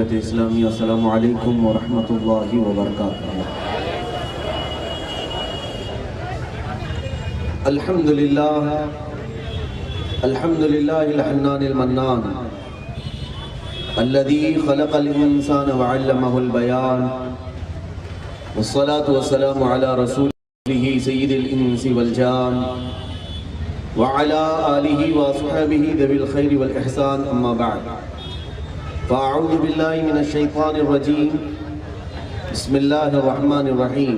امت اسلامی، السلام علیکم ورحمۃ اللہ وبرکاتہ۔ الحمدللہ الحنان المنان الذي خلق الإنسان وعلمه البيان، والصلاة والسلام على رسوله سيد الإنس والجان وعلى آله وصحبه ذوي الخير والإحسان، أما بعد، فأعوذ بالله من الشيطان الرجيم، بسم الله الرحمن الرحيم،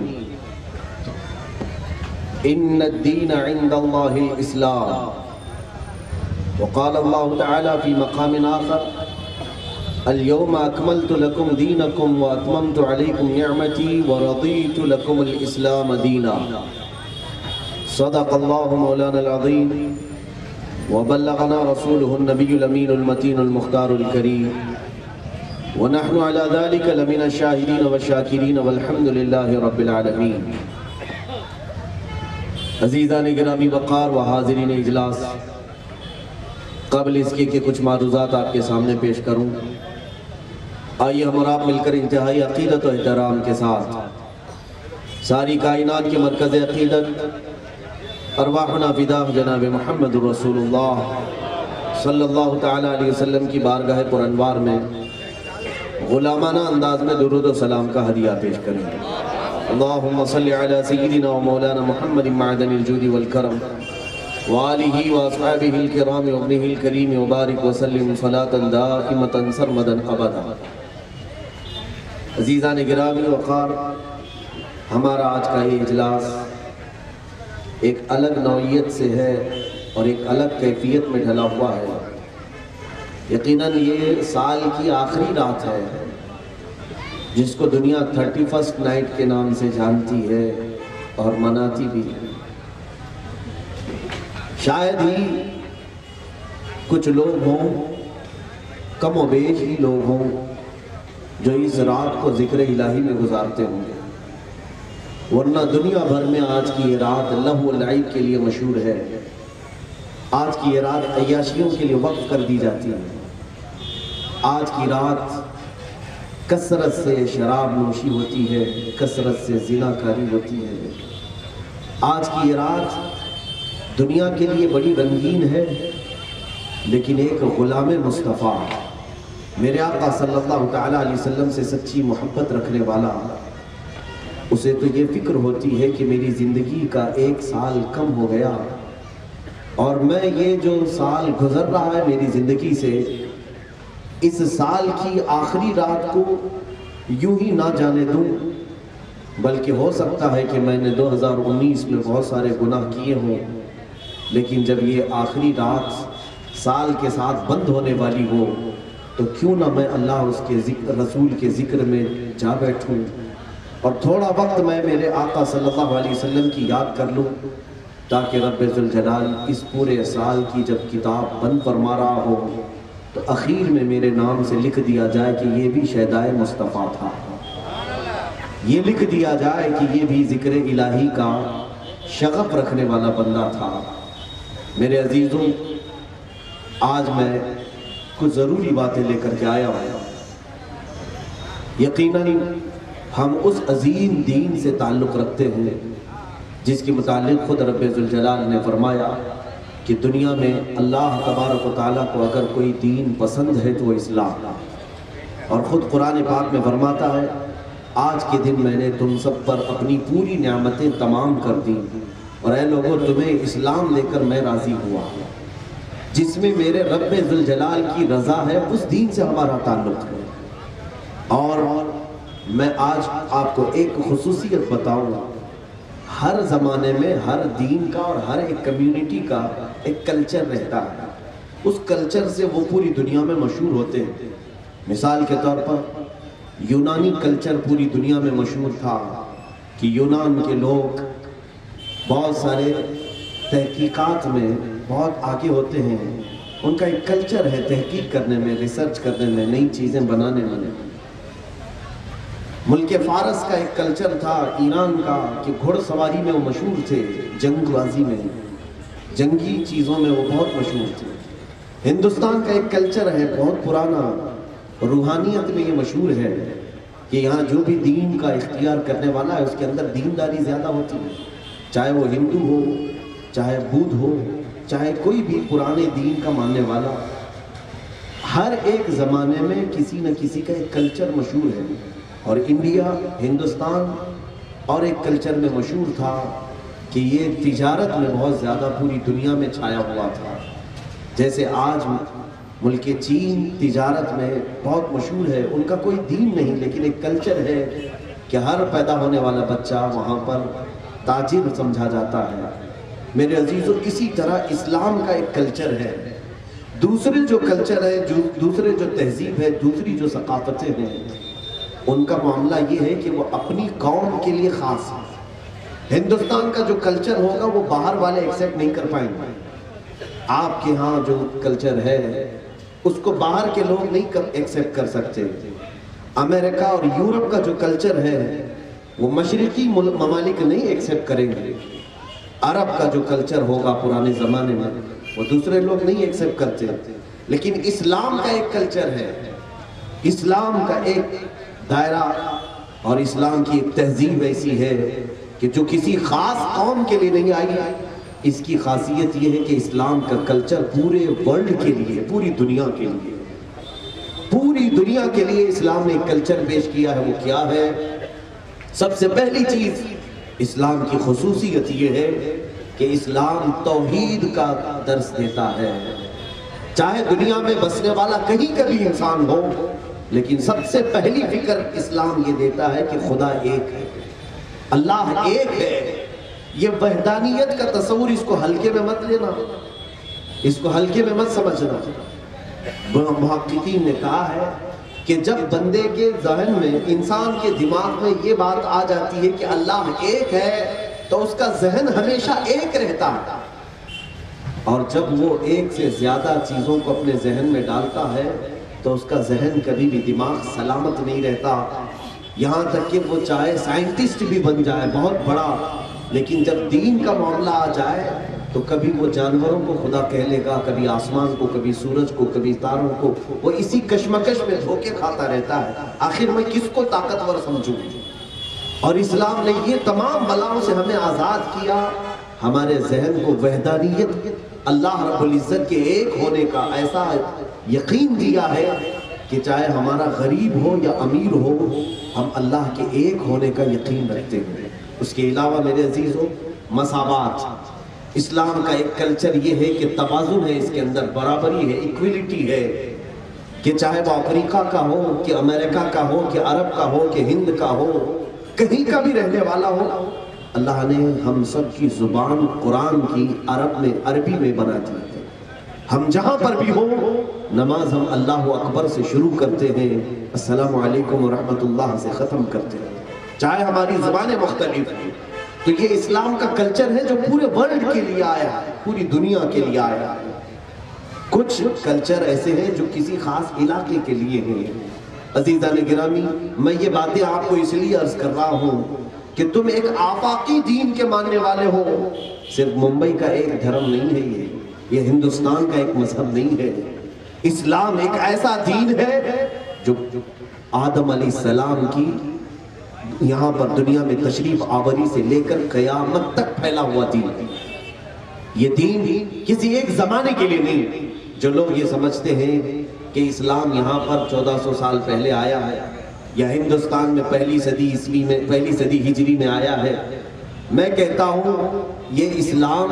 إن الدين عند الله الإسلام، وقال الله تعالى في مقام آخر، اليوم أكملت لكم دينكم وأتممت عليكم نعمتي ورضيت لكم الإسلام دينا۔ صدق الله مولانا العظيم وبلغنا رسوله النبي الأمين المتين المختار الكريم، ونحن على ذلك لمن الشاهدين والشاكرين والحمد لله رب العالمين۔ عزیزان گرامی وقار و حاضرین اجلاس، قبل اس کے کہ کچھ معروضات آپ کے سامنے پیش کروں، آئیے ہم اور آپ مل کر انتہائی عقیدت و احترام کے ساتھ ساری کائنات کے مرکز عقیدت ارواحنا فداء جناب محمد رسول اللہ صلی اللہ تعالیٰ علیہ وسلم کی بارگاہ پر انوار میں غلامانہ انداز میں درود و سلام کا ہدیہ پیش کریں۔ اللہم صلی علی سیدنا و مولانا محمد معدن الجود والکرم وآلہ واصحابہ الکرام وابنہ الکریم وبارک وسلم صلاة دائمة سرمدا ابدا۔ عزیزان گرامی وقار، ہمارا آج کا یہ اجلاس ایک الگ نوعیت سے ہے اور ایک الگ کیفیت میں ڈھلا ہوا ہے۔ یقیناً یہ سال کی آخری رات ہے جس کو دنیا 31st نائٹ کے نام سے جانتی ہے اور مناتی بھی ہے۔ شاید ہی کچھ لوگ ہوں، کم و بیش ہی لوگ ہوں جو اس رات کو ذکر الہی میں گزارتے ہوں گے، ورنہ دنیا بھر میں آج کی یہ رات لہو و لعب کے لیے مشہور ہے۔ آج کی یہ رات عیاشیوں کے لیے وقف کر دی جاتی ہے۔ آج کی رات کثرت سے شراب نوشی ہوتی ہے، کثرت سے زنا کاری ہوتی ہے۔ آج کی یہ رات دنیا کے لیے بڑی رنگین ہے، لیکن ایک غلام مصطفیٰ، میرے آقا صلی اللہ تعالیٰ علیہ وسلم سے سچی محبت رکھنے والا، اسے تو یہ فکر ہوتی ہے کہ میری زندگی کا 1 سال کم ہو گیا اور میں یہ جو سال گزر رہا ہے میری زندگی سے، اس سال کی آخری رات کو یوں ہی نہ جانے دوں، بلکہ ہو سکتا ہے کہ میں نے 2019 میں بہت سارے گناہ کیے ہوں، لیکن جب یہ آخری رات سال کے ساتھ بند ہونے والی ہو تو کیوں نہ میں اللہ اس کے رسول کے ذکر میں جا بیٹھوں اور تھوڑا وقت میں میرے آقا صلی اللہ علیہ وسلم کی یاد کر لوں، تاکہ رب ذوالجلال اس پورے سال کی جب کتاب بند فرما رہا ہو تو اخیر میں میرے نام سے لکھ دیا جائے کہ یہ بھی شہدائے مصطفیٰ تھا، یہ لکھ دیا جائے کہ یہ بھی ذکر الہی کا شغف رکھنے والا بندہ تھا۔ میرے عزیزوں، آج میں کچھ ضروری باتیں لے کر کے آیا ہوں۔ یقیناً ہم اس عظیم دین سے تعلق رکھتے ہیں جس کے متعلق خود رب ذوالجلال نے فرمایا کہ دنیا میں اللہ تبارک و تعالیٰ کو اگر کوئی دین پسند ہے تو وہ اسلام، اور خود قرآن پاک میں فرماتا ہے آج کے دن میں نے تم سب پر اپنی پوری نعمتیں تمام کر دی اور اے لوگوں تمہیں اسلام لے کر میں راضی ہوا، جس میں میرے رب ذوالجلال کی رضا ہے، اس دین سے ہمارا تعلق ہے۔ اور میں آج آپ کو ایک خصوصیت بتاؤں، ہر زمانے میں ہر دین کا اور ہر ایک کمیونٹی کا ایک کلچر رہتا ہے، اس کلچر سے وہ پوری دنیا میں مشہور ہوتے ہیں۔ مثال کے طور پر یونانی کلچر پوری دنیا میں مشہور تھا کہ یونان کے لوگ بہت سارے تحقیقات میں بہت آگے ہوتے ہیں، ان کا ایک کلچر ہے تحقیق کرنے میں، ریسرچ کرنے میں، نئی چیزیں بنانے میں۔ ملک فارس کا ایک کلچر تھا، ایران کا، کہ گھوڑ سواری میں وہ مشہور تھے، جنگ بازی میں، جنگی چیزوں میں وہ بہت مشہور تھے۔ ہندوستان کا ایک کلچر ہے بہت پرانا، روحانیت میں یہ مشہور ہے کہ یہاں جو بھی دین کا اختیار کرنے والا ہے اس کے اندر دینداری زیادہ ہوتی ہے، چاہے وہ ہندو ہو، چاہے بدھ ہو، چاہے کوئی بھی پرانے دین کا ماننے والا۔ ہر ایک زمانے میں کسی نہ کسی کا ایک کلچر مشہور ہے، اور انڈیا، ہندوستان اور ایک کلچر میں مشہور تھا کہ یہ تجارت میں بہت زیادہ پوری دنیا میں چھایا ہوا تھا۔ جیسے آج ملک چین تجارت میں بہت مشہور ہے، ان کا کوئی دین نہیں لیکن ایک کلچر ہے کہ ہر پیدا ہونے والا بچہ وہاں پر تاجر سمجھا جاتا ہے۔ میرے عزیزو، اسی طرح اسلام کا ایک کلچر ہے۔ دوسرے جو کلچر ہے، دوسرے جو تہذیب ہے، دوسری جو ثقافتیں ہیں، ان کا معاملہ یہ ہے کہ وہ اپنی قوم کے لیے خاص ہے۔ ہندوستان کا جو کلچر ہوگا وہ باہر والے ایکسیپٹ نہیں کر پائیں گے۔ آپ کے ہاں جو کلچر ہے اس کو باہر کے لوگ نہیں ایکسیپٹ کر سکتے۔ امریکہ اور یورپ کا جو کلچر ہے وہ مشرقی ممالک نہیں ایکسیپٹ کریں گے۔ عرب کا جو کلچر ہوگا پرانے زمانے میں وہ دوسرے لوگ نہیں ایکسیپٹ کرتے، لیکن اسلام کا ایک کلچر ہے، اسلام کا ایک دائرہ اور اسلام کی ایک تہذیب ایسی ہے کہ جو کسی خاص قوم کے لیے نہیں آئی۔ اس کی خاصیت یہ ہے کہ اسلام کا کلچر پورے ورلڈ کے لیے، پوری دنیا کے لیے، پوری دنیا کے لیے اسلام نے ایک کلچر پیش کیا ہے۔ وہ کیا ہے؟ سب سے پہلی چیز اسلام کی خصوصیت یہ ہے کہ اسلام توحید کا درس دیتا ہے۔ چاہے دنیا میں بسنے والا کہیں کا بھی انسان ہو، لیکن سب سے پہلی فکر اسلام یہ دیتا ہے کہ خدا ایک ہے، اللہ ایک ہے۔ یہ وحدانیت کا تصور اس کو ہلکے میں مت لینا، اس کو ہلکے میں مت سمجھنا۔ محققین نے کہا ہے کہ جب بندے کے ذہن میں، انسان کے دماغ میں یہ بات آ جاتی ہے کہ اللہ ایک ہے تو اس کا ذہن ہمیشہ ایک رہتا ہے، اور جب وہ ایک سے زیادہ چیزوں کو اپنے ذہن میں ڈالتا ہے تو اس کا ذہن کبھی بھی دماغ سلامت نہیں رہتا۔ یہاں تک کہ وہ چاہے سائنٹسٹ بھی بن جائے بہت بڑا، لیکن جب دین کا معاملہ آ جائے تو کبھی وہ جانوروں کو خدا کہہ لے گا، کبھی آسمان کو، کبھی سورج کو، کبھی تاروں کو، وہ اسی کشمکش میں دھوکے کھاتا رہتا ہے۔ آخر میں کس کو طاقتور سمجھوں؟ اور اسلام نے یہ تمام بلاؤں سے ہمیں آزاد کیا، ہمارے ذہن کو وحدانیت، اللہ رب العزت کے ایک ہونے کا ایسا یقین دیا ہے کہ چاہے ہمارا غریب ہو یا امیر ہو، ہم اللہ کے ایک ہونے کا یقین رکھتے ہیں۔ اس کے علاوہ میرے عزیزوں، مساوات، اسلام کا ایک کلچر یہ ہے کہ توازن ہے، اس کے اندر برابری ہے، ایکویلٹی ہے، کہ چاہے وہ افریقہ کا ہو، کہ امریکہ کا ہو، کہ عرب کا ہو، کہ ہند کا ہو، کہیں کا بھی رہنے والا ہو، اللہ نے ہم سب کی زبان قرآن کی عربی میں بنا دی ہے۔ ہم جہاں پر بھی ہوں، نماز ہم اللہ اکبر سے شروع کرتے ہیں، السلام علیکم ورحمت اللہ سے ختم کرتے ہیں، چاہے ہماری زبانیں مختلف ہیں۔ تو یہ اسلام کا کلچر ہے جو پورے ورلڈ کے لیے آیا ہے، پوری دنیا کے لیے آیا ہے۔ کچھ کلچر ایسے ہیں جو کسی خاص علاقے کے لیے ہیں۔ عزیزان گرامی، میں یہ باتیں آپ کو اس لیے عرض کر رہا ہوں کہ تم ایک آفاقی دین کے ماننے والے ہو۔ صرف ممبئی کا ایک دھرم نہیں ہے، یہ ہندوستان کا ایک مذہب نہیں ہے۔ اسلام ایک ایسا دین ہے جو آدم علیہ السلام کی یہاں پر دنیا میں تشریف آوری سے لے کر قیامت تک پھیلا ہوا دین ہے۔ یہ دین کسی ایک زمانے کے لیے نہیں۔ جو لوگ یہ سمجھتے ہیں کہ اسلام یہاں پر 1400 سال پہلے آیا ہے، یا ہندوستان میں پہلی صدی ہجری میں آیا ہے، میں کہتا ہوں یہ اسلام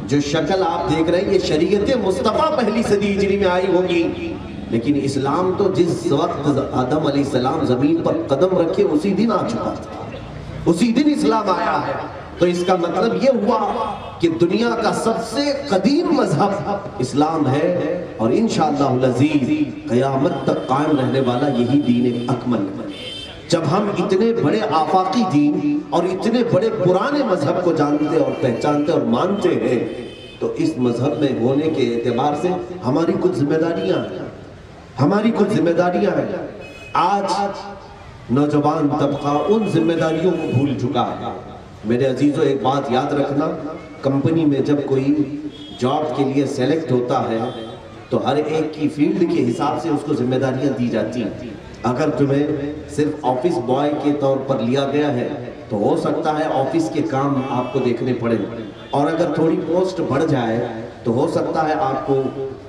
جو شکل آپ دیکھ رہے ہیں، یہ شریعت مصطفیٰ پہلی صدی ہجری میں آئی ہوگی، لیکن اسلام تو جس وقت آدم علیہ السلام زمین پر قدم رکھے اسی دن آ چکا تھا، اسی دن اسلام آیا ہے۔ تو اس کا مطلب یہ ہوا کہ دنیا کا سب سے قدیم مذہب اسلام ہے، اور انشاءاللہ العزیز قیامت تک قائم رہنے والا یہی دین اکمل ہے۔ جب ہم اتنے بڑے آفاقی دین اور اتنے بڑے پرانے مذہب کو جانتے اور پہچانتے اور مانتے ہیں، تو اس مذہب میں ہونے کے اعتبار سے ہماری کچھ ذمہ داریاں ہیں۔ آج نوجوان طبقہ ان ذمہ داریوں کو بھول چکا ہے۔ میرے عزیزو، ایک بات یاد رکھنا، کمپنی میں جب کوئی جاب کے لیے سیلیکٹ ہوتا ہے تو ہر ایک کی فیلڈ کے حساب سے اس کو ذمہ داریاں دی جاتی ہیں۔ اگر تمہیں صرف آفس بوائے کے طور پر لیا گیا ہے تو ہو سکتا ہے آفس کے کام آپ کو دیکھنے پڑے، اور اگر تھوڑی پوسٹ بڑھ جائے تو ہو سکتا ہے آپ کو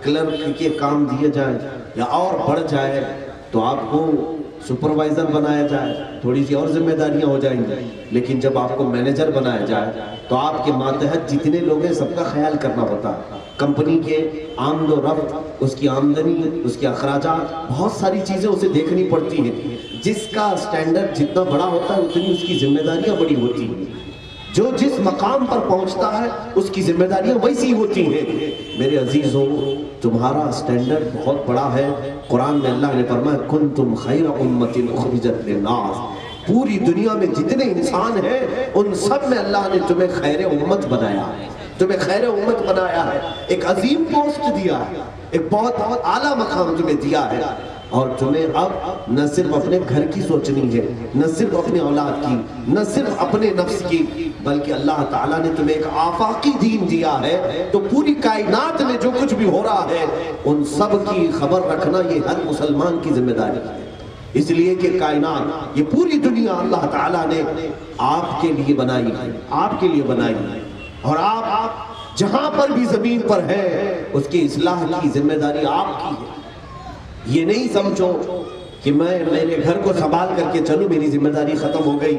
کلرک کے کام دیے جائیں، یا اور بڑھ جائے تو آپ کو سپروائزر بنایا جائے، تھوڑی سی اور ذمہ داریاں ہو جائیں گی۔ لیکن جب آپ کو مینیجر بنایا جائے تو آپ کے ماتحت جتنے لوگ ہیں سب کا خیال کرنا ہوتا ہے۔ کمپنی کے آمد و رفت، اس کی آمدنی، اس کے اخراجات، بہت ساری چیزیں اسے دیکھنی پڑتی ہیں۔ جس کا سٹینڈرڈ جتنا بڑا ہوتا ہے اتنی اس کی ذمہ داریاں بڑی ہوتی ہیں۔ جو جس مقام پر پہنچتا ہے اس کی ذمہ داریاں ویسی ہوتی ہیں۔ میرے عزیزوں، تمہارا سٹینڈرڈ بہت بڑا ہے۔ قرآن میں اللہ نے فرمایا کنتم خیر امت اخرجت للناس، پوری دنیا میں جتنے انسان ہیں ان سب میں اللہ نے تمہیں خیر امت بنایا ہے، تمہیں خیر امت بنایا ہے، ایک عظیم پوسٹ دیا ہے، ایک بہت اعلیٰ مقام تمہیں دیا ہے۔ اور تمہیں اب نہ صرف اپنے گھر کی سوچنی ہے، نہ صرف اپنے اولاد کی، نہ صرف اپنے نفس کی، بلکہ اللہ تعالیٰ نے تمہیں ایک آفاقی دین دیا ہے۔ تو پوری کائنات میں جو کچھ بھی ہو رہا ہے ان سب کی خبر رکھنا یہ ہر مسلمان کی ذمہ داری ہے۔ اس لیے کہ کائنات، یہ پوری دنیا اللہ تعالیٰ نے آپ کے لیے بنائی ہے، آپ کے لیے بنائی ہے، اور آپ جہاں پر بھی زمین پر ہے اس کی اصلاح کی ذمہ داری آپ کی ہے۔ یہ نہیں سمجھو کہ میں میرے گھر کو سنبھال کر کے چلوں، میری ذمہ داری ختم ہو گئی۔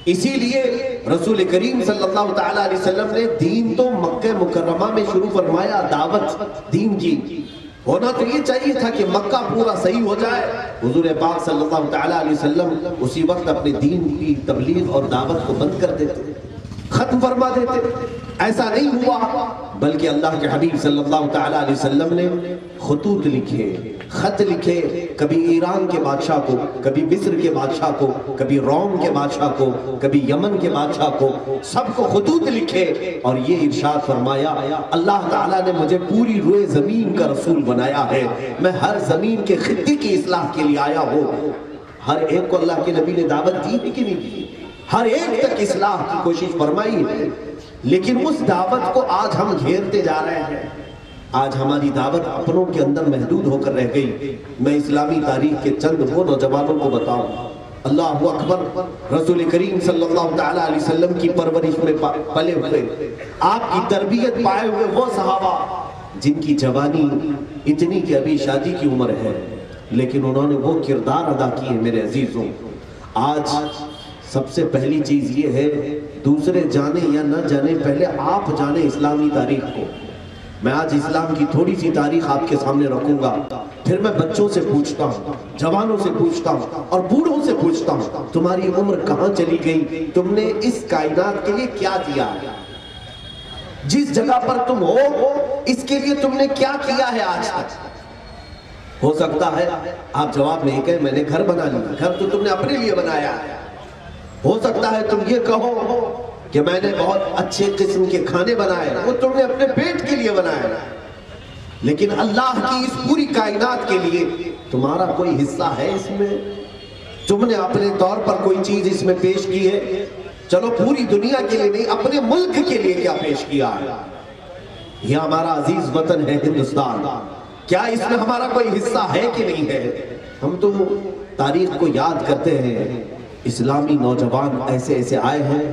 اسی لیے رسول کریم صلی اللہ تعالیٰ علیہ وسلم نے دین تو مکہ مکرمہ میں شروع فرمایا، دعوت دین کی۔ ہونا تو یہ چاہیے تھا کہ مکہ پورا صحیح ہو جائے، حضور پاک صلی اللہ تعالیٰ علیہ وسلم اسی وقت اپنے دین کی تبلیغ اور دعوت کو بند کر دیتے، ختم فرما دیتے۔ ایسا نہیں ہوا، بلکہ اللہ کے حبیب صلی اللہ تعالیٰ علیہ وسلم نے خطوط لکھے، خط لکھے، کبھی ایران کے بادشاہ کو، کبھی مصر کے بادشاہ کو، کبھی روم کے بادشاہ کو، کبھی یمن کے بادشاہ کو، سب کو خطوط لکھے، اور یہ ارشاد فرمایا اللہ تعالیٰ نے مجھے پوری روئے زمین کا رسول بنایا ہے، میں ہر زمین کے خطے کی اصلاح کے لیے آیا ہوں۔ ہر ایک کو اللہ کے نبی نے دعوت دی کہ نہیں دی؟ ہر ایک تک اصلاح کی کوشش فرمائی ہے، لیکن اس دعوت کو آج ہم گھیرتے جا رہے ہیں۔ آج ہماری دعوت اپنوں کے اندر محدود ہو کر رہ گئی۔ میں اسلامی تاریخ کے چند وہ نوجوانوں کو بتاؤں، اللہ اکبر، رسول کریم صلی اللہ تعالیٰ علیہ وسلم کی پرورش میں پلے ہوئے، آپ کی تربیت پائے ہوئے وہ صحابہ جن کی جوانی اتنی کہ ابھی شادی کی عمر ہے، لیکن انہوں نے وہ کردار ادا کیے۔ میرے عزیزوں، آج سب سے پہلی چیز یہ ہے، دوسرے جانے یا نہ جانے پہلے آپ جانیں اسلامی تاریخ کو۔ میں آج اسلام کی تھوڑی سی تاریخ آپ کے سامنے رکھوں گا، پھر میں بچوں سے پوچھتا ہوں، جوانوں سے پوچھتا ہوں، اور بوڑھوں سے پوچھتا ہوں، تمہاری عمر کہاں چلی گئی؟ تم نے اس کائنات کے لیے کیا کیا ہے؟ جس جگہ پر تم ہو اس کے لیے تم نے کیا کیا ہے آج تک؟ ہو سکتا ہے آپ جواب نہیں کہیں میں نے گھر بنا لیا، گھر تو تم نے اپنے لیے بنایا ہے۔ ہو سکتا ہے تم یہ کہو کہ میں نے بہت اچھے قسم کے کھانے بنائے، وہ تم نے اپنے پیٹ کے لیے بنائے، لیکن اللہ کی اس پوری کائنات کے لیے تمہارا کوئی حصہ ہے اس میں؟ تم نے اپنے طور پر کوئی چیز اس میں پیش کی ہے؟ چلو پوری دنیا کے لیے نہیں، اپنے ملک کے لیے کیا پیش کیا ہے؟ یہ ہمارا عزیز وطن ہے ہندوستان، کیا اس میں ہمارا کوئی حصہ ہے کہ نہیں ہے؟ ہم تو تاریخ کو یاد کرتے ہیں، اسلامی نوجوان ایسے ایسے آئے ہیں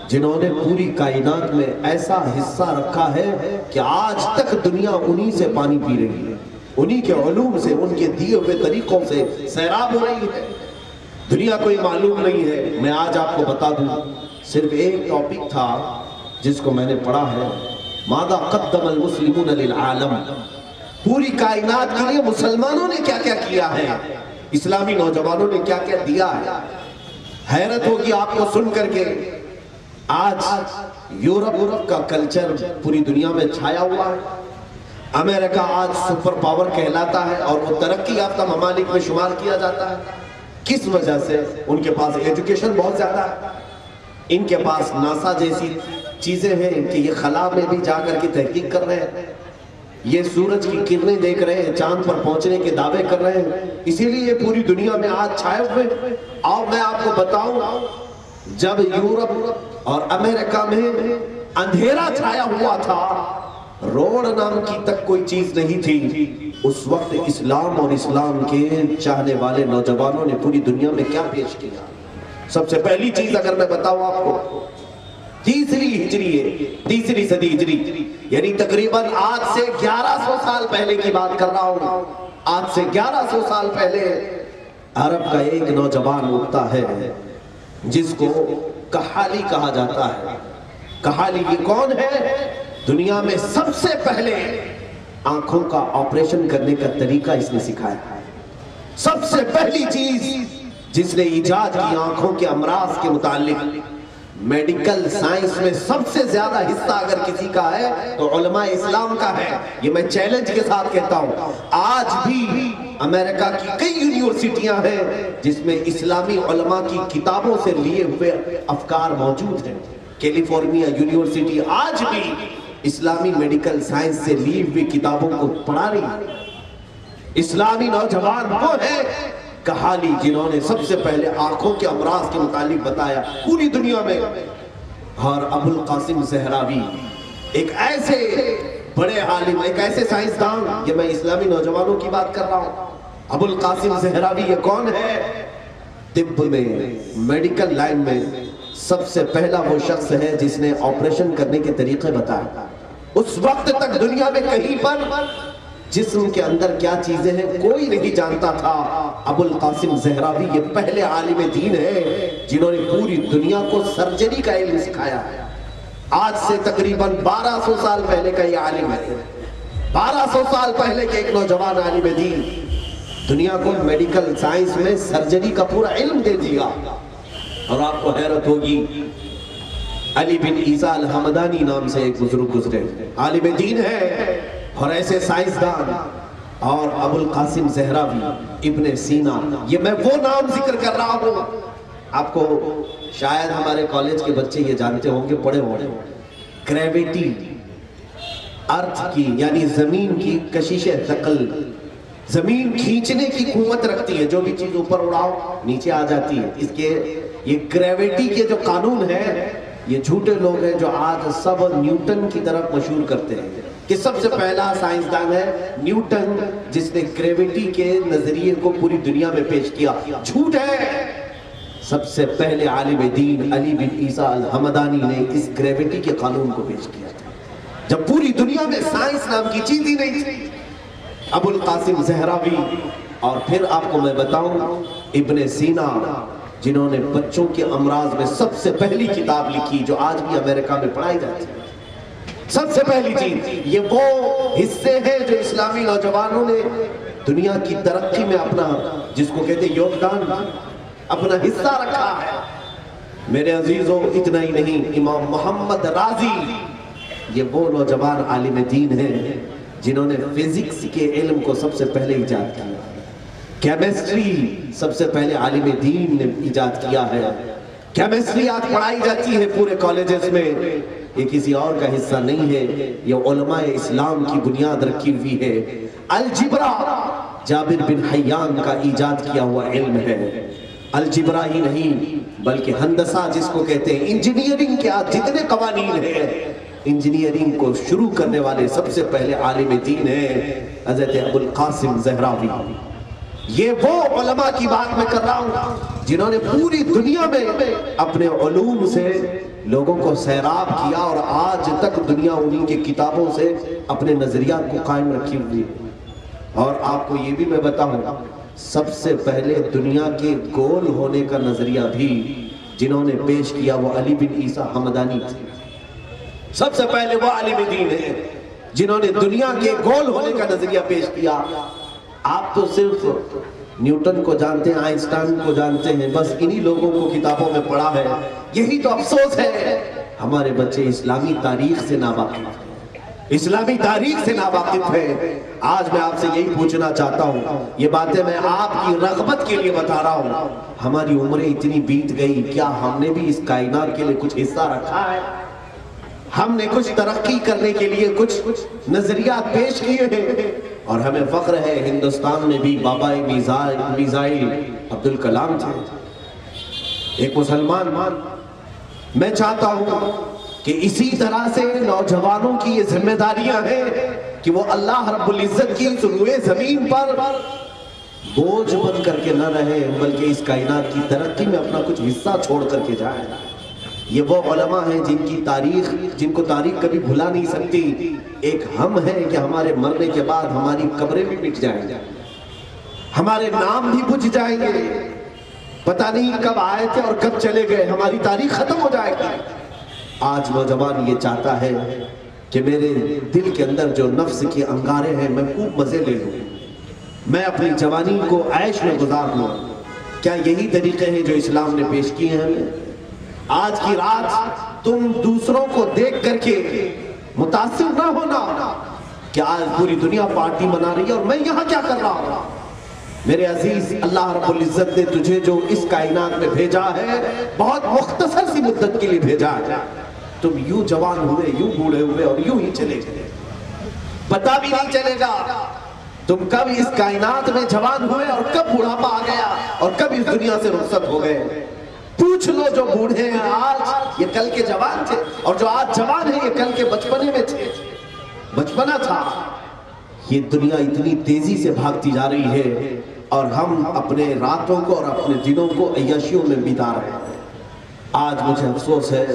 جنہوں نے پوری کائنات میں ایسا حصہ رکھا ہے کہ آج تک دنیا انہی سے پانی پی رہی ہے، انہی کے علوم سے، ان کے دیے ہوئے طریقوں سے سیراب ہو رہی ہے۔ دنیا کوئی معلوم نہیں ہے۔ میں آج آپ کو بتا دوں، صرف ایک ٹاپک تھا جس کو میں نے پڑھا ہے، ماذا قدم المسلمون للعالم، پوری کائنات کے لیے مسلمانوں نے کیا کیا کیا ہے، اسلامی نوجوانوں نے کیا کیا دیا ہے۔ حیرت ہوگی آپ کو سن کر کے، آج یورپ کا کلچر پوری دنیا میں چھایا ہوا ہے۔ امریکہ آج سپر پاور کہلاتا ہے اور وہ ترقی یافتہ ممالک میں شمار کیا جاتا ہے۔ کس وجہ سے؟ ان کے پاس ایجوکیشن بہت زیادہ ہے، ان کے پاس ناسا جیسی چیزیں ہیں کہ یہ خلا میں بھی جا کر کے تحقیق کر رہے ہیں، یہ سورج کی کرنیں دیکھ رہے ہیں، چاند پر پہنچنے کے دعوے کر رہے ہیں، اسی لیے یہ پوری دنیا میں آج چھائے ہوئے۔ اور میں آپ کو بتاؤں، جب یورپ اور امریکہ میں اندھیرا چھایا ہوا تھا، روڈ نام کی تک کوئی چیز نہیں تھی، اس وقت اسلام اور اسلام کے چاہنے والے نوجوانوں نے پوری دنیا میں کیا پیش کیا؟ سب سے پہلی چیز اگر میں بتاؤں آپ کو، تیسری ہجری ہے، تیسری صدی ہجری، یعنی تقریباً آج سے 1100 سال پہلے کی بات کر رہا ہوں۔ آج سے 1100 سال پہلے عرب کا ایک نوجوان اٹھتا ہے جس کو کحالی کہا جاتا ہے۔ کحالی یہ کون ہے؟ دنیا میں سب سے پہلے آنکھوں کا آپریشن کرنے کا طریقہ اس نے سکھایا ہے۔ سب سے پہلی چیز جس نے ایجاد کی آنکھوں کے امراض کے متعلق، میڈیکل سائنس میں سب سے زیادہ حصہ اگر کسی کا ہے تو علماء اسلام کا ہے۔ یہ میں چیلنج کے ساتھ کہتا ہوں، آج بھی امریکہ کی کئی یونیورسٹیاں ہیں جس میں اسلامی علماء کی کتابوں سے لیے ہوئے افکار موجود ہیں۔ کیلیفورنیا یونیورسٹی آج بھی اسلامی میڈیکل سائنس سے لی ہوئی کتابوں کو پڑھا رہی ہے۔ اسلامی نوجوان وہ ہے کحالی جنہوں نے سب سے پہلے آنکھوں کے امراض کے متعلق بتایا پوری دنیا میں۔ اور ابو القاسم زہراوی ایک ایسے بڑے عالم، ایک ایسے سائنسدان، یہ میں اسلامی نوجوانوں کی بات کر رہا ہوں۔ ابو القاسم زہراوی یہ کون ہے؟ طب میں، میڈیکل لائن میں سب سے پہلا وہ شخص ہے جس نے آپریشن کرنے کے طریقے بتائے۔ اس وقت تک دنیا میں کہیں پر جسم کے اندر کیا چیزیں ہیں کوئی نہیں جانتا تھا۔ ابو القاسم زہراوی یہ پہلے عالم دین ہے جنہوں نے پوری دنیا کو سرجری کا علم سکھایا ہے۔ آج سے تقریباً 1200 سال پہلے کا یہ عالم ہے۔ 1200 سال پہلے کے ایک نوجوان عالم دین دنیا کو میڈیکل سائنس میں سرجری کا پورا علم دے دیا۔ اور آپ کو حیرت ہوگی، علی بن عیسیٰ الحمدانی نام سے ایک بزرگ گزرے، عالم دین ہے اور ایسے سائنسدان، اور ابو القاسم زہراوی، ابن سینا، یہ میں وہ نام ذکر کر رہا ہوں۔ آپ کو شاید ہمارے کالج کے بچے یہ جانتے ہوں گے، پڑھے ہوں گے، گریویٹی، ارتھ کی یعنی زمین کی کشش ثقل، زمین کھینچنے کی قوت رکھتی ہے، جو بھی چیز اوپر اڑاؤ نیچے آ جاتی ہے۔ اس کے یہ گریویٹی کے جو قانون ہے، یہ جھوٹے لوگ ہیں جو آج سب نیوٹن کی طرف مشہور کرتے ہیں کہ سب سے پہلا سائنسدان ہے نیوٹن جس نے گریویٹی کے نظریے کو پوری دنیا میں پیش کیا۔ جھوٹ ہے۔ سب سے پہلے عالم دین علی بن عیسیٰ الحمدانی نے اس گریویٹی کے قانون کو پیش کیا تھا جب پوری دنیا میں سائنس نام کی چیز ہی نہیں تھی۔ ابو القاسم زہراوی، اور پھر آپ کو میں بتاؤں ابن سینا جنہوں نے بچوں کے امراض میں سب سے پہلی کتاب لکھی جو آج بھی امریکہ میں پڑھائی جاتی ہے۔ سب سے پہلی چیز یہ وہ حصے ہیں جو اسلامی نوجوانوں نے دنیا کی ترقی میں اپنا، جس کو کہتے ہیں یوگدان، اپنا حصہ رکھا ہے۔ میرے عزیزوں، اتنا ہی نہیں، امام محمد رازی یہ وہ نوجوان عالم دین ہیں جنہوں نے فزکس کے علم کو سب سے پہلے ایجاد کیا۔ کیمسٹری سب سے پہلے عالم دین نے ایجاد کیا ہے۔ کیمسٹری آج پڑھائی جاتی ہے پورے کالجز میں، یہ کسی اور کا حصہ نہیں ہے، یہ علماء اسلام کی بنیاد رکھی ہوئی ہے۔ الجبرا جابر بن حیان کا ایجاد کیا ہوا علم ہے۔ الجبرا ہی نہیں بلکہ ہندسہ جس کو کہتے ہیں، انجینئرنگ کے آج جتنے قوانین ہیں، انجینئرنگ کو شروع کرنے والے سب سے پہلے عالم دین ہیں حضرت ابو القاسم زہراوی۔ یہ وہ علماء کی بات میں کر رہا ہوں جنہوں نے پوری دنیا میں اپنے علوم سے لوگوں کو سیراب کیا، اور آج تک دنیا انہی کی کتابوں سے اپنے نظریات کو قائم رکھی ہوئی۔ اور آپ کو یہ بھی میں بتاؤں، سب سے پہلے دنیا کے گول ہونے کا نظریہ بھی جنہوں نے پیش کیا وہ علی بن عیسیٰ حمدانی تھے۔ سب سے پہلے وہ عالم دین ہیں جنہوں نے دنیا کے گول ہونے کا نظریہ پیش کیا۔ آپ تو صرف نیوٹن کو جانتے ہیں، آئنسٹائن کو جانتے ہیں، بس انہی لوگوں کو کتابوں میں پڑھا ہے۔ یہی تو افسوس ہے، ہمارے بچے اسلامی تاریخ سے ناواقف ہیں، اسلامی تاریخ سے ناواقف ہیں۔ آج میں آپ سے یہی پوچھنا چاہتا ہوں، یہ باتیں میں آپ کی رغبت کے لیے بتا رہا ہوں، ہماری عمریں اتنی بیت گئی، کیا ہم نے بھی اس کائنات کے لیے کچھ حصہ رکھا ہے؟ ہم نے کچھ ترقی کرنے کے لیے کچھ نظریات پیش کیے ہیں؟ اور ہمیں فخر ہے ہندوستان میں بھی بابا میزائل عبدالکلام تھے، ایک مسلمان۔ میں چاہتا ہوں کہ اسی طرح سے نوجوانوں کی یہ ذمہ داریاں ہیں کہ وہ اللہ رب العزت کی روئے زمین پر بوجھ بن کر کے نہ رہے، بلکہ اس کائنات کی ترقی میں اپنا کچھ حصہ چھوڑ کر کے جائے۔ یہ وہ علماء ہیں جن کو تاریخ کبھی بھلا نہیں سکتی۔ ایک ہم ہیں کہ ہمارے مرنے کے بعد ہماری قبریں بھی مٹ جائیں گے، ہمارے نام بھی بجھ جائیں گے، پتہ نہیں کب آئے تھے اور کب چلے گئے، ہماری تاریخ ختم ہو جائے گی۔ آج نوجوان یہ چاہتا ہے کہ میرے دل کے اندر جو نفس کے انگارے ہیں میں خوب مزے لے لوں، میں اپنی جوانی کو عیش میں گزار لوں۔ کیا یہی طریقے ہیں جو اسلام نے پیش کیے ہیں ہمیں؟ آج کی رات تم دوسروں کو دیکھ کر کے متاثر نہ ہونا کہ آج پوری دنیا پارٹی منا رہی ہے اور میں یہاں کیا کر رہا ہوں۔ میرے عزیز، اللہ رب العزت نے تجھے جو اس کائنات میں بھیجا ہے بہت مختصر سی مدت کے لیے بھیجا ہے۔ تم یوں جوان ہوئے، یوں بوڑھے ہوئے اور یوں ہی چلے گئے، پتہ بھی نہیں چلے گا تم کب اس کائنات میں جوان ہوئے اور کب بڑھاپا آ گیا اور کب اس دنیا سے رخصت ہو گئے۔ پوچھ لو جو بوڑھے ہیں آج، یہ کل کے جوان تھے، اور جو آج جوان ہیں یہ کل کے بچپنے میں تھے، بچپنا تھا۔ یہ دنیا اتنی تیزی سے بھاگتی جا رہی ہے اور ہم اپنے راتوں کو اور اپنے دنوں کو عیاشیوں میں بتا رہے ہیں۔ آج مجھے افسوس ہے،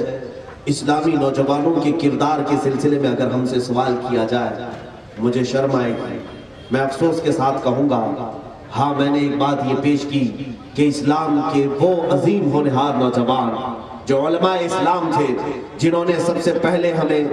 اسلامی نوجوانوں کے کردار کے سلسلے میں اگر ہم سے سوال کیا جائے مجھے شرم آئے گی۔ میں افسوس کے ساتھ کہوں گا، ہاں میں نے ایک بات یہ پیش کی کہ اسلام کے وہ عظیم ہونہار نوجوان جو علماء اسلام تھے، جنہوں نے سب سے پہلے ہمیں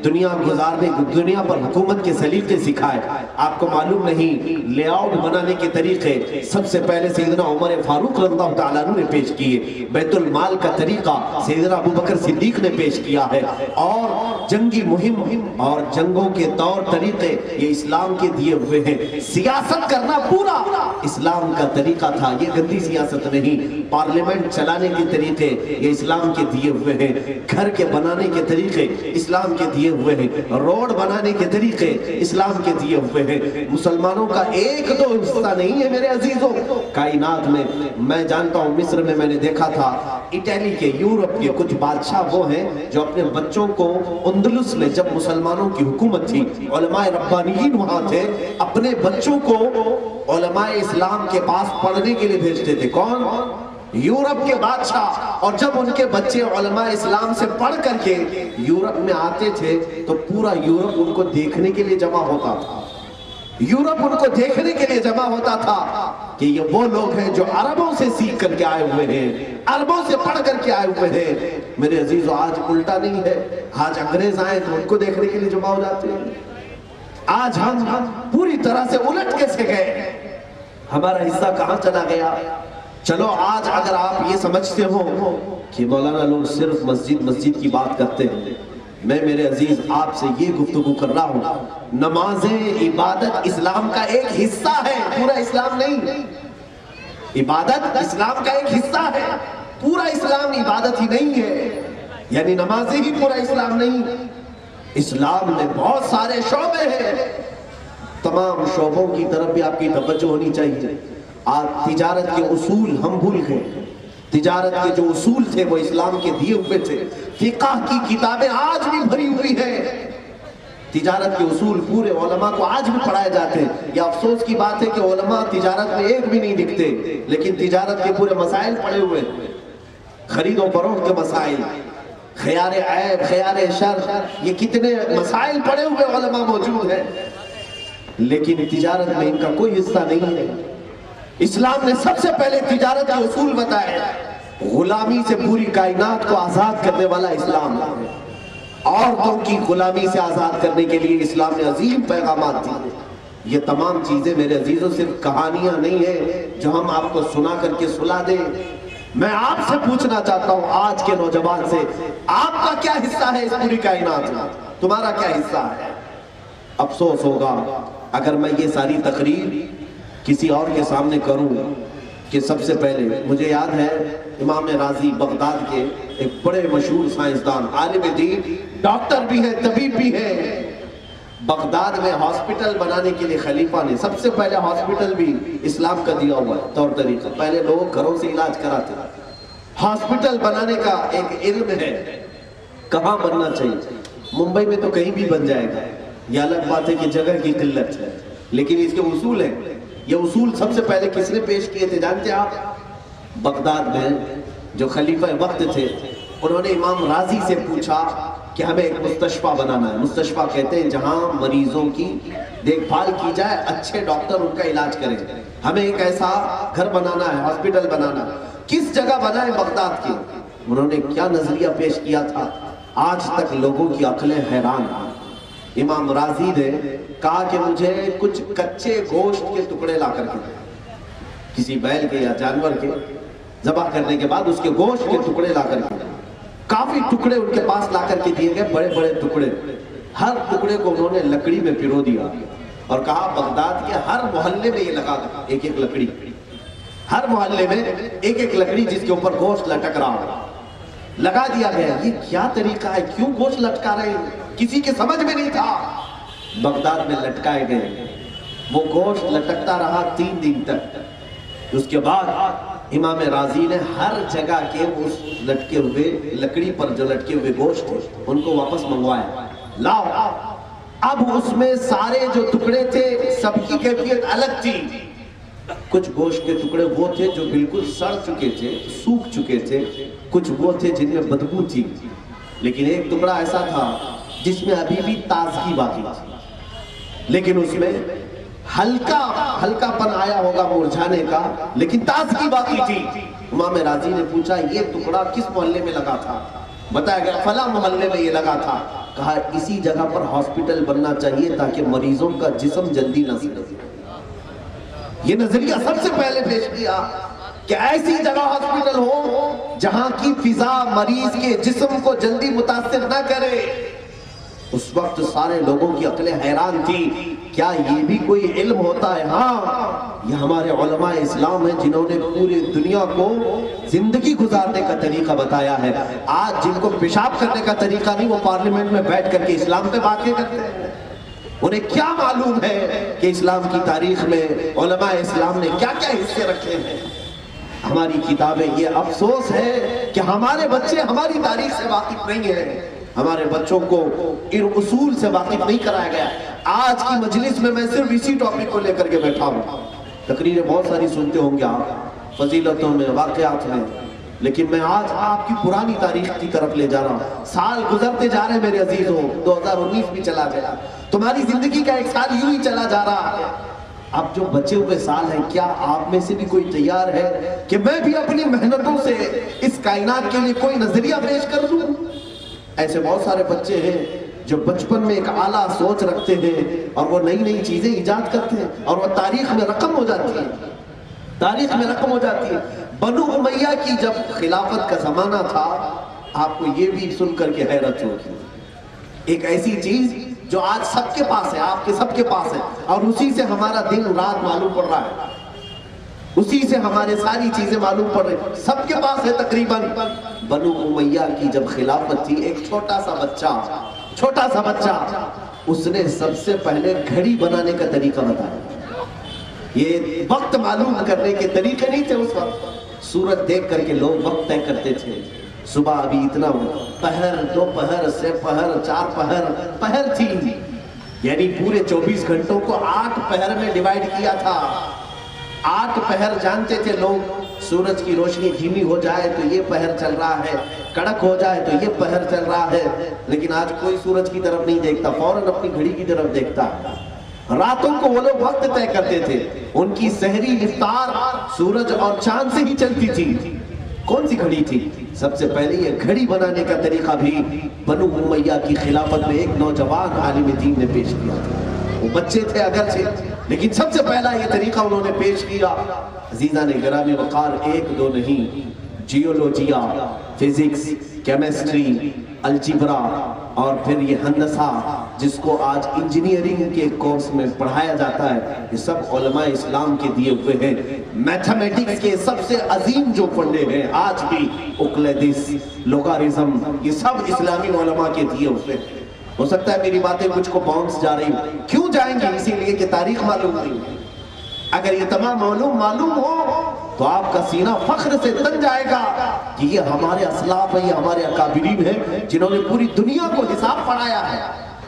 دنیا پر حکومت کے سلیقے سکھائے۔ آپ کو معلوم نہیں، لے آؤٹ بنانے کے طریقے سب سے پہلے سیدنا عمر فاروق رضی اللہ تعالیٰ عنہ نے پیش کیے، بیت المال کا طریقہ سیدنا ابو بکر صدیق نے پیش کیا ہے، اور جنگی مہم اور جنگوں کے طور طریقے یہ اسلام کے دیے ہوئے ہیں۔ سیاست کرنا پورا اسلام کا طریقہ تھا، یہ گندی سیاست نہیں۔ پارلیمنٹ چلانے کے طریقے یہ اسلام کے دیے ہوئے ہیں، گھر کے بنانے کے طریقے اسلام کے دیے ہوئے ہیں، روڈ بنانے کے طریقے اسلام کے دیے ہوئے ہیں۔ مسلمانوں کا ایک دو حصہ نہیں ہے میرے عزیزوں کائنات میں۔ میں جانتا ہوں مصر میں نے دیکھا تھا، اٹلی کے، یورپ کے کچھ بادشاہ وہ ہیں جو اپنے بچوں کو اندلس میں جب مسلمانوں کی حکومت تھی، علماء ربانیین وہاں تھے، اپنے بچوں کو علماء اسلام کے پاس پڑھنے کے لیے بھیجتے تھے۔ کون؟ یورپ کے بادشاہ۔ اور جب ان کے بچے علماء اسلام سے پڑھ کر کے یورپ میں آتے تھے تو پورا یورپ ان کو دیکھنے کے لیے جمع ہوتا تھا، یورپ ان کو دیکھنے کے لیے جمع ہوتا تھا کہ یہ وہ لوگ ہیں جو عربوں سے سیکھ کر کے آئے ہوئے ہیں، عربوں سے پڑھ کر کے آئے ہوئے ہیں۔ میرے عزیزو، آج الٹا نہیں ہے، آج انگریز آئے تو ان کو دیکھنے کے لیے جمع ہو جاتے ہیں۔ آج ہم پوری طرح سے الٹ کیسے گئے، ہمارا حصہ کہاں چلا گیا؟ چلو آج اگر آپ یہ سمجھتے ہو کہ مولانا لوگ صرف مسجد کی بات کرتے ہیں، میں میرے عزیز آپ سے یہ گفتگو کر رہا ہوں، نمازیں عبادت اسلام کا ایک حصہ ہے، پورا اسلام نہیں۔ عبادت اسلام کا ایک حصہ ہے، پورا اسلام عبادت ہی نہیں ہے، یعنی نمازیں ہی پورا اسلام نہیں۔ اسلام میں بہت سارے شعبے ہیں، تمام شعبوں کی طرف بھی آپ کی توجہ ہونی چاہیے۔ آج تجارت کے اصول ہم بھول گئے، تجارت کے جو اصول تھے وہ اسلام کے دیے ہوئے تھے۔ فقہ کی کتابیں آج بھی بھری ہوئی ہیں، تجارت کے اصول پورے علماء کو آج بھی پڑھائے جاتے ہیں۔ یہ افسوس کی بات ہے کہ علماء تجارت میں ایک بھی نہیں دکھتے، لیکن تجارت کے پورے مسائل پڑے ہوئے ہیں، خرید و فروخت کے مسائل، خیار عیب، خیار شر، یہ کتنے مسائل پڑے ہوئے علماء موجود ہیں، لیکن تجارت میں ان کا کوئی حصہ نہیں ہے۔ اسلام نے سب سے پہلے تجارت کے اصول بتائے، غلامی سے پوری کائنات کو آزاد کرنے والا اسلام ہے، عورتوں کی غلامی سے آزاد کرنے کے لیے اسلام نے عظیم پیغامات دیے۔ یہ تمام چیزیں میرے عزیزوں صرف کہانیاں نہیں ہیں جو ہم آپ کو سنا کر کے سلا دیں۔ میں آپ سے پوچھنا چاہتا ہوں آج کے نوجوان سے، آپ کا کیا حصہ ہے اس پوری کائنات میں؟ تمہارا کیا حصہ ہے؟ افسوس ہوگا اگر میں یہ ساری تقریر کسی اور کے سامنے کروں کہ سب سے پہلے مجھے یاد ہے امام رازی بغداد کے ایک بڑے مشہور سائنسدان، عالم دین، ڈاکٹر بھی ہیں، طبیب بھی ہیں، بغداد میں ہاسپٹل بنانے کے لیے خلیفہ نے سب سے پہلے ہاسپٹل بھی اسلام کا دیا ہوا ہے طور طریقہ، پہلے لوگ گھروں سے علاج کراتے ہیں، ہاسپٹل بنانے کا ایک علم ہے، کہاں بننا چاہیے؟ ممبئی میں تو کہیں بھی بن جائے گا، یہ الگ بات ہے کہ جگہ کی قلت ہے، لیکن اس کے اصول ہیں۔ یہ اصول سب سے پہلے کس نے پیش کیے تھے جانتے ہیں آپ؟ بغداد میں جو خلیفہ وقت تھے انہوں نے امام رازی سے پوچھا کہ ہمیں ایک مستشفیٰ بنانا ہے۔ مستشفیٰ کہتے ہیں جہاں مریضوں کی دیکھ بھال کی جائے، اچھے ڈاکٹر ان کا علاج کریں، ہمیں ایک ایسا گھر بنانا ہے، ہاسپٹل بنانا ہے۔ کس جگہ بنا ہے؟ بغداد کی۔ انہوں نے کیا نظریہ پیش کیا تھا؟ آج تک لوگوں کی عقلیں حیران ہیں۔ امام رازی نے کہا کہ مجھے کچھ کچے گوشت کے ٹکڑے لا کر کے کسی بیل کے یا جانور کے ذبح کرنے کے بعد اس کے گوشت کے ٹکڑے لا کر کے، کافی ٹکڑے ان کے پاس لا کر کے دیے گئے، بڑے بڑے ٹکڑے۔ ہر ٹکڑے کو انہوں نے لکڑی میں پرو دیا اور کہا بغداد کے ہر محلے میں یہ لگا دو، ایک ایک لکڑی، ہر محلے میں ایک ایک لکڑی جس کے اوپر گوشت لٹک رہا ہو، لگا دیا گیا۔ یہ کیا طریقہ ہے؟ کیوں گوشت لٹکا رہے ہیں؟ کسی کے سمجھ میں نہیں تھا۔ بغداد میں لٹکائے گئے، وہ گوشت لٹکتا رہا 3 دن تک۔ اس کے بعد امام رازی نے ہر جگہ کے اس لٹکے ہوئے لکڑی پر جو لٹکے ہوئے گوشت تھے ان کو واپس منگوایا، لاؤ۔ اب اس میں سارے جو ٹکڑے تھے سب کی کیفیت الگ تھی۔ کچھ گوشت کے ٹکڑے وہ تھے جو بالکل سڑ چکے تھے، سوکھ چکے تھے، کچھ وہ تھے جن میں بدبو تھی، لیکن ایک ٹکڑا ایسا تھا جس میں ابھی بھی تازگی باقی تھی، لیکن اس میں ہلکا پن آیا ہوگا مرجھانے کا، لیکن تازگی باقی تھی۔ امام رازی نے پوچھا یہ ٹکڑا کس محلے میں لگا تھا؟ بتایا گیا فلاں محلے میں یہ لگا تھا۔ کہا اسی جگہ پر ہاسپٹل بننا چاہیے تاکہ مریضوں کا جسم جلدی نہ سڑے۔ یہ نظریہ سب سے پہلے پیش کیا کہ ایسی جگہ ہاسپٹل ہو جہاں کی فضا مریض کے جسم کو جلدی متاثر نہ کرے۔ اس وقت سارے لوگوں کی عقلیں حیران تھی، کیا یہ بھی کوئی علم ہوتا ہے؟ ہاں، یہ ہمارے علماء اسلام ہیں جنہوں نے پوری دنیا کو زندگی گزارنے کا طریقہ بتایا ہے۔ آج جن کو پیشاب کرنے کا طریقہ نہیں، وہ پارلیمنٹ میں بیٹھ کر کے اسلام پہ باتیں کرتے ہیں۔ انہیں کیا معلوم ہے کہ اسلام کی تاریخ میں علماء اسلام نے کیا کیا حصے رکھے ہیں؟ ہماری کتابیں، یہ افسوس ہے کہ ہمارے بچے ہماری تاریخ سے واقف نہیں ہیں، ہمارے بچوں کو ان اصول سے واقف نہیں کرایا گیا۔ آج کی مجلس میں میں صرف اسی ٹاپک کو لے کر کے بیٹھا ہوں۔ تقریریں بہت ساری سنتے ہوں گے آپ، فضیلتوں میں، واقعات میں، لیکن میں آج آپ کی پرانی تاریخ کی طرف لے جا رہا ہوں۔ سال گزرتے جا رہے ہیں میرے عزیزوں، 2019 بھی چلا گیا، تمہاری زندگی کا ایک سال یوں ہی چلا جا رہا ہے۔ اب جو بچے ہوئے سال ہیں، کیا آپ میں سے بھی کوئی تیار ہے کہ میں بھی اپنی محنتوں سے اس کائنات کے لیے کوئی نظریہ پیش کر دوں؟ ایسے بہت سارے بچے ہیں جو بچپن میں ایک اعلیٰ سوچ رکھتے ہیں اور وہ نئی نئی چیزیں ایجاد کرتے ہیں اور وہ تاریخ میں رقم ہو جاتی ہے، تاریخ میں رقم ہو جاتی ہے۔ بنو امیہ کی جب خلافت کا زمانہ تھا، آپ کو یہ بھی سن کر کے حیرت ہوگی، ایک ایسی چیز جو آج سب کے پاس ہے، آپ کے سب کے پاس ہے، اور اسی سے ہمارا دن رات معلوم پڑ رہا ہے، اسی سے ہمارے ساری چیزیں معلوم پڑ رہی ہیں، سب کے پاس ہے تقریباً۔ بنو امیہ کی جب خلافت تھی، ایک چھوٹا سا بچہ اس نے سب سے پہلے گھڑی بنانے کا طریقہ بتایا۔ یہ وقت معلوم کرنے کے طریقے نہیں تھے اس وقت، سورج دیکھ کر کے لوگ وقت طے کرتے تھے۔ صبح ابھی اتنا پہر، 2 پہر سے پہر، 4 پہر تھی، یعنی پورے 24 گھنٹوں کو 8 پہر میں ڈیوائیڈ کیا تھا۔ 8 پہر جانتے تھے لوگ، سورج کی روشنی دھیمی ہو جائے تو یہ پہر چل رہا ہے، کڑک ہو جائے تو یہ پہر چل رہا ہے، لیکن آج کوئی سورج کی طرف نہیں دیکھتا، فوراً اپنی گھڑی کی طرف دیکھتا ہے۔ راتوں کو وہ لوگ وقت طے کرتے تھے، ان کی سحری افطار سورج اور چاند سے ہی چلتی تھی۔ کون سی گھڑی تھی؟ سب سے پہلے یہ گھڑی بنانے کا طریقہ بھی بنو امیہ کی خلافت میں ایک نوجوان عالم دین نے پیش کیا تھا۔ وہ بچے تھے اگرچہ، لیکن سب سے پہلا یہ طریقہ انہوں نے پیش کیا۔ عزیزان گرامی وقار، 1 2 نہیں، جیولوجیا، فزکس، کیمسٹری، الجبرا اور پھر یہ ہندسہ جس کو آج انجینئرنگ کے کورس میں پڑھایا جاتا ہے، یہ سب علماء اسلام کے دیے ہوئے ہیں۔ میتھمیٹکس کے سب سے عظیم جو فنڈے ہیں آج بھی، اوکلیدس، لوگارزم، یہ سب اسلامی علماء کے دیے ہوئے ہیں۔ ہو سکتا ہے میری باتیں کچھ کو باؤنس جا رہی ہوں، کیوں جائیں گے؟ اسی لیے کہ تاریخ معلوم نہیں ہے۔ اگر یہ تمام علوم معلوم ہو تو تو آپ کا سینہ فخر سے تن جائے گا کہ یہ ہمارے اسلاف ہیں، یہ ہمارے اکابرین ہیں جنہوں نے پوری دنیا کو حساب پڑھایا ہے،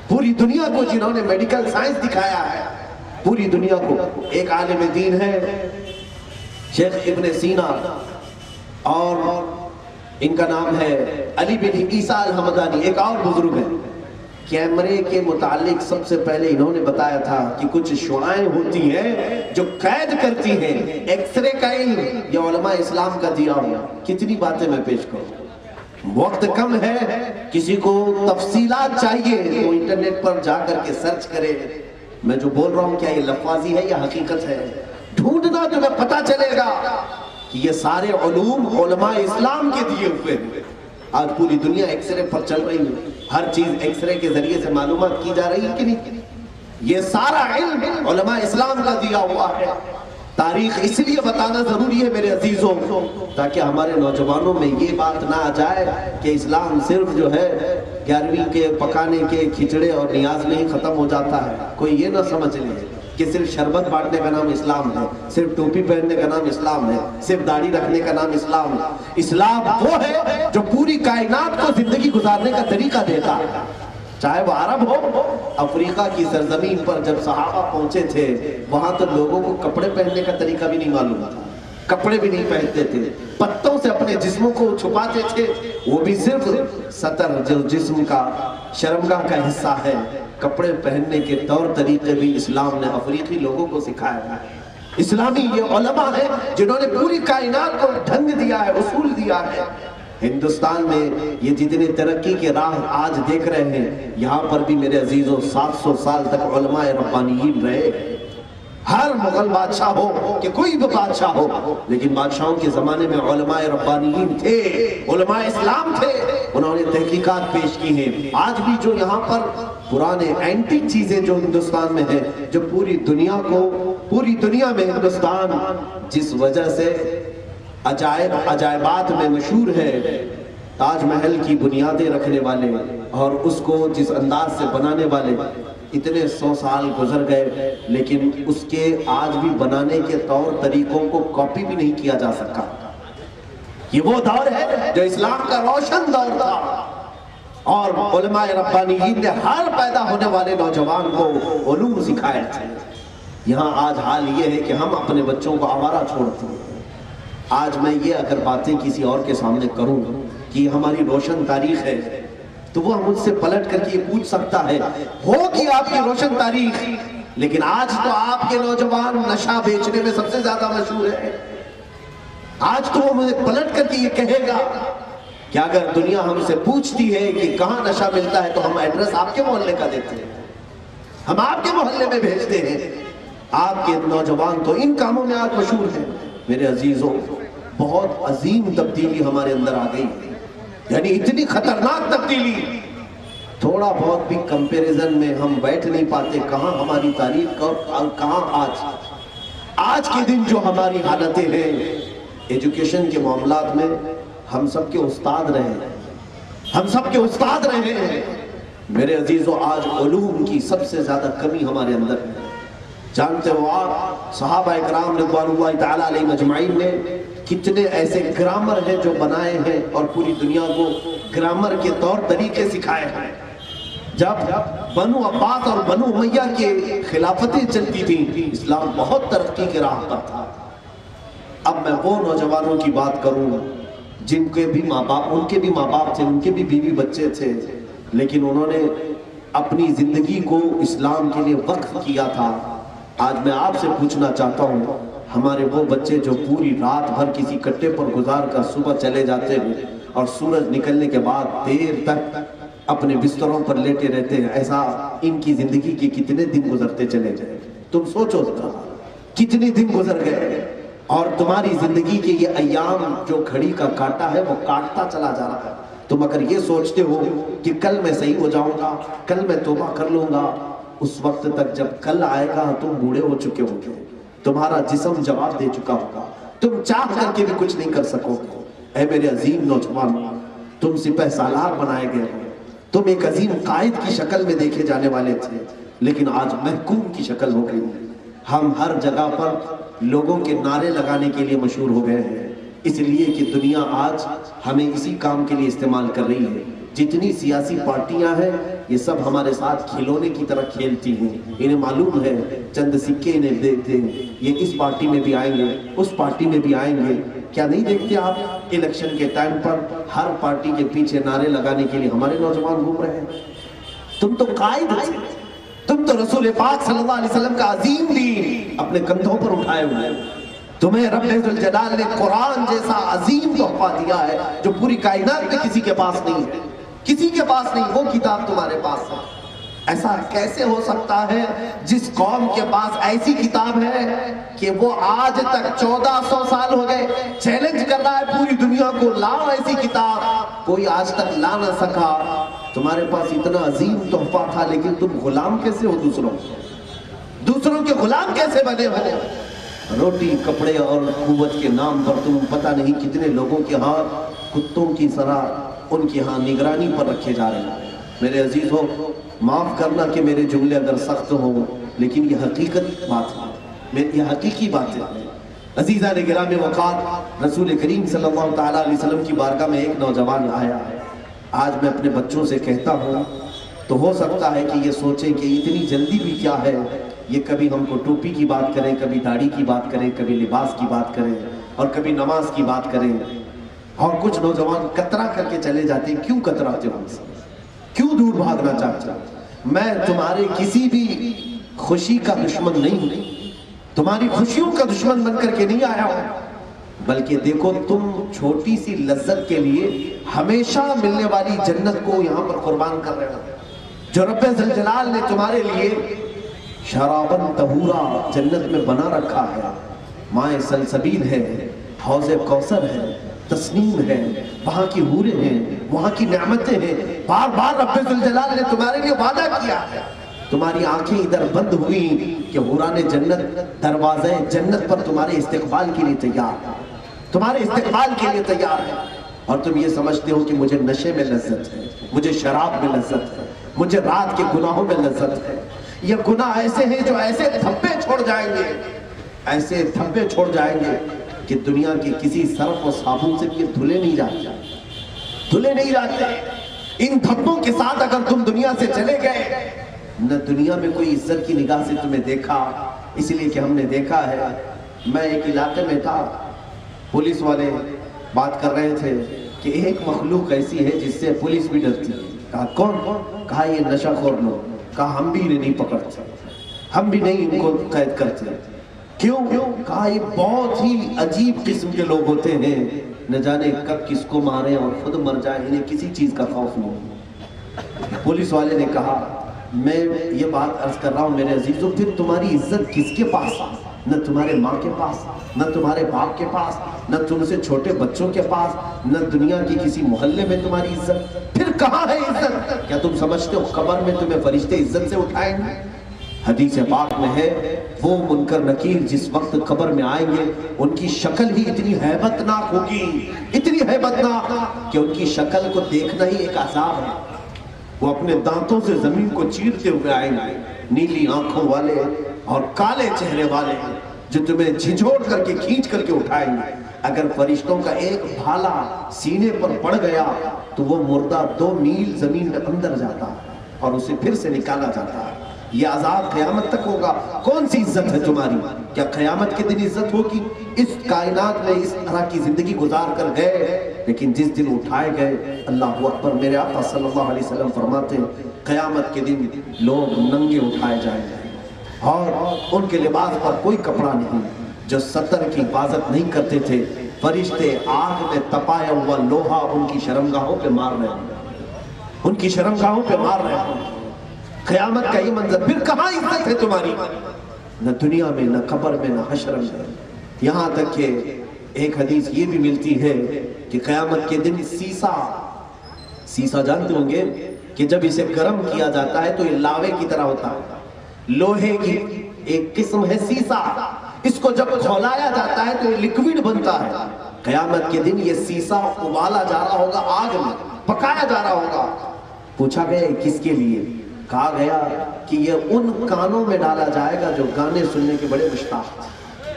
پوری دنیا کو جنہوں نے میڈیکل سائنس دکھایا ہے، پوری دنیا کو۔ ایک عالم دین ہے شیخ ابن سینا، اور ان کا نام ہے علی بن عیسیٰ الحمدانی، ایک اور بزرگ ہیں۔ کیمرے کے متعلق سب سے پہلے انہوں نے بتایا تھا کہ کچھ شعائیں ہوتی ہیں جو قید کرتی ہیں ایکس رے کا علم، یہ علماء اسلام کا دیا ہوا۔ کتنی باتیں میں پیش کروں، وقت کم ہے، کسی کو تفصیلات چاہیے تو انٹرنیٹ پر جا کر کے سرچ کرے۔ میں جو بول رہا ہوں کیا یہ لفاظی ہے یا حقیقت ہے، ڈھونڈنا تمہیں پتہ چلے گا کہ یہ سارے علوم علماء اسلام کے دیے ہوئے ہیں۔ آج پوری دنیا ایکس رے پر چل رہی ہے، ہر چیز ایکس رے کے ذریعے سے معلومات کی جا رہی ہے کہ نہیں؟ یہ سارا علم علماء اسلام کا دیا ہوا ہے۔ تاریخ اس لیے بتانا ضروری ہے میرے عزیزوں، تاکہ ہمارے نوجوانوں میں یہ بات نہ آ جائے کہ اسلام صرف جو ہے 11ویں کے پکانے کے کھچڑے اور نیاز میں ہی ختم ہو جاتا ہے۔ کوئی یہ نہ سمجھ لے کہ صرف شربت بانٹنے کا نام اسلام ہے، صرف ٹوپی پہننے کا نام اسلام ہے، صرف داڑھی رکھنے کا نام اسلام ہے۔ اسلام وہ ہے جو پوری کائنات کو زندگی گزارنے کا طریقہ دیتا ہے، چاہے وہ عرب ہو۔ افریقہ کی سرزمین پر جب صحابہ پہنچے تھے، وہاں تو لوگوں کو کپڑے پہننے کا طریقہ بھی نہیں معلوم تھا، کپڑے بھی نہیں پہنتے تھے، پتوں سے اپنے جسموں کو چھپاتے تھے، وہ بھی صرف سطر جو جسم کا شرمگاہ کا حصہ ہے۔ کپڑے پہننے کے طور طریقے بھی اسلام نے افریقی لوگوں کو سکھایا ہے۔ اسلامی یہ علماء ہیں جنہوں نے پوری کائنات کو ڈھنگ دیا ہے، اصول دیا ہے۔ ہندوستان میں یہ جتنی ترقی کے راہ آج دیکھ رہے ہیں، یہاں پر بھی میرے عزیزوں 700 سال تک علماء ربانیین رہے۔ ہر مغل بادشاہ ہو کہ کوئی بھی بادشاہ ہو، لیکن بادشاہوں کے زمانے میں علماء ربانیین تھے، علماء اسلام تھے، انہوں نے تحقیقات پیش کی ہیں۔ آج بھی جو یہاں پر پرانے اینٹک چیزیں جو ہندوستان میں ہیں، جو پوری دنیا میں ہندوستان جس وجہ سے عجائبات میں مشہور ہے، تاج محل کی بنیادیں رکھنے والے اور اس کو جس انداز سے بنانے والے، اتنے 100 سال گزر گئے لیکن اس کے آج بھی بنانے کے طور طریقوں کو کاپی بھی نہیں کیا جا سکا۔ یہ وہ دور ہے جو اسلام کا روشن دور تھا، اور علماء ربانیین نے ہر پیدا ہونے والے نوجوان کو علوم سکھائے تھے۔ یہاں آج حال یہ ہے کہ ہم اپنے بچوں کو آوارہ چھوڑتے ہیں۔ آج میں یہ اگر باتیں کسی اور کے سامنے کروں کہ یہ ہماری روشن تاریخ ہے، تو وہ مجھ سے پلٹ کر کے یہ پوچھ سکتا ہے ہوگی آپ کی روشن تاریخ، لیکن آج تو آپ کے نوجوان نشہ بیچنے میں سب سے زیادہ مشہور ہے۔ آج تو وہ مجھے پلٹ کر کے یہ کہے گا کہ اگر دنیا ہم سے پوچھتی ہے کہ کہاں نشہ ملتا ہے تو ہم ایڈریس آپ کے محلے کا دیتے ہیں، ہم آپ کے محلے میں بھیجتے ہیں۔ آپ کے نوجوان تو ان کاموں میں آج مشہور ہیں۔ میرے عزیزوں، بہت عظیم تبدیلی ہمارے اندر آ گئی، یعنی اتنی خطرناک تبدیلی، تھوڑا بہت بھی کمپیریزن میں ہم بیٹھ نہیں پاتے۔ کہاں ہماری تاریخ اور کہاں آج کے دن جو ہماری حالتیں ہیں ایجوکیشن کے معاملات میں، ہم سب کے استاد رہے ہیں، ہم سب کے استاد رہے ہیں۔ میرے عزیزوں، آج علوم کی سب سے زیادہ کمی ہمارے اندر ہے۔ جانتے ہو آپ صحابہ اکرام رضوان اللہ تعالی علیہ مجمعین نے کتنے ایسے گرامر ہیں جو بنائے ہیں اور پوری دنیا کو گرامر کے طور طریقے سکھائے ہیں۔ جب بنو عباس اور بنو امیہ کے خلافتیں چلتی تھیں، اسلام بہت ترقی کے راہ پر تھا۔ اب میں وہ نوجوانوں کی بات کروں جن کے بھی ماں باپ، ان کے بھی ماں باپ تھے، ان کے بھی بیوی بچے تھے، لیکن انہوں نے اپنی زندگی کو اسلام کے لیے وقف کیا تھا۔ آج میں آپ سے پوچھنا چاہتا ہوں، ہمارے وہ بچے جو پوری رات بھر کسی کٹے پر گزار کر صبح چلے جاتے ہیں اور سورج نکلنے کے بعد دیر تک اپنے بستروں پر لیٹے رہتے ہیں، ایسا ان کی زندگی کے کتنے دن گزرتے چلے جائیں؟ تم سوچو کتنے دن گزر گئے، اور تمہاری زندگی کے یہ ایام جو گھڑی کا کاٹا ہے وہ کاٹتا چلا جا رہا ہے۔ تم اگر یہ سوچتے ہو کہ کل میں صحیح ہو جاؤں گا، کل میں توبہ کر لوں گا، اس وقت تک جب کل آئے گا تم بوڑھے ہو چکے ہو گے، تمہارا جسم جواب دے چکا ہوگا، تم چاہ کر کے بھی کچھ نہیں کر سکو گے۔ اے میرے عظیم نوجوان، تم سپہ سالار بنائے گئے ہو، تم ایک عظیم قائد کی شکل میں دیکھے جانے والے تھے، لیکن آج محکوم کی شکل ہو گئی۔ ہم ہر جگہ پر لوگوں کے نعرے لگانے کے لیے مشہور ہو گئے ہیں، اس لیے کہ دنیا آج ہمیں اسی کام کے لیے استعمال کر رہی ہے۔ جتنی سیاسی پارٹیاں ہیں یہ سب ہمارے ساتھ کھلونے کی طرح کھیلتی ہیں، انہیں معلوم ہے چند سکے انہیں دیتے ہیں، یہ اس پارٹی میں بھی آئیں گے، اس پارٹی میں بھی آئیں گے۔ کیا نہیں دیکھتے آپ الیکشن کے ٹائم پر ہر پارٹی کے پیچھے نعرے لگانے کے لیے ہمارے نوجوان گھوم رہے ہیں؟ تم تو قائد تھے، تم تو رسول پاک صلی اللہ علیہ وسلم کا عظیم دین اپنے کندھوں پر اٹھائے ہوئے، تمہیں رب ذوالجلال نے قرآن جیسا عظیم تحفہ دیا ہے جو پوری کائنات میں کسی کے پاس نہیں ہے، کسی کے پاس نہیں، وہ کتاب تمہارے پاس ہے۔ ایسا کیسے ہو سکتا ہے جس قوم کے پاس ایسی کتاب ہے کہ وہ آج تک 1400 سال ہو گئے چیلنج کر رہا ہے پوری دنیا کو، لاؤ ایسی کتاب، کوئی آج تک لا نہ سکا۔ تمہارے پاس اتنا عظیم تحفہ تھا لیکن تم غلام کیسے ہو دوسروں کے غلام کیسے بنے ہو؟ روٹی کپڑے اور قوت کے نام پر تم پتہ نہیں کتنے لوگوں کے ہاں کتوں کی طرح ان کی ہاں نگرانی پر رکھے جا رہے ہیں۔ میرے عزیز ہو، معاف کرنا کہ میرے جملے اگر سخت ہوں لیکن یہ حقیقت بات ہے، یہ حقیقی بات ہے۔ عزیزان گرام وقار، رسول کریم صلی اللہ تعالیٰ علیہ وسلم کی بارگاہ میں ایک نوجوان آیا ہے۔ آج میں اپنے بچوں سے کہتا ہوں تو ہو سکتا ہے کہ یہ سوچیں کہ اتنی جلدی بھی کیا ہے، یہ کبھی ہم کو ٹوپی کی بات کریں، کبھی داڑھی کی بات کریں، کبھی لباس کی بات کریں اور کبھی نماز کی بات کریں، اور کچھ نوجوان کترا کر کے چلے جاتے ہیں۔ کیوں کتراتے ہو؟ کیوں دور بھاگنا چاہتے ہو؟ میں تمہارے کسی بھی خوشی کا دشمن نہیں ہوں، تمہاری خوشیوں کا دشمن بن کر کے نہیں آیا ہوں، بلکہ دیکھو تم چھوٹی سی لذت کے لیے ہمیشہ ملنے والی جنت کو یہاں پر قربان کر رہے ہو، جو رب ذوالجلال نے تمہارے لیے شرابن طہورا جنت میں بنا رکھا ہے۔ مائے سلسبیل ہے، حوض کوثر ہے، تسنیم ہے، وہاں کی حوریں ہیں، وہاں کی نعمتیں ہیں، بار بار رب ذوالجلال نے تمہارے لیے وعدہ کیا ہے۔ تمہاری آنکھیں ادھر بند ہوئی کہ حوران جنت دروازے جنت پر تمہارے استقبال کے لیے تیار ہے، تمہارے استقبال کے لیے تیار ہے، اور تم یہ سمجھتے ہو کہ مجھے نشے میں لذت ہے، مجھے شراب میں لذت ہے، مجھے رات کے گناہوں میں لذت ہے۔ یہ گناہ ایسے ہیں جو ایسے دھبے چھوڑ جائیں گے، ایسے دھبے چھوڑ جائیں گے کہ دنیا کی کسی صرف و صابن سے بھی یہ دھلے نہیں جاتے، دھلے نہیں جاتے۔ ان دھبوں کے ساتھ اگر تم دنیا سے چلے گئے، نہ دنیا میں کوئی عزت کی نگاہ سے تمہیں دیکھا، اس لیے کہ ہم نے دیکھا ہے۔ میں ایک علاقے میں تھا، پولیس والے بات کر رہے تھے کہ ایک مخلوق ایسی ہے جس سے پولیس بھی ڈرتی ہے۔ کہا کون؟ کہا یہ نشہ خور لوگ۔ کہا ہم بھی انہیں نہیں پکڑتے، ہم بھی نہیں ان کو قید کرتے۔ کیوں؟ کہا یہ بہت ہی عجیب قسم کے لوگ ہوتے ہیں، نہ جانے کب کس کو مارے اور خود مر جائے، انہیں کسی چیز کا خوف نہیں۔ پولیس والے نے کہا میں یہ بات عرض کر رہا ہوں میرے عزیزوں، پھر تمہاری عزت کس کے پاس؟ نہ تمہارے ماں کے پاس، نہ تمہارے باپ کے پاس، نہ تم سے چھوٹے بچوں کے پاس، نہ دنیا کی کسی محلے میں تمہاری عزت، پھر کہاں ہے عزت؟ کیا تم سمجھتے ہو قبر میں تمہیں فرشتے عزت سے اٹھائیں گے؟ حدیث پاک میں ہے وہ منکر نکیر جس وقت قبر میں آئیں گے ان کی شکل ہی اتنی ہیبت ناک ہوگی، اتنی ہیبت ناک کہ ان کی شکل کو دیکھنا ہی ایک عذاب ہے۔ وہ اپنے دانتوں سے زمین کو چیرتے ہوئے آئیں گے، نیلی آنکھوں والے اور کالے چہرے والے جو تمہیں جھنجھوڑ کر کے کھینچ کر کے اٹھائیں گے۔ اگر فرشتوں کا ایک بھالا سینے پر پڑ گیا تو وہ مردہ 2 میل زمین میں اندر جاتا اور اسے پھر سے نکالا جاتا ہے۔ یہ عذاب قیامت تک ہوگا۔ کون سی عزت ہے تمہاری؟ کیا قیامت کے دن عزت ہوگی؟ اس کائنات میں اس طرح کی زندگی گزار کر گئے، لیکن جس دن اٹھائے گئے، اللہ اکبر، میرے آقا صلی اللہ علیہ وسلم فرماتے ہیں قیامت کے دن لوگ ننگے اٹھائے جائیں گے اور ان کے لباس پر کوئی کپڑا نہیں، جو سطر کی حفاظت نہیں کرتے تھے فرشتے آگ میں تپایا ہوا لوہا ان کی شرمگاہوں پہ مار رہے ہیں، ان کی شرمگاہوں پہ مار رہے ہیں۔ قیامت کا یہ منظر، پھر کہاں عزت ہے تمہاری؟ نہ دنیا میں، نہ قبر میں، نہ حشر میں۔ یہاں تک کہ ایک حدیث یہ بھی ملتی ہے کہ قیامت کے دن سیسا جانتے ہوں گے کہ جب اسے گرم کیا جاتا ہے تو یہ لاوے کی طرح ہوتا ہے، لوہے کی ایک قسم ہے سیسا، اس کو جب کھولایا جاتا ہے تو یہ لیکوڈ بنتا ہے۔ قیامت کے دن یہ سیسا ابالا جا رہا ہوگا، آگ میں پکایا جا رہا ہوگا۔ پوچھا گیا کس کے لیے؟ کہا گیا کہ یہ ان کانوں میں ڈالا جائے گا جو گانے سننے کے بڑے مشتاق تھے،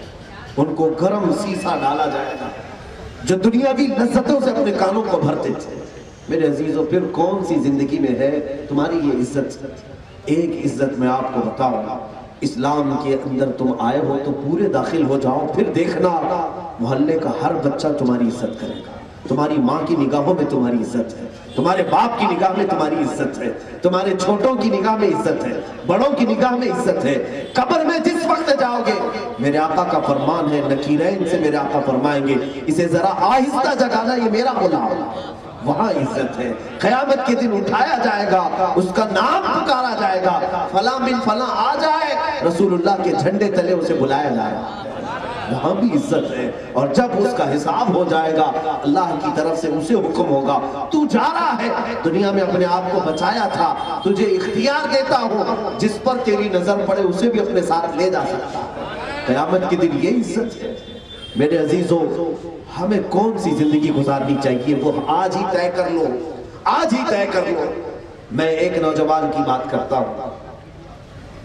ان کو گرم سیسا ڈالا جائے گا جو دنیاوی لذتوں سے اپنے کانوں کو بھرتے تھے۔ میرے عزیزوں، پھر کون سی زندگی میں ہے تمہاری یہ عزت؟ ایک عزت میں آپ کو بتاؤں، اسلام کے اندر تم آئے ہو تو پورے داخل ہو جاؤ، پھر دیکھنا محلے کا ہر بچہ تمہاری عزت کرے گا، تمہاری ماں کی نگاہوں میں تمہاری عزت ہے، تمہارے باپ کی نگاہ میں تمہاری عزت ہے، تمہارے چھوٹوں کی نگاہ میں عزت ہے، بڑوں کی نگاہ میں عزت ہے۔ قبر میں جس وقت جاؤ گے، میرے آقا کا فرمان ہے، نکیرین سے میرے آقا فرمائیں گے اسے ذرا آہستہ جگانا، یہ میرا غلام، وہاں عزت ہے۔ قیامت کے دن اٹھایا جائے گا، اس کا نام پکارا جائے گا، فلاں بن فلاں آ جائے، رسول اللہ کے جھنڈے تلے اسے بلایا جائے گا، وہاں بھی عزت ہے۔ اور جب اس کا حساب ہو جائے گا، اللہ کی طرف سے اسے حکم ہوگا، تو جا رہا ہے، دنیا میں اپنے آپ کو بچایا تھا، تجھے اختیار دیتا ہوں، جس پر تیری نظر پڑے اسے بھی اپنے ساتھ لے جا سکتا۔ قیامت کے دن یہ عزت ہے۔ میرے عزیزوں، ہمیں کون سی زندگی گزارنی چاہیے، وہ آج ہی طے کر لو، آج ہی طے کر لو۔ میں ایک نوجوان کی بات کرتا ہوں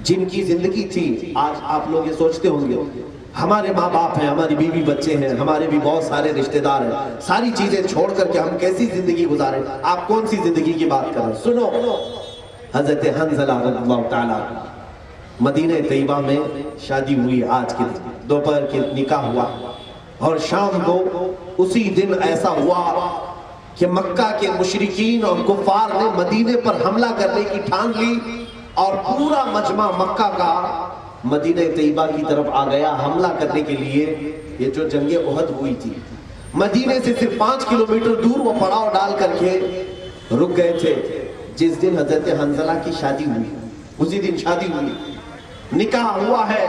جن کی زندگی تھی، آج آپ لوگ یہ سوچتے ہوں گے ہمارے ماں باپ ہیں، ہماری بیوی بچے ہیں، ہمارے بھی بہت سارے رشتہ دار ہیں، ساری چیزیں چھوڑ کر کے ہم کیسی زندگی گزاریں؟ آپ کون سی زندگی کی بات کریں؟ سنو، حضرت حنظلہ رضی اللہ تعالیٰ مدینہ طیبہ میں شادی ہوئی، آج کے دن دوپہر کے نکاح ہوا، اور شام کو اسی دن ایسا ہوا کہ مکہ کے مشرکین اور کفار نے مدینے پر حملہ کرنے کی ٹھان لی، اور پورا مجمع مکہ کا مدینہ طیبہ کی طرف آ گیا حملہ کرنے کے لیے۔ یہ جو جنگ احد ہوئی تھی، مدینے سے صرف 5 کلومیٹر دور وہ پڑاؤ ڈال کر کے رک گئے تھے۔ جس دن حضرت حنظلہ کی شادی ہوئی، اسی دن شادی ہوئی، نکاح ہوا ہے،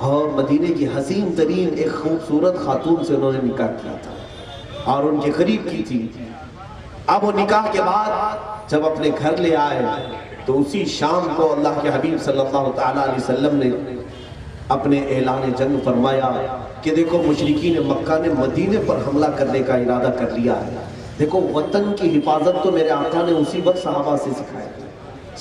اور مدینے کی حسین ترین ایک خوبصورت خاتون سے انہوں نے نکاح کیا تھا اور ان کے قریب کی تھی۔ اب وہ نکاح کے بعد جب اپنے گھر لے آئے تو اسی شام کو اللہ کے حبیب صلی اللہ تعالیٰ علیہ وسلم نے اپنے اعلان جنگ فرمایا کہ دیکھو مشرکین مکہ نے مدینے پر حملہ کرنے کا ارادہ کر لیا ہے۔ دیکھو وطن کی حفاظت تو میرے آقا نے اسی وقت صحابہ سے سکھایا،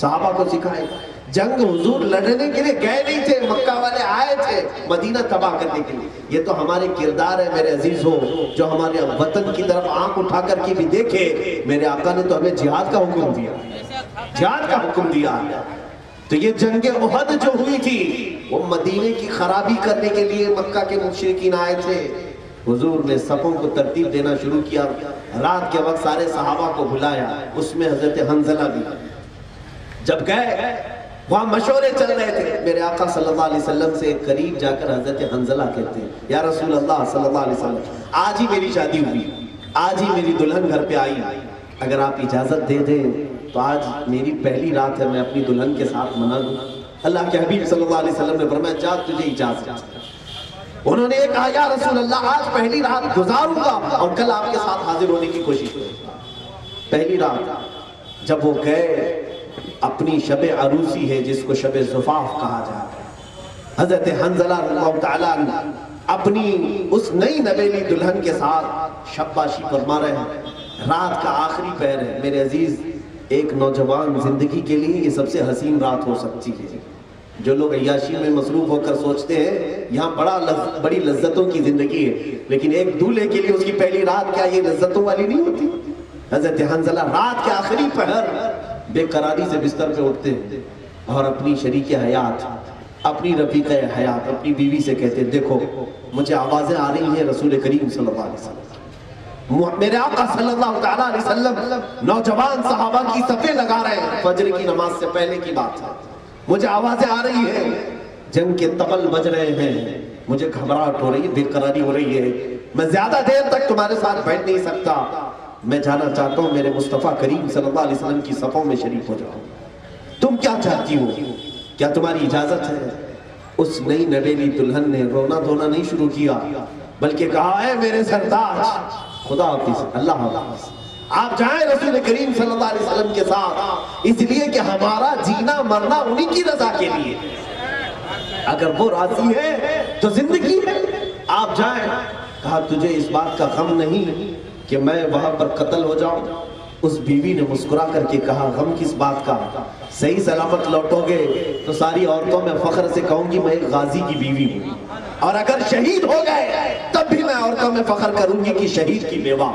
صحابہ کو سکھائے۔ جنگ حضور لڑنے کے لیے گئے نہیں تھے، مکہ والے آئے تھے مدینہ تباہ کرنے کے لیے۔ یہ تو ہمارے کردار ہے میرے عزیزوں، جو ہمارے وطن کی طرف آنکھ اٹھا کر کے بھی دیکھے۔ میرے آقا نے تو ہمیں جہاد کا حکم دیا، جہاد کا حکم دیا۔ تو یہ جنگ احد جو ہوئی تھی، وہ مدینے کی خرابی کرنے کے لیے مکہ کے مشرکین آئے تھے۔ حضور نے صفوں کو ترتیب دینا شروع کیا، رات کے وقت سارے صحابہ کو بلایا، اس میں حضرت حنظلہ بھی۔ جب گئے وہاں مشورے چل رہے تھے، میرے آقا صلی اللہ علیہ وسلم سے قریب جا کر حضرت حنظلہ کہتے ہیں، یا رسول اللہ صلی اللہ علیہ وسلم، آج ہی میری شادی ہوئی، آج ہی میری دلہن گھر پہ آئی، اگر آپ اجازت دے دیں تو آج میری پہلی رات ہے، میں اپنی دلہن کے ساتھ منا لوں۔ اللہ کے حبیب صلی اللہ علیہ وسلم نے فرمایا جا تجھے اجازت۔ انہوں نے یہ کہا یا رسول اللہ آج پہلی رات گزاروں گا اور کل آپ کے ساتھ حاضر ہونے کی کوشش کروں گا۔ پہلی رات جب وہ گئے، اپنی شب عروسی ہے جس کو شب زفاف کہا جاتا ہے، حضرت حنظلہ رضی اللہ تعالیٰ اپنی اس نئی نویلی دلہن کے ساتھ شباشی فرما رہے ہیں، رات کا آخری پہر ہے۔ میرے عزیز، ایک نوجوان زندگی کے لیے یہ سب سے حسین رات ہو سکتی ہے۔ جو لوگ عیاشی میں مصروف ہو کر سوچتے ہیں یہاں بڑی لذتوں کی زندگی ہے، لیکن ایک دولہے کے لیے اس کی پہلی رات کیا یہ لذتوں والی نہیں ہوتی؟ حضرت حنظلہ رات کے آخری پہر بے قراری سے بستر پہ اٹھتے ہیں اور اپنی شریک حیات، اپنی رفیق حیات، اپنی بیوی سے کہتے ہیں دیکھو مجھے آوازیں آ رہی ہیں رسول کریم صلی اللہ علیہ وسلم، میرے آقا صلی اللہ تعالیٰ علیہ وسلم نوجوان صحابہ کی صفیں لگا رہے ہیں، فجر کی نماز سے پہلے کی بات ہے، مجھے آوازیں آ رہی ہیں، جنگ کے طبل بج رہے ہیں، مجھے گھبراہٹ ہو رہی ہے، بے قراری ہو رہی ہے، میں زیادہ دیر تک تمہارے ساتھ بیٹھ نہیں سکتا، میں جانا چاہتا ہوں میرے مصطفیٰ کریم صلی اللہ علیہ وسلم کی صفوں میں شریک ہو جاؤں، تم کیا چاہتی ہو؟ کیا تمہاری اجازت ہے؟ اس نئی نویلی دلہن نے رونا دھونا نہیں شروع کیا، بلکہ کہا ہے میرے سردار خدا حافظ، اللہ حافظ، آپ جائیں رسول کریم صلی اللہ علیہ وسلم کے ساتھ، اس لیے کہ ہمارا جینا مرنا انہی کی رضا کے لیے، اگر وہ راضی ہے تو زندگی ہے، آپ جائیں۔ کہا تجھے اس بات کا غم نہیں کہ میں وہاں پر قتل ہو جاؤں؟ اس بیوی نے مسکرا کر کے کہا غم کس بات کا، صحیح سلامت لوٹو گے تو ساری عورتوں میں فخر سے کہوں گی میں ایک غازی کی بیوی ہوں، اور اگر شہید ہو گئے تب بھی میں عورتوں میں فخر کروں گی کہ شہید کی بیوہ،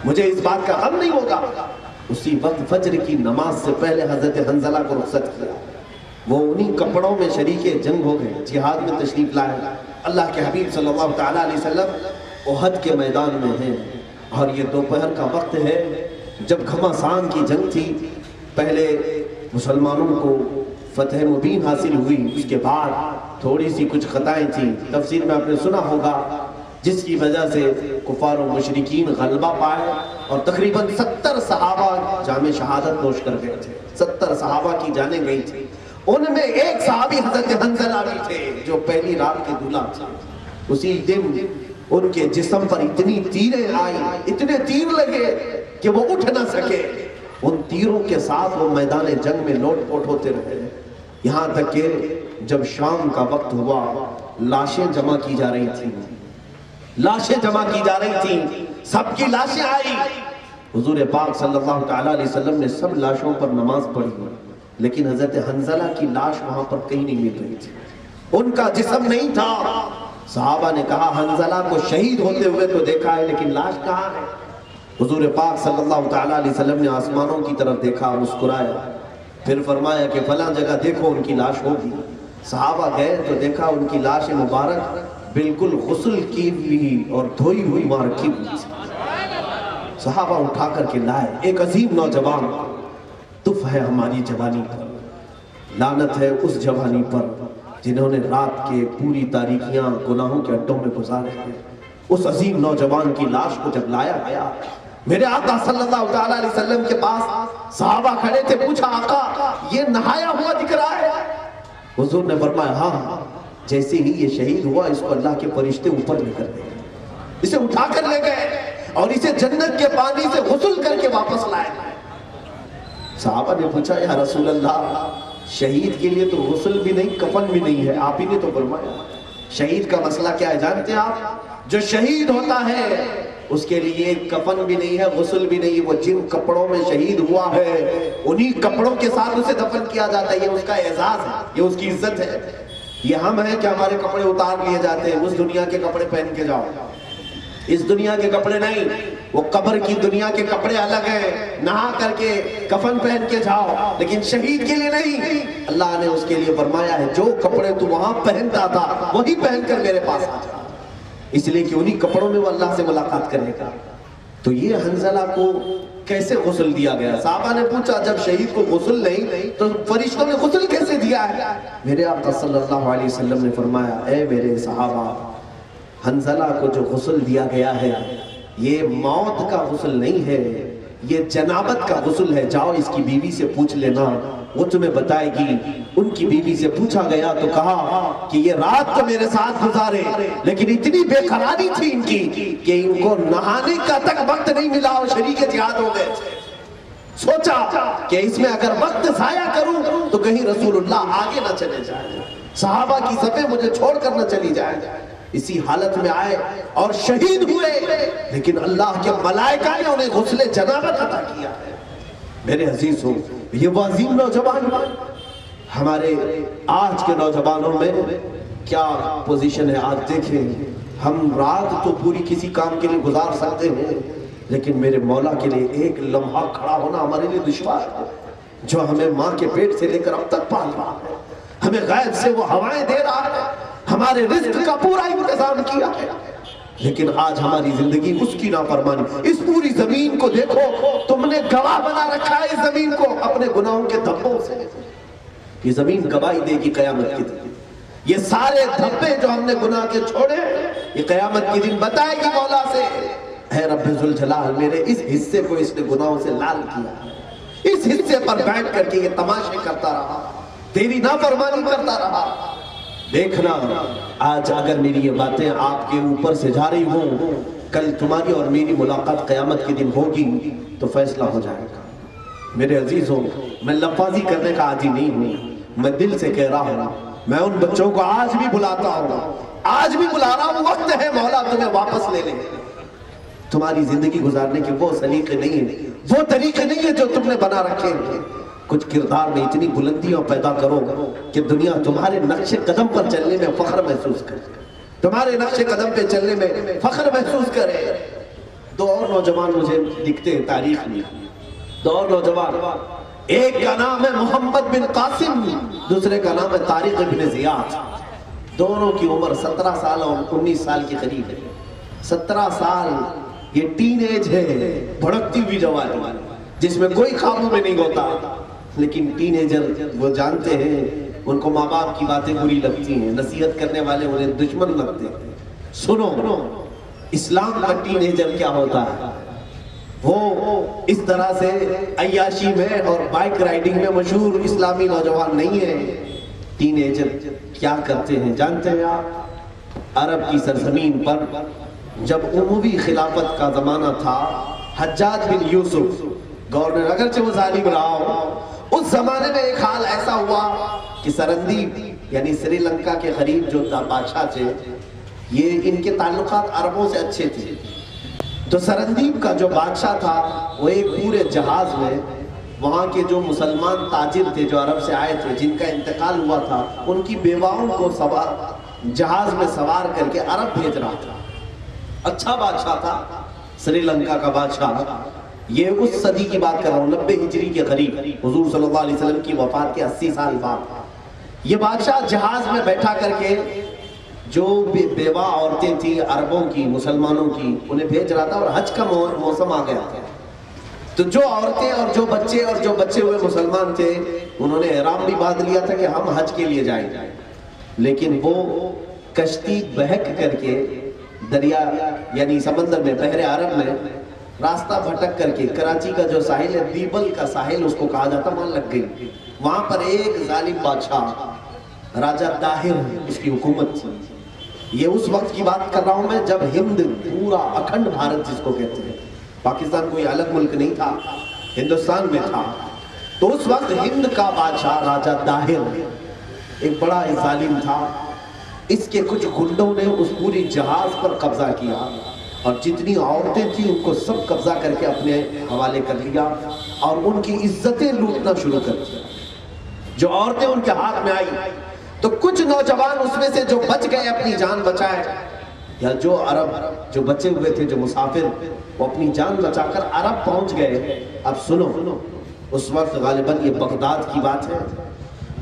مجھے اس بات کا غم نہیں ہوگا۔ اسی وقت فجر کی نماز سے پہلے حضرت حنظلہ کو رخصت کیا، وہ انہی کپڑوں میں شریک جنگ ہو گئے، جہاد میں تشریف لائے۔ اللہ کے حبیب صلی اللہ تعالیٰ علیہ وسلم احد کے میدان میں ہیں، اور یہ دوپہر کا وقت ہے جب گھمسان کی جنگ تھی۔ پہلے مسلمانوں کو فتح مبین حاصل ہوئی، اس کے بعد تھوڑی سی کچھ خطائیں تھیں، تفسیر میں آپ نے سنا ہوگا، جس کی وجہ سے کفار و مشرکین غلبہ پائے اور تقریباً 70 صحابہ جام شہادت نوش کر گئے تھے۔ 70 صحابہ کی جانیں گئی تھی، ان میں ایک صحابی حضرت حنظلہ بھی تھے جو پہلی رات کے دولہ تھے۔ اسی دن ان کے جسم پر اتنی تیریں آئیں، اتنے تیر لگے کہ وہ اٹھ نہ سکے۔ ان تیروں کے ساتھ وہ میدان جنگ میں لوٹ پوٹ ہوتے رہے، یہاں تک کہ جب شام کا وقت ہوا لاشیں جمع کی جا رہی تھیں، لاشیں جمع کی جا رہی تھیں، سب کی لاشیں آئی۔ حضور پاک صلی اللہ تعالیٰ علیہ وسلم نے سب لاشوں پر نماز پڑھی، لیکن حضرت حنظلہ کی لاش وہاں پر کہیں نہیں مل رہی تھی، ان کا جسم نہیں تھا۔ صحابہ نے کہا حنظلہ کو شہید ہوتے ہوئے تو دیکھا ہے لیکن لاش کہاں ہے؟ حضور پاک صلی اللہ تعالیٰ علیہ وسلم نے آسمانوں کی طرف دیکھا، مسکرایا، پھر فرمایا کہ فلاں جگہ دیکھو ان کی لاش ہوگی۔ صحابہ گئے تو دیکھا ان کی لاش مبارک بالکل غسل کی ہوئی اور دھوئی ہوئی وہاں رکھی ہوئی تھی۔ صحابہ اٹھا کر کے لائے، ایک عظیم نوجوان، تف ہے ہماری جوانی پر، لعنت ہے اس جوانی پر جنہوں نے رات کے پوری تاریکیاں گناہوں کے اڈوں میں گزارے ہیں۔ اس عظیم نوجوان کی لاش کو جب لایا گیا، میرے آقا صلی اللہ تعالیٰ علیہ وسلم کے پاس صحابہ کھڑے تھے، پوچھا آقا یہ نہایا ہوا دکھ رہا ہے؟ حضور نے فرمایا ہاں، جیسے ہی یہ شہید ہوا اس کو اللہ کے فرشتے اوپر لے کر گئے، اسے اٹھا کر لے گئے اور اسے جنت کے پانی سے غسل کر کے واپس لائے۔ صحابہ نے پوچھا یا رسول اللہ شہید کے لیے تو غسل بھی نہیں کفن بھی نہیں ہے، آپ ہی نے تو فرمایا۔ شہید کا مسئلہ کیا ہے جانتے ہیں آپ؟ جو شہید ہوتا ہے اس کے لیے کفن بھی نہیں ہے، غسل بھی نہیں ہے، وہ جن کپڑوں میں شہید ہوا ہے انہی کپڑوں کے ساتھ اسے دفن کیا جاتا ہے۔ یہ اس کا اعزاز ہے، یہ اس کی عزت ہے۔ یہ ہم ہیں کہ ہمارے کپڑے اتار لیے جاتے ہیں، اس دنیا کے کپڑے پہن کے جاؤ، اس دنیا کے کپڑے نہیں، وہ قبر کی دنیا کے کپڑے الگ ہیں، نہا کر کے کفن پہن کے جاؤ، لیکن شہید کے لیے نہیں۔ اللہ نے اس کے لیے فرمایا ہے جو کپڑے تو وہاں پہنتا تھا وہی پہن کر میرے پاس آ جا، اس لیے کہ انہی کپڑوں میں وہ اللہ سے ملاقات کرنے کا۔ تو یہ حنظلہ کو کیسے غسل دیا گیا؟ صحابہ نے پوچھا جب شہید کو غسل نہیں تو فرشتوں نے غسل کیسے دیا ہے؟ میرے آقا صلی اللہ علیہ وسلم نے فرمایا اے میرے صحابہ، حنظلہ کو جو غسل دیا گیا ہے یہ موت کا غسل نہیں ہے، یہ جنابت کا غسل ہے۔ جاؤ اس کی بیوی سے پوچھ لینا، وہ تمہیں بتائے گی۔ ان کی بیوی سے پوچھا گیا تو کہا کہ یہ رات تو میرے ساتھ گزارے لیکن اتنی بے قراری تھی ان کی کہ ان کو نہانے کا تک وقت نہیں ملا اور شریک جہاد ہو گئے۔ سوچا کہ اس میں اگر وقت ضائع کروں تو کہیں رسول اللہ آگے نہ چلے جائیں، صحابہ کی صفیں مجھے چھوڑ کر نہ چلی جائیں۔ اسی حالت میں آئے اور شہید ہوئے، لیکن اللہ کے ملائکہ نے انہیں غسل جنابت عطا کیا ہے۔ میرے عزیز ہو، یہ وہ عظیم نوجوان، ہمارے آج کے نوجوانوں میں کیا پوزیشن ہے آج دیکھیں۔ ہم رات تو پوری کسی کام کے لیے گزار سکتے ہیں لیکن میرے مولا کے لیے ایک لمحہ کھڑا ہونا ہمارے لیے دشوار ہے۔ جو ہمیں ماں کے پیٹ سے لے کر اب تک پال رہا ہے، ہمیں غیب سے وہ ہوائیں دے رہا ہے، ہمارے رزق کا پورا انتظام کیا ہے، لیکن آج ہماری زندگی اس کی نافرمانی۔ اس پوری زمین کو دیکھو، تم نے گواہ بنا رکھا ہے اس زمین کو اپنے گناہوں کے دھبوں سے۔ یہ زمین گواہی دے گی قیامت کے دن، یہ سارے دھبے جو ہم نے گناہ کے چھوڑے یہ قیامت کے دن بتائے گی مولا سے اے رب ذوالجلال میرے اس حصے کو اس نے گناہوں سے لال کیا، اس حصے پر بیٹھ کر کے یہ تماشے کرتا رہا، تیری نافرمانی کرتا رہا۔ دیکھنا آج اگر میری یہ باتیں آپ کے اوپر سے جا رہی ہوں، کل تمہاری اور میری ملاقات قیامت کے دن ہوگی تو فیصلہ ہو جائے گا۔ میرے عزیزوں، میں لفاظی کرنے کا عادی نہیں ہوں، میں دل سے کہہ رہا ہوں، میں ان بچوں کو آج بھی بلاتا ہوں، آج بھی بلا رہا ہوں، وقت ہے مولا تمہیں واپس لے لیں۔ تمہاری زندگی گزارنے کے وہ سلیقے نہیں ہیں، وہ طریقے نہیں ہیں جو تم نے بنا رکھے ہیں۔ کچھ کردار میں اتنی بلندیاں پیدا کرو کہ دنیا تمہارے نقش قدم پر چلنے میں فخر محسوس کرے، تمہارے نقش قدم پہ چلنے میں فخر محسوس کرے۔ دو اور نوجوان مجھے دکھتے ہیں تاریخ میں، دو اور نوجوان، ایک کا نام ہے محمد بن قاسم، دوسرے کا نام ہے طارق بن زیاد۔ دونوں کی عمر 17 سال اور 19 سال کے قریب ہے۔ 17 سال یہ ٹین ایج ہے، بھڑکتی ہوئی جوانی جس میں کوئی قابو میں نہیں ہوتا، لیکن ٹین ایجر وہ جانتے ہیں ان کو ماں باپ کی باتیں بری لگتی ہیں، نصیحت کرنے والے انہیں دشمن لگتے ہیں۔ سنو اسلام کا ٹین ایجر کیا ہوتا ہے، وہ اس طرح سے عیاشی میں اور بائک رائڈنگ میں مشہور اسلامی نوجوان نہیں ہے۔ ٹین ایجر کیا کرتے ہیں جانتے ہیں آپ؟ عرب کی سرزمین پر جب اموی خلافت کا زمانہ تھا، حجاج بن یوسف گورنر، اگرچہ وہ ظالم رہا ہو، اس زمانے میں ایک حال ایسا ہوا کہ سرندیپ یعنی سری لنکا کے قریب جو بادشاہ تھے، یہ ان کے تعلقات عربوں سے اچھے تھے، تو سرندیپ کا جو بادشاہ تھا وہ ایک پورے جہاز میں وہاں کے جو مسلمان تاجر تھے جو عرب سے آئے تھے، جن کا انتقال ہوا تھا، ان کی بیواؤں کو جہاز میں سوار کر کے عرب بھیج رہا تھا۔ اچھا بادشاہ تھا سری لنکا کا بادشاہ، یہ اس صدی کی بات کر رہا ہوں، 90 ہجری کے قریب، حضور صلی اللہ علیہ وسلم کی وفات کے 80 سال بعد۔ یہ بادشاہ جہاز میں بیٹھا کر کے جو بیوہ عورتیں تھیں عربوں کی، مسلمانوں کی، انہیں بھیج رہا تھا، اور حج کا موسم آ گیا تھا، تو جو عورتیں اور جو بچے ہوئے مسلمان تھے انہوں نے احرام بھی باندھ لیا تھا کہ ہم حج کے لیے جائیں، لیکن وہ کشتی بہک کر کے دریا یعنی سمندر میں، بحر عرب میں راستہ بھٹک کر کے کراچی کا جو ساحل ہے، دیبل کا ساحل اس کو کہا جاتا، وہاں لگ گئی۔ وہاں پر ایک ظالم بادشاہ راجہ طاہر اس کی حکومت تھی۔ یہ اس وقت کی بات کر رہا ہوں میں جب ہند پورا اکھنڈ بھارت جس کو کہتے ہیں، پاکستان کوئی الگ ملک نہیں تھا، ہندوستان میں تھا، تو اس وقت ہند کا بادشاہ راجہ طاہر ایک بڑا ظالم تھا۔ اس کے کچھ گنڈوں نے اس پوری جہاز پر قبضہ کیا اور جتنی عورتیں تھیں ان کو سب قبضہ کر کے اپنے حوالے کر لیا اور ان کی عزتیں لوٹنا شروع کر دیا۔ جو عورتیں ان کے ہاتھ میں آئی تو کچھ نوجوان اس میں سے جو بچ گئے اپنی جان بچائے، یا جو عرب جو بچے ہوئے تھے جو مسافر، وہ اپنی جان بچا کر عرب پہنچ گئے۔ اب سنو، اس وقت غالباً یہ بغداد کی بات ہے،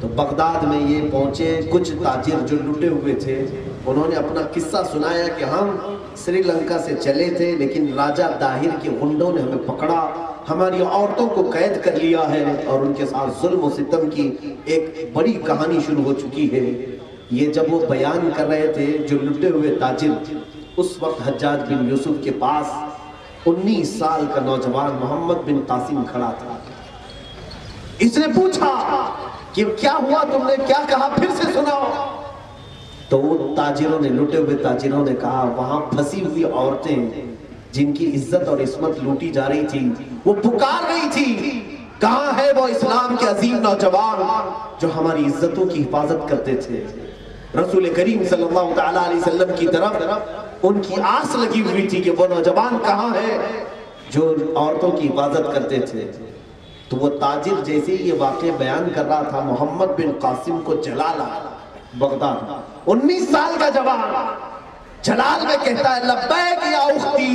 تو بغداد میں یہ پہنچے، کچھ تاجر جو لٹے ہوئے تھے انہوں نے اپنا قصہ سنایا کہ ہم سری لنکا سے چلے تھے لیکن راجہ طاہر کے غنڈوں نے ہمیں پکڑا، ہماری عورتوں کو قید کر لیا ہے اور ان کے ساتھ ظلم و ستم کی ایک بڑی کہانی شروع ہو چکی ہے۔ یہ جب وہ بیان کر رہے تھے جو لٹے ہوئے تاجر، اس وقت حجاج بن یوسف کے پاس 19 سال کا نوجوان محمد بن قاسم کھڑا تھا۔ اس نے پوچھا کہ کیا ہوا، تم نے کیا کہا، پھر سے سناؤ۔ تو وہ تاجروں نے، لٹے ہوئے تاجروں نے کہا، وہاں پھنسی ہوئی عورتیں جن کی عزت اور عصمت لوٹی جا رہی تھی، وہ پکار رہی تھی، کہاں ہے وہ اسلام کے عظیم نوجوان جو ہماری عزتوں کی حفاظت کرتے تھے۔ رسول کریم صلی اللہ تعالیٰ علیہ وسلم کی طرف ان کی آس لگی ہوئی تھی کہ وہ نوجوان کہاں ہے جو عورتوں کی حفاظت کرتے تھے۔ تو وہ تاجر جیسے یہ واقعہ بیان کر رہا تھا، محمد بن قاسم کو جلال آیا، بغداد 19 سال کا جوان جلال میں کہتا ہے، لبیک یا اختی،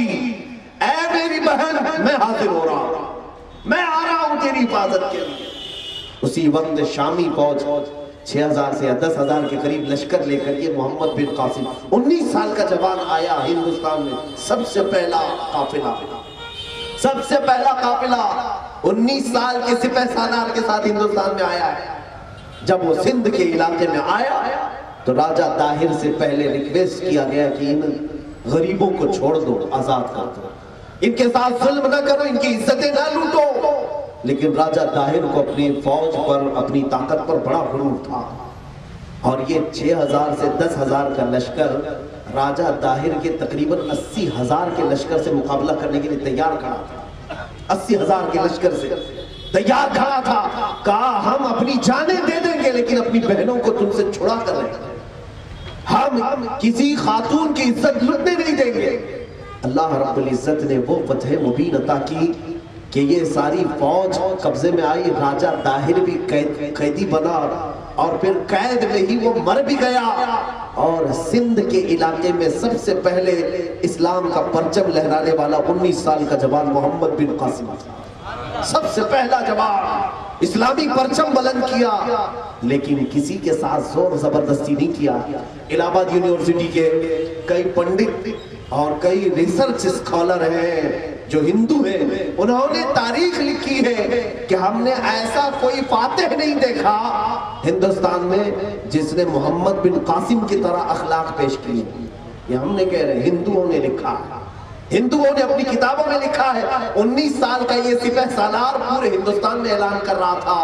اے میری بہن میں حاضر ہو رہا ہوں، میں آ رہا ہوں تیری حفاظت کے لیے۔ اسی وقت شامی فوج 6000 سے 10,000 کے قریب لشکر لے کر یہ محمد بن قاسم 19 سال کا جوان آیا ہندوستان میں۔ سب سے پہلا قافلہ 19 سال کے سپہ سالار کے ساتھ ہندوستان میں آیا ہے۔ جب وہ سندھ کے علاقے میں آیا تو راجہ طاہر سے پہلے ریکویسٹ کیا گیا کہ ان غریبوں کو چھوڑ دو، آزاد کر دو، ان کے ساتھ ظلم نہ کرو، ان کی عزتیں نہ لوٹو۔ لیکن راجہ طاہر کو اپنی فوج پر، اپنی طاقت پر بڑا غرور تھا، اور یہ 6000 سے 10,000 کا لشکر راجہ طاہر کے تقریباً 80,000 کے لشکر سے مقابلہ کرنے کے لیے تیار کھڑا تھا۔ 80,000 کے لشکر سے تیار کھڑا تھا، کہا ہم اپنی جانیں دے دیں گے لیکن اپنی بہنوں کو تم سے چھڑا کر رہیں گے، ہم کسی خاتون کی عزت لٹنے نہیں دیں گے۔ اللہ رب العزت نے وہ فتح مبین عطا کی کہ یہ ساری فوج قبضے میں آئی، راجہ طاہر بھی قیدی بنا اور پھر قید میں ہی وہ مر بھی گیا، اور سندھ کے علاقے میں سب سے پہلے اسلام کا پرچم لہرانے والا 19 سال کا جوان محمد بن قاسم تھا، سب سے پہلا جوان اسلامی پرچم بلند کیا، لیکن کسی کے ساتھ زور زبردستی نہیں کیا۔ الہ آباد یونیورسٹی کے کئی پنڈت اور کئی ریسرچ اسکالر ہیں جو ہندو ہیں، انہوں نے تاریخ لکھی ہے کہ ہم نے ایسا کوئی فاتح نہیں دیکھا ہندوستان میں جس نے محمد بن قاسم کی طرح اخلاق پیش کیے۔ یہ ہم نے کہہ رہے ہیں، ہندوؤں نے لکھا ہے، ہندوؤں نے اپنی کتابوں میں لکھا ہے۔ 19 سال کا یہ سپہ سالار پورے ہندوستان میں اعلان کر رہا تھا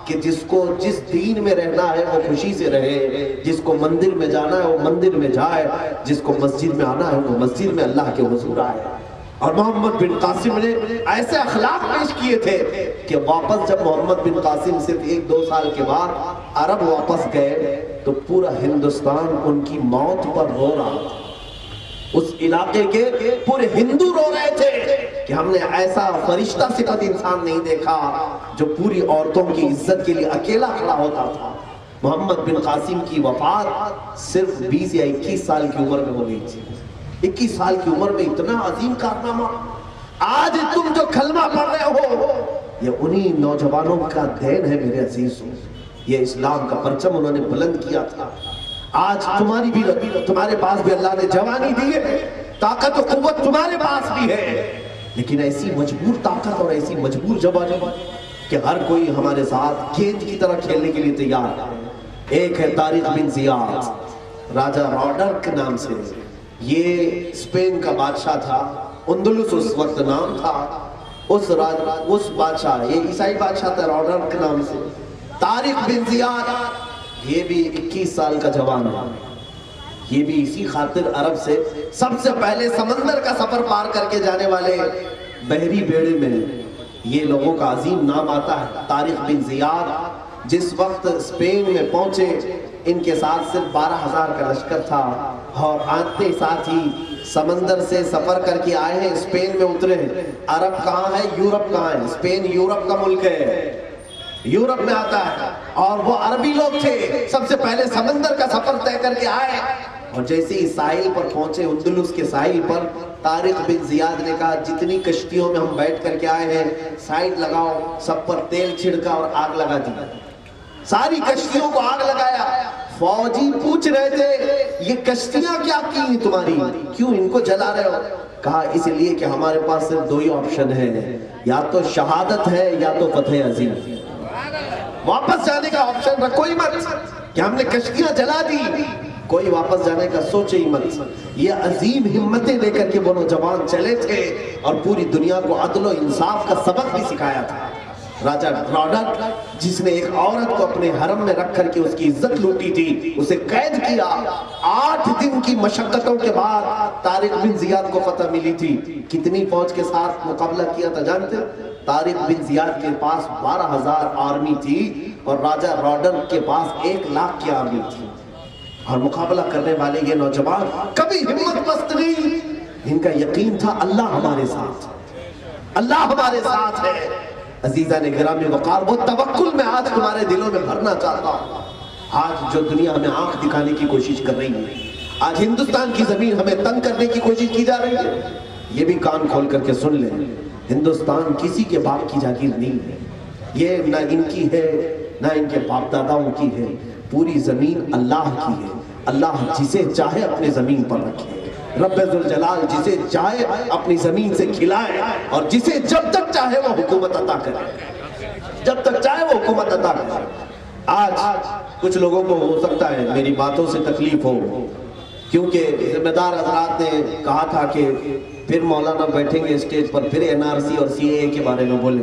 کہ جس کو جس دین میں رہنا ہے وہ خوشی سے رہے، جس کو مندر میں جانا ہے وہ مندر میں جائے، جس کو مسجد میں آنا ہے وہ مسجد میں اللہ کے حضور آئے۔ اور محمد بن قاسم نے ایسے اخلاق پیش کیے تھے کہ واپس جب محمد بن قاسم صرف 1-2 سال کے بعد عرب واپس گئے تو پورا ہندوستان ان کی موت پر رو رہا تھا۔ اس علاقے کے پورے ہندو رو رہے تھے کہ ہم نے ایسا فرشتہ صفت انسان نہیں دیکھا جو پوری عورتوں کی عزت کے لیے اکیلا کھڑا ہوتا تھا۔ محمد بن قاسم کی وفات صرف 20 یا 21 سال کی عمر میں ہو گئی تھی۔ 21 سال کی عمر میں اتنا عظیم کارنامہ، آج تم جو کلمہ پڑھ رہے ہو یہ انہی نوجوانوں کا دین ہے میرے عزیزوں۔ یہ اسلام کا پرچم انہوں نے بلند کیا تھا۔ آج تمہارے پاس بھی اللہ نے جوانی دی ہے، طاقت و قوت تمہارے پاس بھی ہے، لیکن ایسی مجبور طاقت اور ایسی مجبور جوانی کہ ہر کوئی ہمارے ساتھ گیند کی طرح کھیلنے کے لیے تیار ہے۔ ایک ہے طارق بن زیاد، راجہ راڈر کے نام سے، یہ اسپین کا بادشاہ تھا، اندلس اس وقت نام تھا۔ اس بادشاہ، یہ عیسائی بادشاہ تھا راڈر کے نام سے، طارق بن زیاد، یہ بھی 21 سال کا جوان ہے۔ یہ بھی اسی خاطر عرب سے سب سے پہلے سمندر کا سفر پار کر کے جانے والے بحری بیڑے میں یہ لوگوں کا عظیم نام آتا ہے۔ طارق بن زیاد جس وقت اسپین میں پہنچے، ان کے ساتھ صرف 12,000 کا لشکر تھا، اور آتے ساتھ ہی سمندر سے سفر کر کے آئے ہیں، اسپین میں اترے ہیں۔ عرب کہاں ہے؟ یورپ کہاں ہے؟ اسپین یورپ کا ملک ہے، یورپ میں آتا ہے، اور وہ عربی لوگ تھے، سب سے پہلے سمندر کا سفر طے کر کے آئے، اور جیسے ہی ساحل پر پہنچے، اندلس کے ساحل پر، طارق بن زیاد نے کہا جتنی کشتیوں میں ہم بیٹھ کر کے آئے ہیں سائڈ لگاؤ، سب پر تیل چھڑکا اور آگ لگا دی۔ ساری کشتیوں کو آگ لگایا۔ فوجی پوچھ رہے تھے یہ کشتیاں کیا کی ہیں تمہاری، کیوں ان کو جلا رہے ہو؟ کہا اس لیے کہ ہمارے پاس صرف 2 ہی آپشن ہے، یا تو شہادت ہے یا تو فتح عظیم۔ واپس جانے کا آپشن رکھو ہی مت کہ ہم نے کشتیاں جلا دی، کوئی واپس جانے کا سوچے ہی مت۔ یہ عظیم ہمتیں لے کر کے وہ نوجوان چلے تھے اور پوری دنیا کو عدل و انصاف کا سبق بھی سکھایا تھا۔ راجہ راڈر جس نے ایک عورت کو اپنے حرم میں رکھ کر کے اس کی عزت لوٹی تھی، اسے قید کیا، 8 دن کی مشقتوں کے بعد طارق بن زیاد کو فتح ملی تھی۔ کتنی فوج کے ساتھ مقابلہ کیا تھا جانتے؟ طارق بن زیاد کے پاس 12,000 آرمی تھی اور راجہ راڈر کے پاس 1 لاکھ کی آرمی تھی، اور مقابلہ کرنے والے یہ نوجوان کبھی ہمت پست نہیں، ان کا یقین تھا اللہ ہمارے ساتھ، اللہ ہمارے ساتھ ہے۔ عزیزان گرامی وقار، وہ توکل میں آج تمہارے دلوں میں بھرنا چاہتا ہوں۔ آج جو دنیا ہمیں آنکھ دکھانے کی کوشش کر رہی ہے، آج ہندوستان کی زمین ہمیں تنگ کرنے کی کوشش کی جا رہی ہے، یہ بھی کان کھول کر کے سن لیں، ہندوستان کسی کے باپ کی جاگیر نہیں ہے، یہ نہ ان کی ہے نہ ان کے باپ داداؤں کی ہے، پوری زمین اللہ کی ہے۔ اللہ جسے چاہے اپنے زمین پر رکھے، رب ذوالجلال جسے چاہے اپنی زمین سے کھلائے، اور جسے جب تک چاہے وہ حکومت عطا کرے، جب تک چاہے وہ حکومت عطا کرے۔ آج کچھ لوگوں کو ہو سکتا ہے میری باتوں سے تکلیف ہو، کیونکہ ذمہ دار حضرات نے کہا تھا کہ پھر مولانا بیٹھیں گے اسٹیج پر، پھر NRC اور CAA کے بارے میں بولیں۔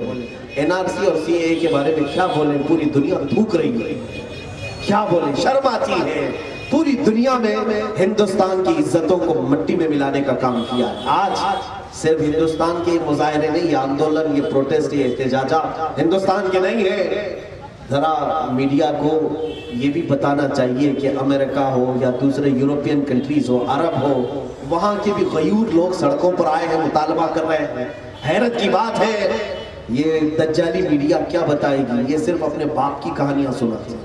NRC اور CAA کے بارے میں کیا بولیں؟ پوری دنیا تھوک رہی ہے، کیا بولیں؟ شرم آتی ہے۔ پوری دنیا میں ہندوستان کی عزتوں کو مٹی میں ملانے کا کام کیا ہے۔ آج صرف ہندوستان کے مظاہرے نہیں، یہ آندولن، یہ پروٹیسٹ، یہ احتجاجات ہندوستان کے نہیں ہے۔ ذرا میڈیا کو یہ بھی بتانا چاہیے کہ امریکہ ہو یا دوسرے یورپین کنٹریز ہو، عرب ہو، وہاں کے بھی غیور لوگ سڑکوں پر آئے ہیں، مطالبہ کر رہے ہیں۔ حیرت کی بات ہے یہ دجالی میڈیا کیا بتائے گی، یہ صرف اپنے باپ کی کہانیاں سناتے ہیں،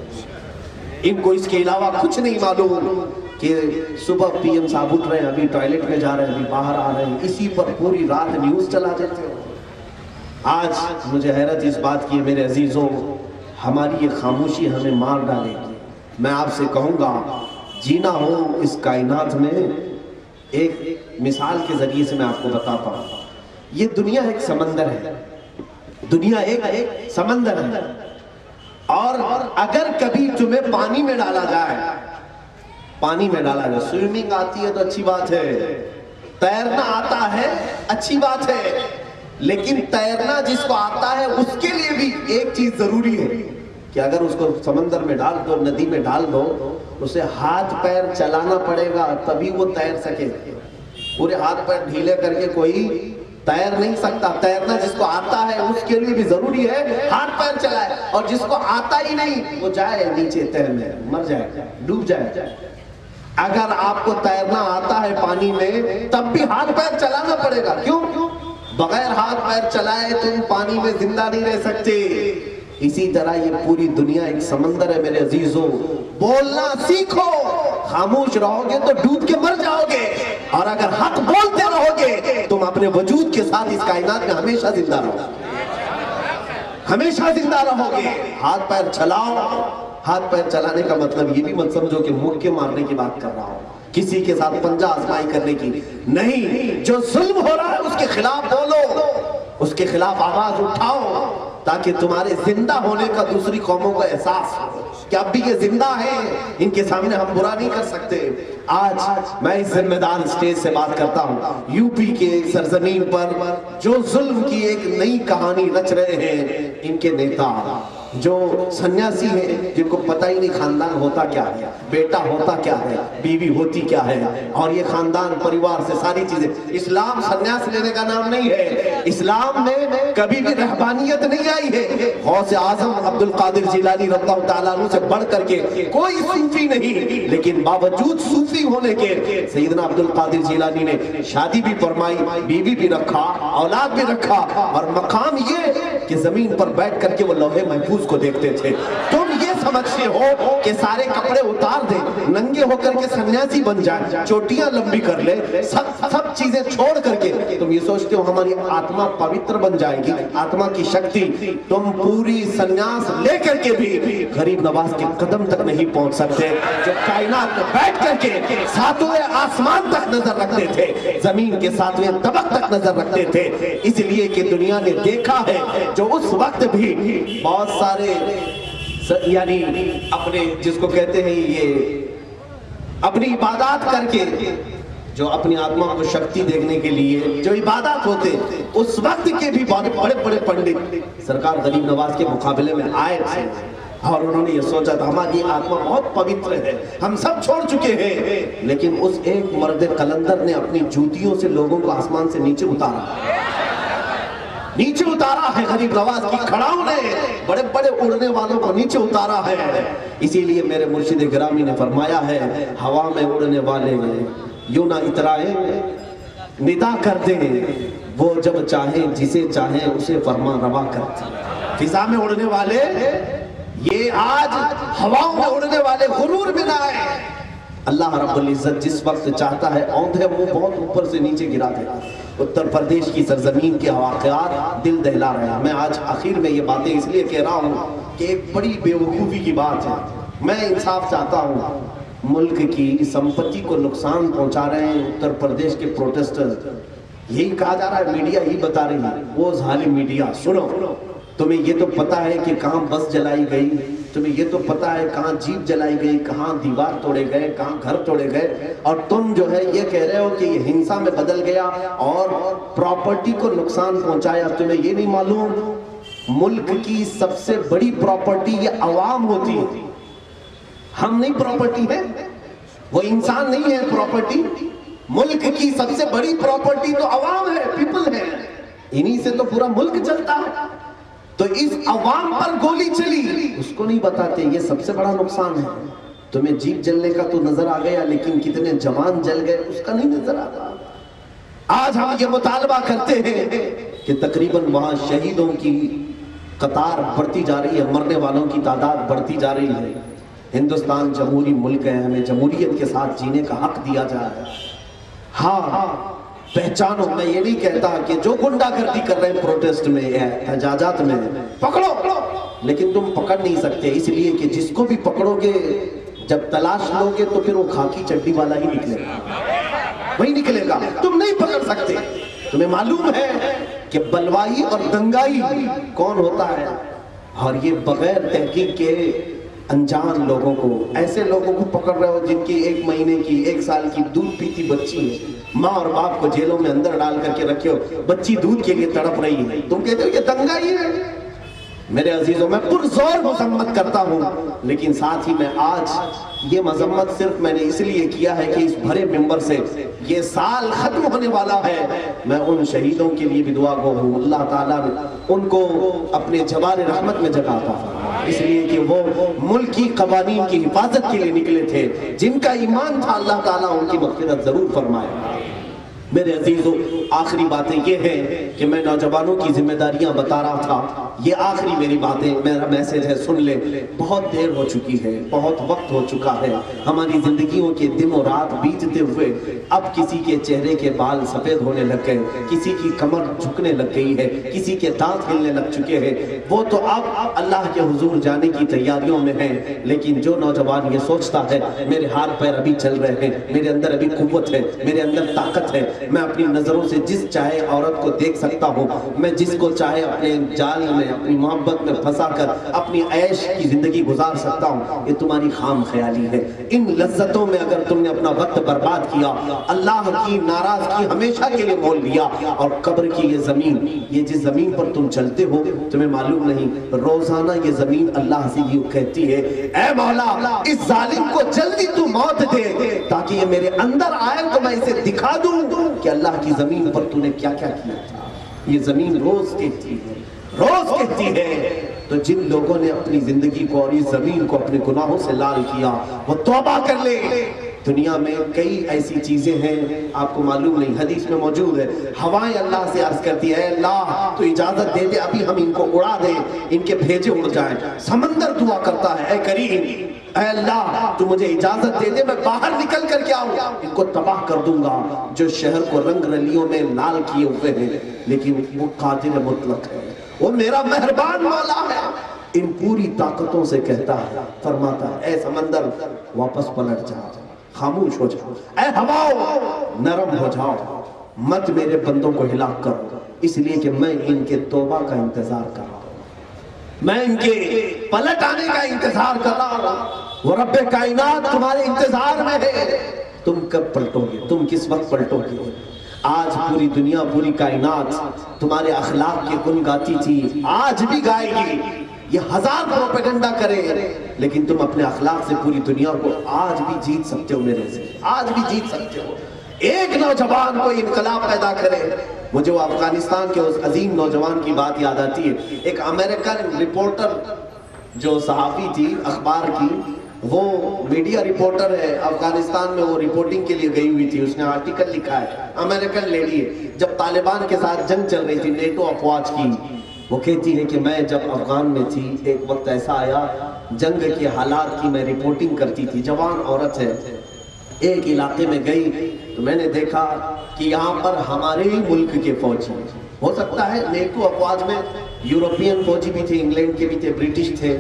ان کو اس کے علاوہ کچھ نہیں معلوم کہ صبح پی ایم صاحب اٹھ رہے ہیں، ابھی ٹوائلٹ میں جا رہے ہیں، ابھی باہر آ رہے ہیں، اسی پر پوری رات نیوز چلا دیتے ہیں۔ آج مجھے حیرت اس بات کی ہے میرے عزیزوں، ہماری یہ خاموشی ہمیں مار ڈالے گی۔ میں آپ سے کہوں گا جینا ہو اس کائنات میں، ایک مثال کے ذریعے سے میں آپ کو بتاتا ہوں۔ یہ دنیا ایک سمندر ہے، دنیا ایک سمندر ہے، اور اگر کبھی تمہیں پانی میں ڈالا جائے، پانی میں ڈالا جائے، سوئمنگ آتی ہے تو اچھی بات ہے، تیرنا آتا ہے اچھی بات ہے، لیکن تیرنا جس کو آتا ہے اس کے لیے بھی ایک چیز ضروری ہے کہ اگر اس کو سمندر میں ڈال دو، ندی میں ڈال دو، اسے ہاتھ پیر چلانا پڑے گا تبھی وہ تیر سکے۔ پورے ہاتھ پیر ڈھیلے کر کے کوئی تیر نہیں سکتا۔ تیرنا جس کو آتا ہے اس کے لیے بھی ضروری ہے ہاتھ پیر چلائے، اور جس کو آتا ہی نہیں وہ جائے نیچے تیرنے، مر جائے، ڈوب جائے۔ اگر آپ کو تیرنا آتا ہے پانی میں تب بھی ہاتھ پیر چلانا پڑے گا، کیوں؟ بغیر ہاتھ پیر چلائے تم پانی میں زندہ نہیں رہ سکتے۔ اسی طرح یہ پوری دنیا ایک سمندر ہے میرے عزیزوں، بولنا سیکھو، خاموش رہو گے تو ڈوب کے مر جاؤ گے، اور اگر حق بولتے رہو گے تم اپنے وجود کے ساتھ اس کائنات میں ہمیشہ زندہ رہو گے، ہمیشہ زندہ رہو گے۔ ہاتھ پیر چلاؤ۔ ہاتھ پیر چلانے کا مطلب یہ بھی مت سمجھو کہ مکے مارنے کی بات کر رہا ہوں، کسی کے ساتھ پنجہ آزمائی کرنے کی نہیں۔ جو ظلم ہو رہا ہے اس کے خلاف بولو، اس کے خلاف آواز اٹھاؤ، تاکہ تمہارے زندہ ہونے کا دوسری قوموں کو احساس ہو کہ اب بھی یہ زندہ ہیں، ان کے سامنے ہم برا نہیں کر سکتے۔ آج میں اس ذمہ دار اسٹیج سے بات کرتا ہوں، یو پی کے ایک سرزمین پر جو ظلم کی ایک نئی کہانی رچ رہے ہیں ان کے نیتا، جو سنیاسی ہیں، جن کو پتہ ہی نہیں خاندان ہوتا کیا ہے، بیٹا ہوتا کیا ہے، بیوی ہوتی کیا ہے، اور یہ خاندان پریوار سے ساری چیزیں۔ اسلام سنیاس لینے کا نام نہیں ہے، اسلام میں کبھی بھی رہبانیت نہیں آئی ہے۔ غوث اعظم عبد القادر جیلانی رضی اللہ تعالیٰ عنہ سے بڑھ کر کے کوئی صوفی نہیں، لیکن باوجود صوفی ہونے کے سیدنا عبد القادر جیلانی نے شادی بھی فرمائی، بیوی بھی رکھا، اولاد بھی رکھا، اور مقام یہ کہ زمین پر بیٹھ کر کے وہ لوح محفوظ کو دیکھتے تھے۔ تم یہ سمجھتے ہو کہ سارے کپڑے اتار دیں، ننگے ہو کر کے سنیاسی بن جائیں، چوٹیاں لمبی کر لیں، سب چیزیں چھوڑ کر کے تم یہ سوچتے ہو ہماری آتما پوتر بن جائے گی، آتما کی شکتی۔ تم پوری سنیاس لے کر کے بھی غریب نواز کے قدم تک نہیں پہنچ سکتے، جو کائنات میں بیٹھ کر کے ساتویں آسمان تک نظر رکھتے تھے، زمین کے ساتویں طبق تک نظر رکھتے تھے، اس لیے کہ دنیا نے دیکھا ہے جو اس وقت بھی بہت سارے یعنی اپنے جس کو کہتے ہیں یہ اپنی عبادات کر کے، جو اپنی آتما کو شکتی دیکھنے کے لیے جو عبادات ہوتے، اس وقت کے بھی بڑے بڑے پنڈت سرکار غریب نواز کے مقابلے میں آئے تھے، اور انہوں نے یہ سوچا تھا ہماری آتما بہت پوتر ہے، ہم سب چھوڑ چکے ہیں، لیکن اس ایک مرد قلندر نے اپنی جوتیوں سے لوگوں کو آسمان سے نیچے اتارا ہے، غریب نواز کی کھڑاؤں نے بڑے بڑے اڑنے والوں کو نیچے اتارا ہے۔ اسی لیے میرے مرشد گرامی نے فرمایا ہے، ہوا میں اڑنے والے یوں نہ اترائے، ندا کر دیں وہ جب چاہیں، جسے چاہیں اسے فرما روا کرتے۔ فضا میں اڑنے والے، یہ آج ہواؤں میں اڑنے والے غرور میں نہ آئے۔ اللہ رب العزت جس وقت چاہتا ہے اوندھے منہ بہت اوپر سے نیچے گرا دیتا۔ اتر پردیش کی سرزمین کے واقعات دل دہلا رہے ہیں۔ میں آج آخر میں یہ باتیں اس لیے کہہ رہا ہوں کہ ایک بڑی بے وقوفی کی بات ہے، میں انصاف چاہتا ہوں۔ ملک کی سمپتی کو نقصان پہنچا رہے ہیں اتر پردیش کے پروٹیسٹر، یہی کہا جا رہا ہے، میڈیا یہی بتا رہی ہے، وہ ظالم میڈیا۔ سنو، تمہیں یہ تو پتا ہے کہ کہاں بس جلائی گئی، تمہیں یہ تو پتا ہے کہاں جیپ جلائی گئی، کہاں دیوار توڑے گئے، کہاں گھر توڑے گئے، اور تم جو ہے یہ کہہ رہے ہو کہ یہ ہنسا میں بدل گیا اور پراپرٹی کو نقصان پہنچایا۔ تمہیں یہ نہیں معلوم ملک کی سب سے بڑی پراپرٹی یہ عوام ہوتی ہے، ہم نہیں پراپرٹی ہے، وہ انسان نہیں ہے پراپرٹی۔ ملک کی سب سے بڑی پراپرٹی تو عوام ہے، پیپل ہے، انہی سے تو پورا ملک چلتا ہے۔ تو اس عوام پر گولی چلی، اس کو نہیں بتاتے یہ سب سے بڑا نقصان ہے۔ تمہیں جیپ جلنے کا تو نظر آ گیا، لیکن کتنے جوان جل گئے اس کا نہیں نظر آتا۔ آج ہم یہ مطالبہ کرتے ہیں کہ تقریباً وہاں شہیدوں کی قطار بڑھتی جا رہی ہے، مرنے والوں کی تعداد بڑھتی جا رہی ہے۔ ہندوستان جمہوری ملک ہے، ہمیں جمہوریت کے ساتھ جینے کا حق دیا جا رہا ہے۔ ہاں پہچانو، میں یہ نہیں کہتا کہ جو گنڈا گردی کر رہے ہیں پروٹیسٹ میں یا احتجاجات میں پکڑو، لیکن تم پکڑ نہیں سکتے، اس لیے کہ جس کو بھی پکڑو گے جب تلاش لو گے تو پھر وہ خاکی چڈی والا ہی نکلے گا، وہی نکلے گا، تم نہیں پکڑ سکتے۔ تمہیں معلوم ہے کہ بلوائی اور دنگائی کون ہوتا ہے، اور یہ بغیر تحقیق کے انجان لوگوں کو، ایسے لوگوں کو پکڑ رہے ہو جن کی 1 مہینے کی 1 سال کی دودھ پیتی بچی ہے، ماں اور باپ کو جیلوں میں اندر ڈال کر کے رکھے ہو، بچی دودھ کے لیے تڑپ رہی ہے، تم کہتے ہو یہ دنگائی ہے۔ میرے عزیزوں، میں پرزور مذمت کرتا ہوں، لیکن ساتھ ہی میں آج یہ مذمت صرف میں نے اس لیے کیا ہے کہ اس بھرے ممبر سے یہ سال ختم ہونے والا ہے، میں ان شہیدوں کے لیے بھی دعا گو ہوں، اللہ تعالیٰ نے ان کو اپنے جوار رحمت میں جگاتا ہے، اس لیے کہ وہ ملک کی قوانین کی حفاظت کے لیے نکلے تھے، جن کا ایمان تھا اللہ تعالیٰ ان کی مغفرت ضرور فرمائے۔ میرے عزیزوں، آخری باتیں یہ ہیں کہ میں نوجوانوں کی ذمہ داریاں بتا رہا تھا، یہ آخری میری باتیں، میرا میسج ہے، سن لے۔ بہت دیر ہو چکی ہے، بہت وقت ہو چکا ہے، ہماری زندگیوں کے دن و رات بیتتے ہوئے اب کسی کے چہرے کے بال سفید ہونے لگ گئے، کسی کی کمر جھکنے لگ گئی ہے، کسی کے دانت ہلنے لگ چکے ہیں، وہ تو اب اللہ کے حضور جانے کی تیاریوں میں ہیں، لیکن جو نوجوان یہ سوچتا ہے میرے ہاتھ پیر ابھی چل رہے ہیں، میرے اندر ابھی قوت ہے، میرے اندر طاقت ہے، میں اپنی نظروں سے جس چاہے عورت کو دیکھ سکتا ہوں، میں جس کو چاہے اپنے جال میں اپنی محبت میں پھنسا کر اپنی عیش کی زندگی گزار سکتا ہوں، یہ تمہاری خام خیالی ہے۔ ان لذتوں میں اگر تم نے اپنا وقت برباد کیا، اللہ کی ناراضگی ہمیشہ کے لیے مول لیا، اور قبر کی یہ زمین، یہ جس زمین پر تم چلتے ہو تمہیں معلوم نہیں، روزانہ یہ زمین اللہ سے یہ کہتی ہے، اے مولا اس ظالم کو جلدی تو موت دے تاکہ یہ میرے اندر آئے تو میں اسے دکھا دوں کہ اللہ کی زمین پر تو نے کیا کیا کیا تھا۔ یہ زمین روز کہتی ہے، تو جن لوگوں نے اپنی زندگی کو اور اس زمین کو اپنے گناہوں سے لال کیا وہ توبہ کر لے۔ دنیا میں کئی ایسی چیزیں ہیں آپ کو معلوم نہیں، حدیث میں موجود ہے، ہوائیں اللہ سے عرض کرتی ہے، اے اللہ تو اجازت دے دے ابھی ہم ان کو اڑا دیں، ان کے بھیجے اڑ جائیں۔ سمندر دعا کرتا ہے، اے کریم اے اللہ تو مجھے اجازت دے دے، میں باہر نکل کر کے آؤں، ان کو تباہ کر دوں گا جو شہر کو رنگ رلیوں میں لال کیے ہوئے ہیں، لیکن وہ قادر مطلق ہے، وہ میرا مہربان مولا ہے، ان پوری طاقتوں سے کہتا ہے، فرماتا ہے، اے سمندر واپس پلٹ جا، خاموش ہو جاؤ، اے ہواؤ نرم ہو جاؤ، مت میرے بندوں کو ہلاک کرو، اس لیے کہ میں ان کے توبہ کا انتظار کر رہا ہوں، میں ان کے پلٹ آنے کا انتظار کر رہا ہوں۔ وہ رب کائنات تمہارے انتظار میں ہے، تم کب پلٹو گے، تم کس وقت پلٹو گے؟ آج پوری دنیا، پوری کائنات تمہارے اخلاق کے گن گاتی تھی، آج بھی گائے گی، یہ 1000 پروپیگنڈا کرے، لیکن تم اپنے اخلاق سے پوری دنیا کو آج بھی جیت سکتے ہو، میرے سے آج بھی جیت سکتے ہو۔ ایک نوجوان کو انقلاب پیدا کرے، مجھے وہ افغانستان کے اس عظیم نوجوان کی بات یاد آتی ہے، ایک امریکن رپورٹر جو صحافی تھی اخبار کی، وہ میڈیا رپورٹر ہے افغانستان میں، وہ رپورٹنگ کے لیے گئی ہوئی تھی، اس نے آرٹیکل لکھا ہے، امریکن لیڈی ہے، جب طالبان کے ساتھ جنگ چل رہی تھی نیٹو افواج کی، وہ کہتی ہے کہ میں جب افغان میں تھی ایک وقت ایسا آیا جنگ کے حالات کی میں رپورٹنگ کرتی تھی، جوان عورت ہے، ایک علاقے میں گئی تو میں نے دیکھا کہ یہاں پر ہمارے ہی ملک کے فوجی، ہو سکتا ہے نیٹو افواج میں یورپین فوجی بھی تھے، انگلینڈ کے بھی تھے، برٹش تھے،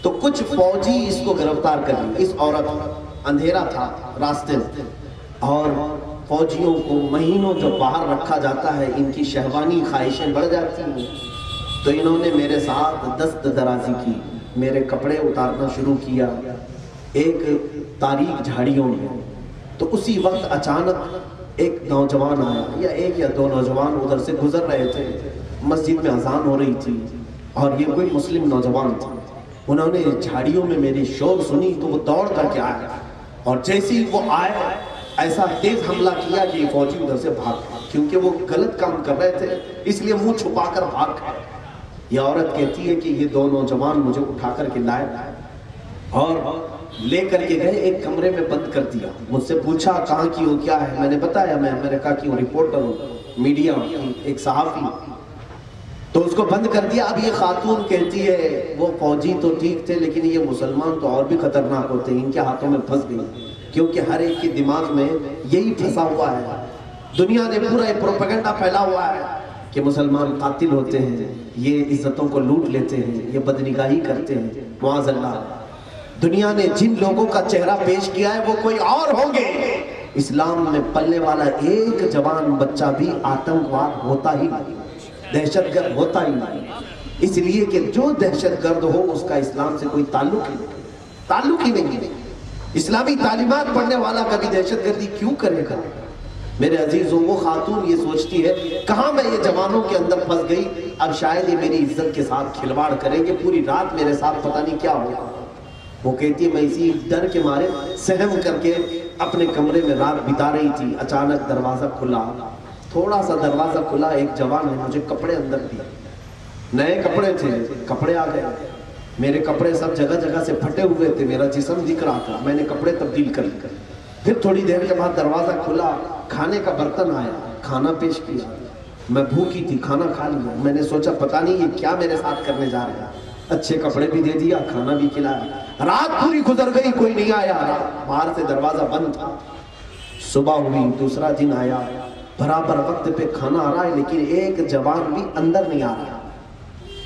تو کچھ فوجی اس کو گرفتار کر لی، اس عورت، اندھیرا تھا راستے میں، اور فوجیوں کو مہینوں جو باہر رکھا جاتا ہے ان کی شہوانی خواہشیں بڑھ جاتی ہیں، تو انہوں نے میرے ساتھ دست درازی کی، میرے کپڑے اتارنا شروع کیا ایک تاریک جھاڑیوں میں، تو اسی وقت اچانک ایک نوجوان آیا، یا ایک یا دو نوجوان ادھر سے گزر رہے تھے، مسجد میں اذان ہو رہی تھی، اور یہ کوئی مسلم نوجوان تھا، انہوں نے جھاڑیوں میں میری شور سنی تو وہ دوڑ کر کے آئے، اور جیسے ہی وہ آئے ایسا تیز حملہ کیا کہ یہ فوجی ادھر سے بھاگ، کیونکہ وہ غلط کام کر رہے تھے اس لیے منہ چھپا کر بھاگ گئے۔ یہ عورت کہتی ہے کہ یہ دو نوجوان مجھے اٹھا کر کے لائے، اور لے کر کے گئے، ایک کمرے میں بند کر دیا. مجھ سے پوچھا کہاں کی ہو، کیا ہے؟ میں نے بتایا میں امریکہ کی ہوں، رپورٹر ہوں، میڈیا ایک صحافی. تو اس کو بند کر دیا. اب یہ خاتون کہتی ہے وہ فوجی تو ٹھیک تھے لیکن یہ مسلمان تو اور بھی خطرناک ہوتے ہیں، ان کے ہاتھوں میں پھنس گئی. کیونکہ ہر ایک کے دماغ میں یہی پھنسا ہوا ہے. دنیا نے پورا ایک پروپیگنڈا پھیلا ہوا ہے کہ مسلمان قاتل ہوتے ہیں، یہ عزتوں کو لوٹ لیتے ہیں، یہ بدنگاہی کرتے ہیں. معاذ اللہ. دنیا نے جن لوگوں کا چہرہ پیش کیا ہے وہ کوئی اور ہوں گے. اسلام میں پلنے والا ایک جوان بچہ بھی آتنکواد ہوتا ہی نہیں، دہشت گرد ہوتا ہی نہیں. اس لیے کہ جو دہشت گرد ہو اس کا اسلام سے کوئی تعلق ہی نہیں. اسلامی تعلیمات پڑھنے والا کبھی دہشت گردی کیوں کرے گا؟ میرے عزیزوں، وہ خاتون یہ سوچتی ہے کہاں میں یہ جوانوں کے اندر پھنس گئی، اب شاید یہ میری عزت کے ساتھ کھلواڑ کریں گے، پوری رات میرے ساتھ پتہ نہیں کیا ہوگا. وہ کہتی ہے میں اسی ڈر کے مارے سہم کر کے اپنے کمرے میں رات بتا رہی تھی. اچانک دروازہ کھلا، تھوڑا سا دروازہ کھلا، ایک جوان نے مجھے کپڑے اندر دیے. نئے کپڑے تھے، کپڑے آ گئے. میرے کپڑے سب جگہ جگہ سے پھٹے ہوئے تھے، میرا جسم دکھ رہا تھا. میں نے کپڑے تبدیل کر لیے. پھر تھوڑی دیر کے بعد دروازہ کھلا، کھانے کا برتن آیا، کھانا پیش کیا. میں بھوکی تھی، کھانا کھا لیا. میں نے سوچا پتہ نہیں یہ کیا میرے ساتھ کرنے جا رہے ہیں. اچھے کپڑے بھی دے دیا، کھانا بھی کھلایا. رات پوری گزر گئی، کوئی نہیں آیا. باہر سے دروازہ بند تھا. صبح ہوئی، دوسرا دن آیا، برابر وقت پہ کھانا آ رہا ہے لیکن ایک جوان بھی اندر نہیں آ رہا.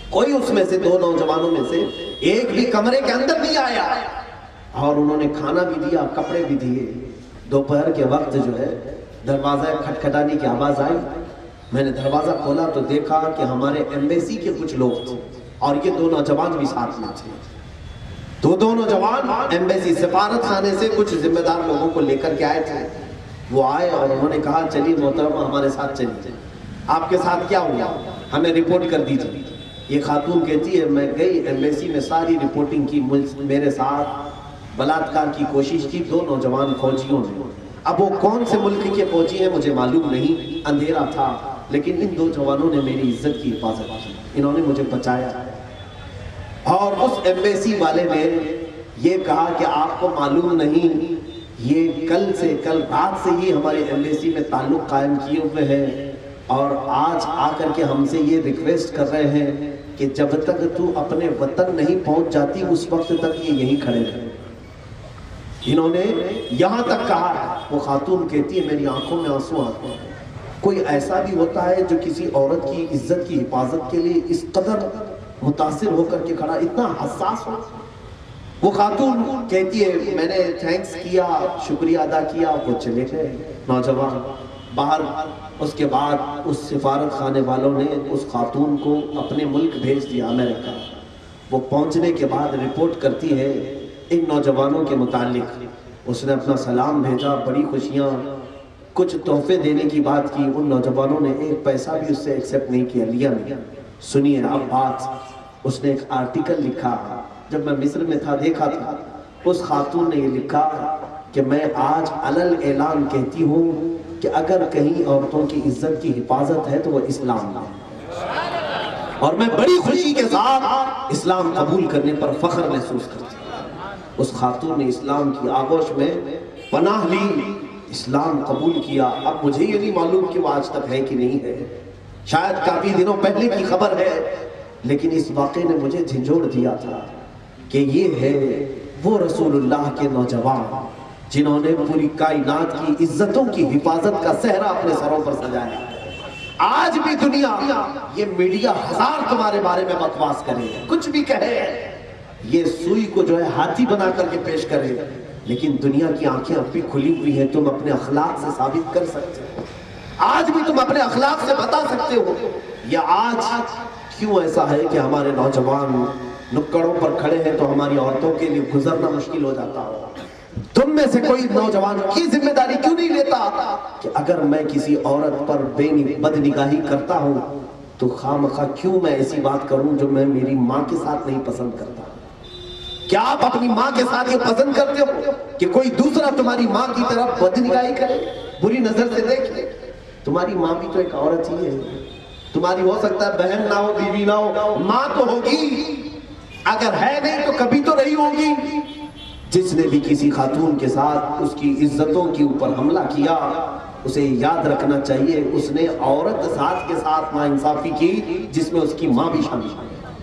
کوئی اس میں سے دو نوجوانوں میں سے ایک بھی کمرے کے اندر نہیں آیا. اور انہوں نے کھانا بھی دیا، کپڑے بھی دیے. دوپہر کے وقت جو ہے دروازہ کھٹکھٹانے کی آواز آئی. میں نے دروازہ کھولا تو دیکھا کہ ہمارے ایمبیسی کے کچھ لوگ تھے اور یہ دو نوجوان بھی ساتھ میں تھے. تو دو نوجوان ایمبیسی سفارت خانے سے کچھ ذمہ دار لوگوں کو لے کر کے آئے تھے. وہ آئے اور انہوں نے کہا چلیے محترمہ ہمارے ساتھ چلیے، آپ کے ساتھ کیا ہوا ہمیں رپورٹ کر دیجیے. یہ خاتون کہتی ہے میں گئی ایمبیسی میں، ساری رپورٹنگ کی. میرے ساتھ بلاತ್ಕಾರ کی کوشش کی دو نوجوان فوجیوں نے. اب وہ کون سے ملک کے فوجی ہیں مجھے معلوم نہیں، اندھیرا تھا، لیکن ان دو جوانوں نے میری عزت کی حفاظت کی. انہوں نے مجھے بچایا. اور اس ایمبیسی والے نے یہ کہا کہ آپ کو معلوم نہیں یہ کل رات سے ہی ہماری ایمبیسی میں تعلق قائم کیے ہوئے ہیں اور آج آ کر کے ہم سے یہ ریکویسٹ کر رہے ہیں کہ جب تک تو اپنے وطن نہیں پہنچ جاتی اس وقت تک یہ یہیں کھڑے رہے. انہوں نے یہاں تک کہا. وہ خاتون کہتی ہے میری آنکھوں میں آنسو آتے ہیں. کوئی ایسا بھی ہوتا ہے جو کسی عورت کی عزت کی حفاظت کے لیے اس قدر متاثر ہو کر کے کھڑا، اتنا حساس ہو. وہ خاتون کہتی ہے میں نے تھینکس کیا، شکریہ ادا کیا. وہ چلے گئے نوجوان باہر. اس کے بعد اس سفارت خانے والوں نے اس خاتون کو اپنے ملک بھیج دیا، امریکہ. وہ پہنچنے کے بعد رپورٹ کرتی ہے ان نوجوانوں کے متعلق. اس نے اپنا سلام بھیجا، بڑی خوشیاں، کچھ تحفے دینے کی بات کی. ان نوجوانوں نے ایک پیسہ بھی اس سے ایکسپٹ نہیں کیا، لیا نہیں. سنیے اب بات. اس نے ایک آرٹیکل لکھا، جب میں مصر میں تھا دیکھا تھا. اس خاتون نے یہ لکھا کہ میں آج علل اعلان کہتی ہوں کہ اگر کہیں عورتوں کی عزت کی حفاظت ہے تو وہ اسلام ہے، اور میں بڑی خوشی کے ساتھ اسلام قبول کرنے پر فخر محسوس کرتی ہوں. اس خاتون نے اسلام کی آغوش میں پناہ لی، اسلام قبول کیا. اب مجھے یہ نہیں معلوم کہ وہ آج تک ہے کہ نہیں ہے، شاید کافی دنوں پہلے کی خبر ہے، لیکن اس واقعے نے مجھے جھنجھوڑ دیا تھا کہ یہ ہے وہ رسول اللہ کے نوجوان جنہوں نے پوری کائنات کی عزتوں کی حفاظت کا صحرا اپنے سروں پر سجایا. آج بھی دنیا یہ میڈیا ہزار تمہارے بارے میں بکواس کرے، کچھ بھی کہے، یہ سوئی کو جو ہے ہاتھی بنا کر کے پیش کرے، لیکن دنیا کی آنکھیں اب بھی کھلی ہوئی ہیں. تم اپنے اخلاق سے ثابت کر سکتے ہو، آج بھی تم اپنے اخلاق سے بتا سکتے ہو. یا آج کیوں ایسا ہے کہ ہمارے نوجوان نکڑوں پر کھڑے ہیں تو ہماری عورتوں کے لیے گزرنا مشکل ہو جاتا ہو؟ تم میں سے کوئی نوجوان کی ذمہ داری کیوں نہیں لیتا کہ اگر میں کسی عورت پر بد نگاہی کرتا ہوں تو خامخواہ کیوں میں ایسی بات کروں جو میں میری ماں کے ساتھ نہیں پسند کرتا؟ کیا آپ اپنی ماں کے ساتھ یہ پسند کرتے ہو کہ کوئی دوسرا تمہاری ماں کی طرف بد نگاہی کرے، بری نظر سے دیکھے؟ تمہاری ماں بھی تو ایک عورت ہی ہے. تمہاری ہو سکتا ہے بہن نہ ہو، بیوی نہ ہو، ماں تو ہوگی. اگر ہے نہیں تو کبھی تو رہی ہوگی. جس نے بھی کسی خاتون کے ساتھ اس کی عزتوں کے اوپر حملہ کیا اسے یاد رکھنا چاہیے اس نے عورت ساتھ کے ساتھ ناانصافی کی جس میں اس کی ماں بھی شامل ہے،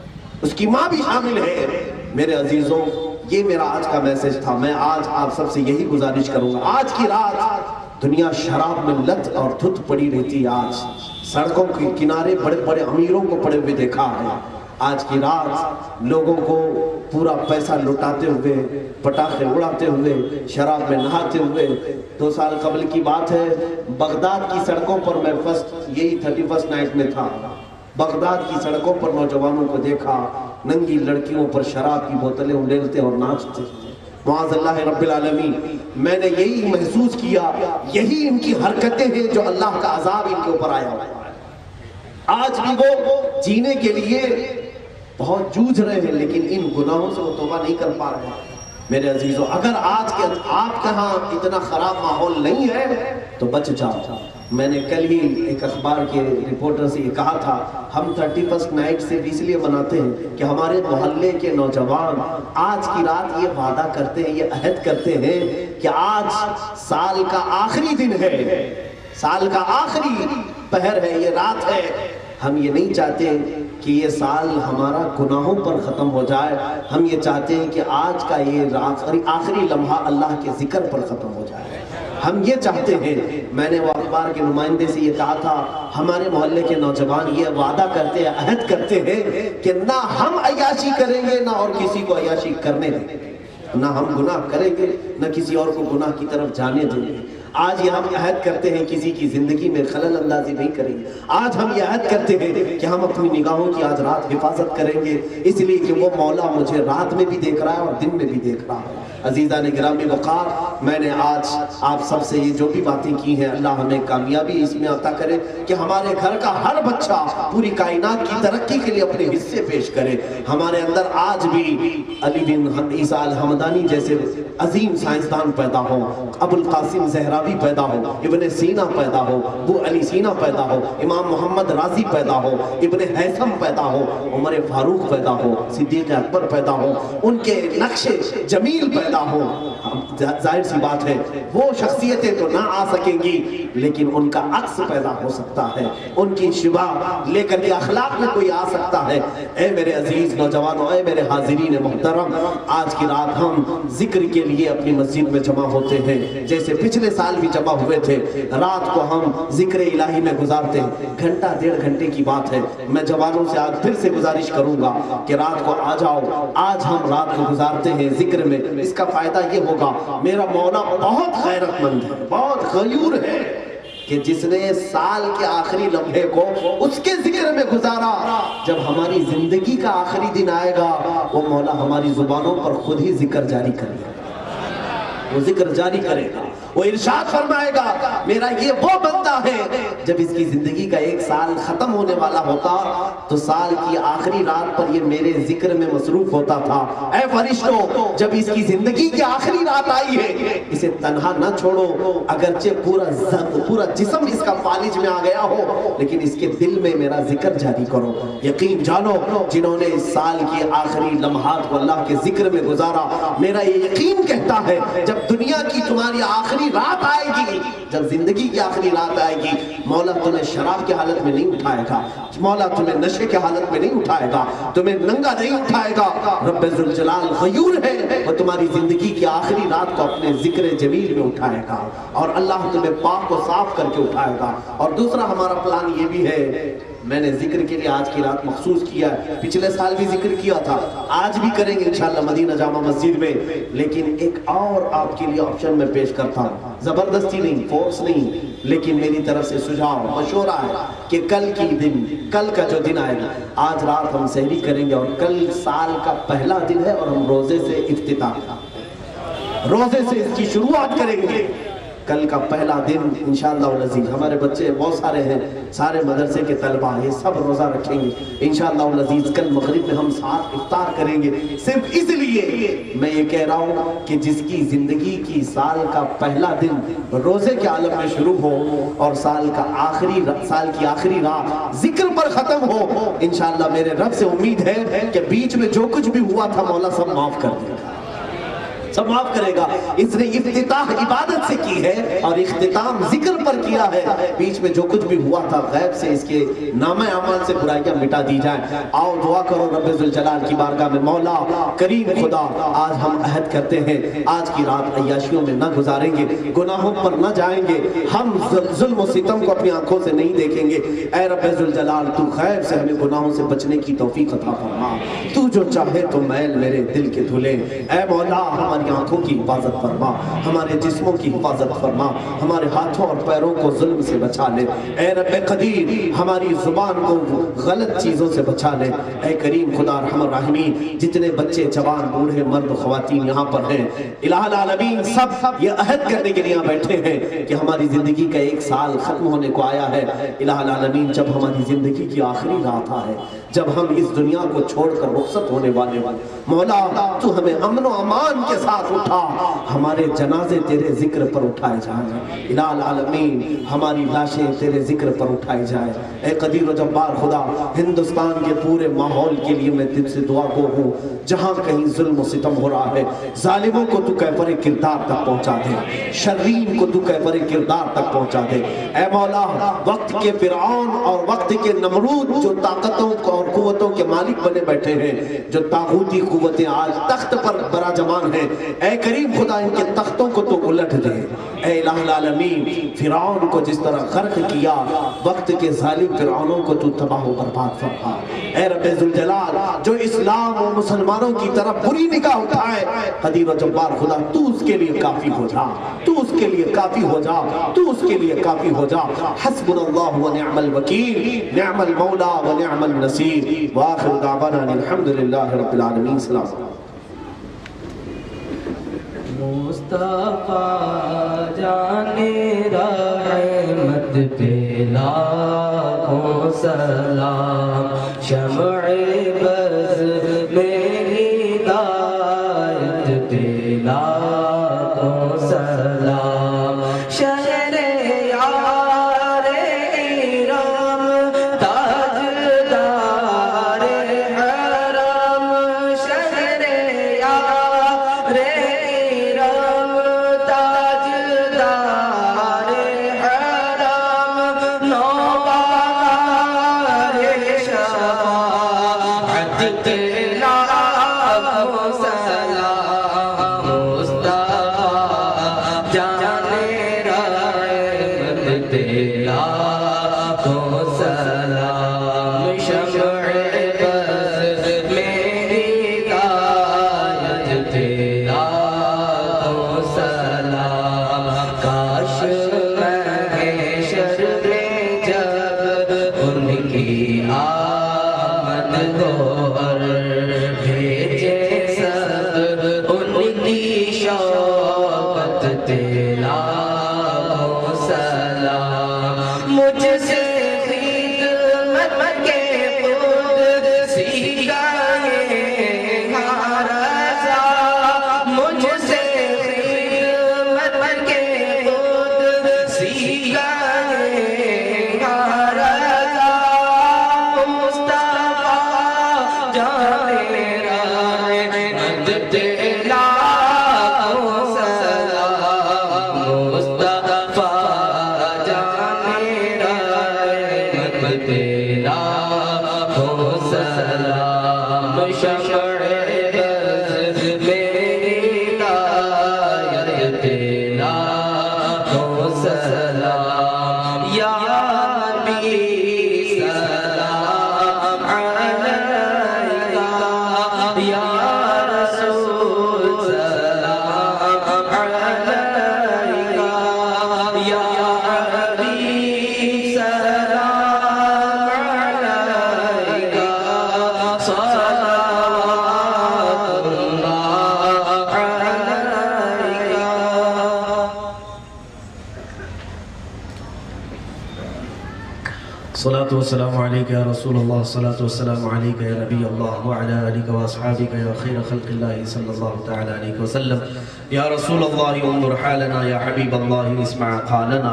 اس کی ماں بھی شامل ہے۔ میرے عزیزوں یہ میرا آج کا میسج تھا۔ میں آج آپ سب سے یہی گزارش کروں گا، آج کی رات دنیا شراب میں لت اور دھت پڑی رہتی ہے، آج سڑکوں کے کنارے بڑے بڑے امیروں کو پڑے ہوئے دیکھا ہے، آج کی رات لوگوں کو پورا پیسہ لٹاتے ہوئے، پٹاخے اڑاتے ہوئے، شراب میں نہاتے ہوئے۔ 2 سال قبل کی بات ہے، بغداد کی سڑکوں پر میں یہی 31st نائٹ میں تھا، بغداد کی سڑکوں پر نوجوانوں کو دیکھا ننگی لڑکیوں پر شراب کی بوتلیں اڑیلتے اور ناچتے۔ معاذ اللہ رب العالمین، میں نے یہی محسوس کیا یہی ان کی حرکتیں ہیں جو اللہ کا عذاب ان کے اوپر آیا ہوا ہے۔ آج بھی وہ جینے کے لیے بہت جوجھ رہے ہیں لیکن ان گناہوں سے وہ توبہ نہیں کر پا رہے ہیں۔ میرے عزیزوں اگر آج کے آپ کے ہاں اتنا خراب ماحول نہیں ہے تو بچ جاؤ۔ میں نے کل ہی ایک اخبار کے رپورٹر سے یہ کہا تھا، ہم 31st نائٹ سے اس لیے مناتے ہیں کہ ہمارے محلے کے نوجوان آج کی رات یہ وعدہ کرتے ہیں، یہ عہد کرتے ہیں کہ آج سال کا آخری دن ہے، سال کا آخری پہر ہے، یہ رات ہے، ہم یہ نہیں چاہتے کہ یہ سال ہمارا گناہوں پر ختم ہو جائے، ہم یہ چاہتے ہیں کہ آج کا یہ آخری لمحہ اللہ کے ذکر پر ختم ہو جائے، ہم یہ چاہتے ہیں۔ میں نے وہ اخبار کے نمائندے سے یہ کہا تھا، ہمارے محلے کے نوجوان یہ وعدہ کرتے ہیں، عہد کرتے ہیں کہ نہ ہم عیاشی کریں گے نہ اور کسی کو عیاشی کرنے دیں گے، نہ ہم گناہ کریں گے نہ کسی اور کو گناہ کی طرف جانے دیں گے۔ آج یہ ہم عہد کرتے ہیں کسی کی زندگی میں خلل اندازی نہیں کریں گے، آج ہم یہ عہد کرتے ہیں کہ ہم اپنی نگاہوں کی آج رات حفاظت کریں گے، اس لیے کہ وہ مولا مجھے رات میں بھی دیکھ رہا ہے اور دن میں بھی دیکھ رہا ہے۔ عزیزان گرامی وقار، میں نے آج آپ سب سے یہ جو بھی باتیں کی ہیں اللہ ہمیں کامیابی اس میں عطا کرے کہ ہمارے گھر کا ہر بچہ پوری کائنات کی ترقی کے لیے اپنے حصے پیش کرے۔ ہمارے اندر آج بھی علی بن عیسیٰ الحمدانی جیسے عظیم سائنسدان پیدا ہو، ابو القاسم زہراوی پیدا ہو، ابن سینا پیدا ہو، ابو علی سینا پیدا ہو، امام محمد رازی پیدا ہو، ابن حیثم پیدا ہو، عمر فاروق پیدا ہو، صدیق اکبر پیدا ہو، ان کے نقش جمیل پیدا ہو۔ ظاہر سی بات ہے وہ شخصیتیں تو نہ آ سکیں گی لیکن ان کا عکس پیدا ہو سکتا ہے، ان کی شبہ لے کر کے اخلاق میں کوئی آ سکتا ہے۔ اے میرے عزیز نوجوانوں، اے میرے حاضرین محترم، آج کی رات ہم ذکر کے لیے اپنی مسجد میں جمع ہوتے ہیں جیسے پچھلے سال بھی جمع ہوئے تھے، رات کو ہم ذکر الہی میں گزارتے ہیں، گھنٹہ 1.5 گھنٹے کی بات ہے۔ میں جوانوں سے آج پھر سے گزارش کروں گا کہ رات کو آ جاؤ، آج ہم رات کو گزارتے ہیں ذکر میں۔ اس کا فائدہ یہ ہوگا، میرا مولا بہت غیرت مند ہے، بہت غیور ہے کہ جس نے سال کے آخری لمحے کو اس کے ذکر میں گزارا، جب ہماری زندگی کا آخری دن آئے گا وہ مولا ہماری زبانوں پر خود ہی ذکر جاری کرے گا، وہ ذکر جاری کرے گا، وہ ارشاد فرمائے گا میرا یہ وہ بندہ ہے جب اس کی زندگی کا 1 سال ختم ہونے والا ہوتا تو سال کی آخری رات پر یہ میرے ذکر میں مصروف ہوتا تھا۔ اے فرشتوں، جب اس کی زندگی کی آخری رات آئی ہے اسے تنہا نہ چھوڑو، اگرچہ پورا جسم اس کا فالج میں آ گیا ہو لیکن اس کے دل میں میرا ذکر جاری کرو۔ یقین جانو جنہوں نے اس سال کی آخری لمحات کو اللہ کے ذکر میں گزارا، میرا یہ یقین کہتا ہے جب دنیا کی تمہاری آخری رات آئے گی، جب زندگی کی آخری رات آئے گی، مولا تمہیں شراب کی حالت میں نہیں اٹھائے گا، مولا تمہیں نشے کی حالت میں نہیں اٹھائے گا، تمہیں ننگا نہیں اٹھائے گا۔ رب ذوالجلال غیور ہے، وہ تمہاری زندگی کی آخری رات کو اپنے ذکر جمیل میں اٹھائے گا اور اللہ تمہیں پاک و صاف کر کے اٹھائے گا۔ اور دوسرا ہمارا پلان یہ بھی ہے، میں نے ذکر کے لیے آج کی رات مخصوص کیا ہے، پچھلے سال بھی ذکر کیا تھا، آج بھی کریں گے انشاءاللہ مدینہ جامع مسجد میں، لیکن ایک اور آپ کے لیے آپشن میں پیش کرتا ہوں، زبردستی نہیں، فورس نہیں، لیکن میری طرف سے سجھاؤ مشورہ ہے کہ کل کا جو دن آئے گا، آج رات ہم سحری کریں گے اور کل سال کا پہلا دن ہے اور ہم روزے سے افتتاح کا، روزے سے اس کی شروعات کریں گے۔ کل کا پہلا دن انشاءاللہ العزیز، ہمارے بچے بہت سارے ہیں، سارے مدرسے کے طلبہ یہ سب روزہ رکھیں گے انشاءاللہ العزیز۔ کل مغرب میں ہم ساتھ افطار کریں گے، صرف اس لیے میں یہ کہہ رہا ہوں کہ جس کی زندگی کی سال کا پہلا دن روزے کے عالم میں شروع ہو اور سال کی آخری رات ذکر پر ختم ہو، انشاءاللہ میرے رب سے امید ہے کہ بیچ میں جو کچھ بھی ہوا تھا مولا سب معاف کر دے گا، سب معاف کرے گا. اس نے افتتاح عبادت سے کی ہے اور اختتام ذکر پر کیا ہے. بیچ میں جو کچھ بھی ہوا تھا غیب سے اس کے نامہ اعمال سے برائیاں مٹا دی جائیں. آؤ دعا کرو رب ذوالجلال کی بارگاہ میں. مولا کریم خدا آج ہم عہد کرتے ہیں آج کی رات عیاشیوں میں نہ گزاریں گے, گناہوں پر نہ جائیں گے, ہم ظلم و ستم کو اپنی آنکھوں سے نہیں دیکھیں گے. اے رب ذوالجلال تو غیب سے ہمیں گناہوں سے بچنے کی توفیق عطا فرما. تو جو چاہے تو میل میرے دل کے دھلے. اے مولا ہماری آنکھوں کی حفاظت فرما, ہمارے جسموں کی حفاظت فرما, ہمارے ہاتھوں اور پیروں کو ظلم سے بچا لے. اے رب قدیر ہماری زبان کو غلط چیزوں سے بچا لے. اے کریم خدا ارحم الراحمین جتنے بچے جوان بوڑھے مرد خواتین یہاں پر ہیں الہ العالمین سب یہ عہد کرنے کے لیے بیٹھے ہیں کہ ہماری زندگی کا 1 سال ختم ہونے کو آیا ہے. الہ العالمین جب ہماری زندگی کی آخری رات ہے, جب ہم اس دنیا کو چھوڑ کر رخصت ہونے والے مولا تو ہمیں امن و امان کے ساتھ اٹھا, ہمارے جنازے تیرے ذکر پر اٹھائے جائیں. الہ العالمین ہماری لاشیں تیرے ذکر پر اٹھائی جائیں. اے قدیر و جبار خدا ہندوستان کے پورے ماحول کے لیے میں تجھ سے دعا گو ہوں, جہاں کہیں ظلم و ستم ہو رہا ہے ظالموں کو تو کیفر کردار تک پہنچا دے, شرین کو تو کیفر کردار تک پہنچا دے. اے مولا وقت کے فرعون اور وقت کے نمرود جو طاقتوں اور قوتوں کے مالک بنے بیٹھے ہیں, جو طاغوتی قوتیں آج تخت پر براجمان ہیں, اے کریم خدا ان کے تختوں کو تو الٹ دے. اے الہ العالمین فرعون کو جس طرح غرق کیا وقت کے ظالم فرعونوں کو تو تباہ و برباد فرما. اے رب ذوالجلال جو اسلام و مسلمانوں کی طرف بری نگاہ اٹھائے قدیر و جبار خدا تو اس کے لیے کافی ہو جا, تو اس کے لیے کافی ہو جا, تو اس کے لیے کافی ہو جا. حسبنا اللہ و نعم الوکیل نعم المولا و نعم النصیر. وآخر دعوانا الحمدللہ رب العالمین. سلام. مصطفیٰ جانے رحمت پہ لاکھوں سلام, شمع بز میں ہدایت پہ لاکھوں سلام. شہر یار ایران تاجدار حرم, شہر یار ایران تاجدار حرم, نوبہار شفاعت کے لاکھوں سلام. مصطفیٰ جانے رحمت پہ لاکھوں سلام, شمع بز میری ہدایت پہ لاکھوں سلام. کاش محشر میں جب ان کی آمد ہو اور بھیجے سب ان کی شوقت پہ لاکھوں سلام. مجھ سے خدمت کے خود سیکھائے ہر رضا, مجھ سے خدمت کے خود سیکھائے ہر رضا. مصطفیٰ جانے رحمت پہ لاکھوں سلام. مصطفیٰ جانے رحمت پہ لاکھوں سلام, شمع بز میری ہدایت پہ لاکھوں سلام. یا نبی سلام علیکہ, یا رسول سلام علیکہ, یا حبیب سلام علیکہ, صلوات اللہ علیکہ. صلاة والسلام علیکہ یا رسول اللہ, صلاة والسلام علیکہ یا نبی اللہ, وعلا آلکہ واصحابکہ یا خیر خلق اللہ صلی اللہ تعالی علیہ وسلم. یا رسول اللہ انظر حالنا، یا حبیب اللہ اسمع قالنا،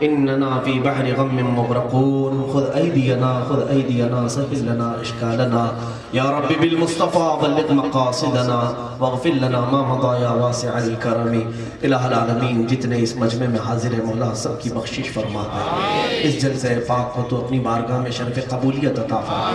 اننا فی بحر غم مغرقون، خذ ایدینا خذ ایدینا سهل لنا اشکالنا، یا رب بالمصطفى بلغ مقاصدنا واغفر لنا ما مضى یا واسع الکرم۔ الہ العالمین جتنے اس مجمع میں حاضر ہیں مولا سب کی بخشش فرما دے، اس جلسہ پاک کو تو اپنی بارگاہ میں شرف قبولیت عطا فرما۔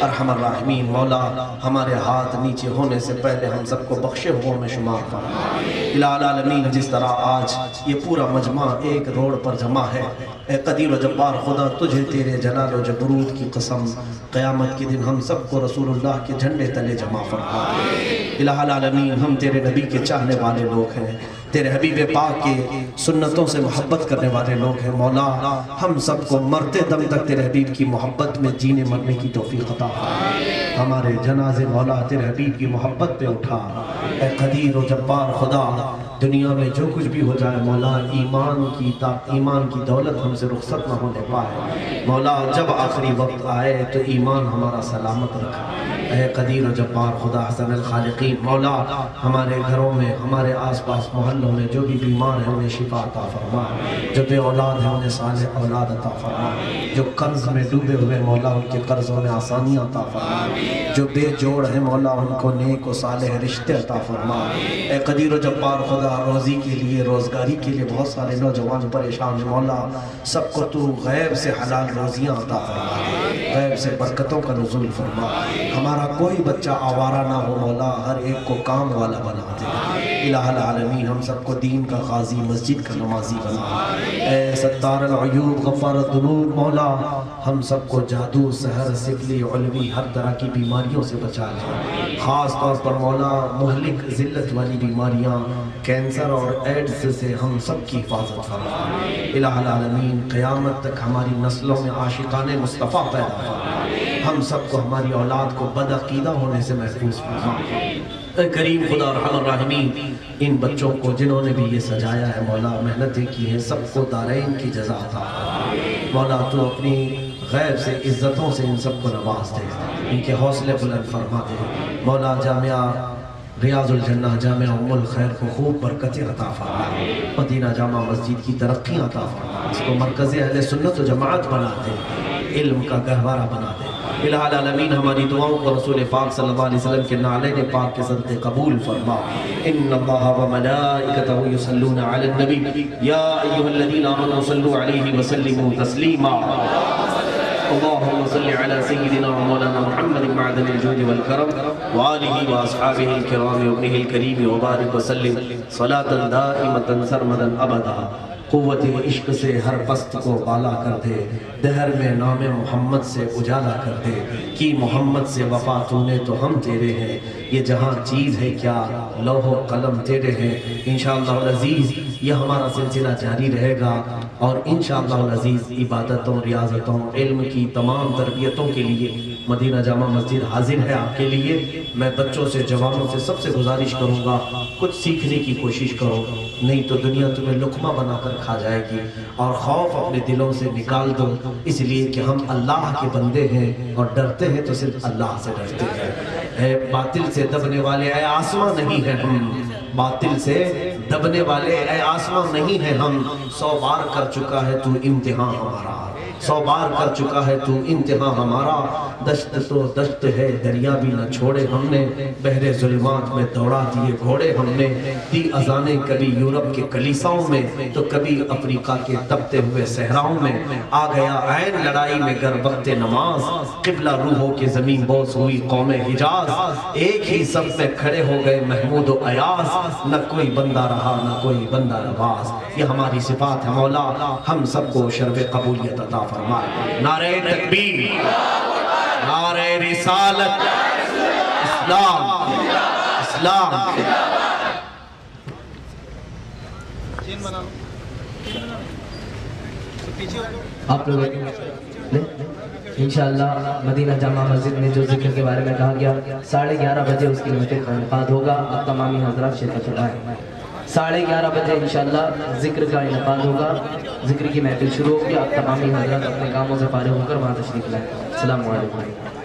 ارحم الراحمین مولا ہمارے ہاتھ نیچے ہونے سے پہلے ہم سب کو بخشے ہوں میں شمار فرما۔ الہ العالمین جس طرح آج یہ پورا مجمع ایک روڈ پر جمع ہے، اے قدیر و جبار خدا تجھے تیرے جلال و جبروت کی قسم قیامت کے دن ہم سب کو رسول اللہ کے جھنڈے تلے جمع فرما۔ الہ العالمین ہم تیرے نبی کے چاہنے والے لوگ ہیں، تیرے حبیب پاک کے سنتوں سے محبت کرنے والے لوگ ہیں مولا، ہم سب کو مرتے دم تک تیرے حبیب کی محبت میں جینے مرنے کی توفیق عطا فرما۔ ہمارے جنازے مولا تیرے حبیب کی محبت پہ اٹھا۔ اے قدیر و جبار خدا دنیا میں جو کچھ بھی ہو جائے مولا ایمان کی دولت ہم سے رخصت نہ ہونے پائے مولا، جب آخری وقت آئے تو ایمان ہمارا سلامت رکھا۔ اے قدیر و جبار خدا حسن الخالقین مولا ہمارے گھروں میں ہمارے آس پاس محلوں میں جو بھی بیمار ہیں انہیں شفا عطا فرما، جو بے اولاد ہیں انہیں صالح اولاد عطا فرما، جو قرض میں ڈوبے ہوئے مولا ان کے قرضوں میں آسانیاں عطا فرما، جو بے جوڑ ہیں مولا ان کو نیک و صالح رشتے عطا فرما۔ اے قدیر و جبار خدا روزی کے لیے روزگاری کے لیے بہت سارے نوجوان پریشان ہیں مولا، سب کو تو غیب سے حلال روزیاں عطا فرما، غیب سے برکتوں کا نزول فرما۔ ہمارا کوئی بچہ آوارہ نہ ہو مولا، ہر ایک کو کام والا بنا دے۔ الہ العالمین ہم سب کو دین کا قاضی مسجد کا نمازی بنا۔ اے ستار العیوب غفار الذنوب مولا ہم سب کو جادو سحر سفلی علوی ہر طرح کی بیماریوں سے بچا لے، خاص طور پر مولا مہلک ذلت والی بیماریاں کینسر اور ایڈز سے ہم سب کی حفاظت فرما۔ الہ العالمین قیامت تک ہماری نسلوں میں عاشقان مصطفیٰ پیدا فرما، ہم سب کو ہماری اولاد کو بد عقیدہ ہونے سے محفوظ فرما۔ اے کریم خدا ارحم الراحمین ان بچوں کو جنہوں نے بھی یہ سجایا ہے مولا محنتیں کی ہیں سب کو دارین کی جزا عطا فرما۔ مولا تو اپنی غیب سے عزتوں سے ان سب کو نواز دے، ان کے حوصلے بلند فرما دے مولا۔ جامعہ ریاض الجنہ جامعہ ام الخیر کو خوب برکتیں عطا فرما، مدینہ جامع مسجد کی ترقی عطا فرما، اس کو مرکز اہل سنت و جماعت بنا دے، علم کا گہوارہ بنا دے۔ الہ العالمین ہماری دعاؤں کو رسول پاک صلی اللہ علیہ وسلم کے نعلین پاک کے صدقے قبول فرما۔ ان اللہ و ملائکتہ یصلون علی النبی یا ایھا الذین آمنوا صلوا علیہ وسلموا تسلیما۔ اللهم صل على سيدنا ومولانا محمد معدن الجود والكرم وآله وأصحابه الكرام وابنه الكريم وبارك وسلم صلاة دائمة سرمدا أبدا۔ قوت عشق سے ہر پست کو بالا کر دے، دہر میں نام محمد سے اجالا کر دے، کی محمد سے وفا تو نے تو ہم تیرے ہیں، یہ جہاں چیز ہے کیا لوح و قلم تیرے ہیں۔ انشاءاللہ العزیز یہ ہمارا سلسلہ جاری رہے گا اور انشاءاللہ العزیز عبادتوں ریاضتوں علم کی تمام تربیتوں کے لیے مدینہ جامع مسجد حاضر ہے آپ کے لیے۔ میں بچوں سے جوانوں سے سب سے گزارش کروں گا کچھ سیکھنے کی کوشش کرو، نہیں تو دنیا تمہیں لقمہ بنا کر کھا جائے گی، اور خوف اپنے دلوں سے نکال دو، اس لیے کہ ہم اللہ کے بندے ہیں اور ڈرتے ہیں تو صرف اللہ سے ڈرتے ہیں۔ اے باطل سے دبنے والے اے آسمان نہیں ہیں ہم، باطل سے دبنے والے اے آسمان نہیں ہیں ہم، 100 بار کر چکا ہے تو امتحان ہمارا، 100 بار کر چکا ہے تو امتحان ہمارا، دشت تو دشت ہے دریا بھی نہ چھوڑے ہم نے، بحر ظلمات میں دوڑا دیے گھوڑے ہم نے، دی اذانیں کبھی یورپ کے کلیساؤں میں تو کبھی افریقہ کے تپتے ہوئے صحراؤں میں، آ گیا عین لڑائی میں گر وقت نماز، قبلہ روحوں کے زمین بوس ہوئی قوم حجاز، ایک ہی صف میں کھڑے ہو گئے محمود و ایاز، نہ کوئی بندہ رہا نہ کوئی بندہ نواز۔ یہ ہماری صفات ہے مولا، ہم سب کو شرف قبولیت عطا فرمائے۔ نعرہ تکبیر، نعرہ رسالت، اسلام اسلام۔ آپ لوگ انشاءاللہ مدینہ جامع مسجد میں جو ذکر کے بارے میں کہا گیا 11:30 بجے اس کی محفل کا انعقاد ہوگا، اب تمامی حضرات شرکت فرمائیں۔ 11:30 بجے انشاءاللہ ذکر کا انعقاد ہوگا، ذکر کی محفل شروع ہوگی، اب تمامی حضرات اپنے کاموں سے فارغ ہو کر وہاں تشریف لائیں۔ السلام علیکم۔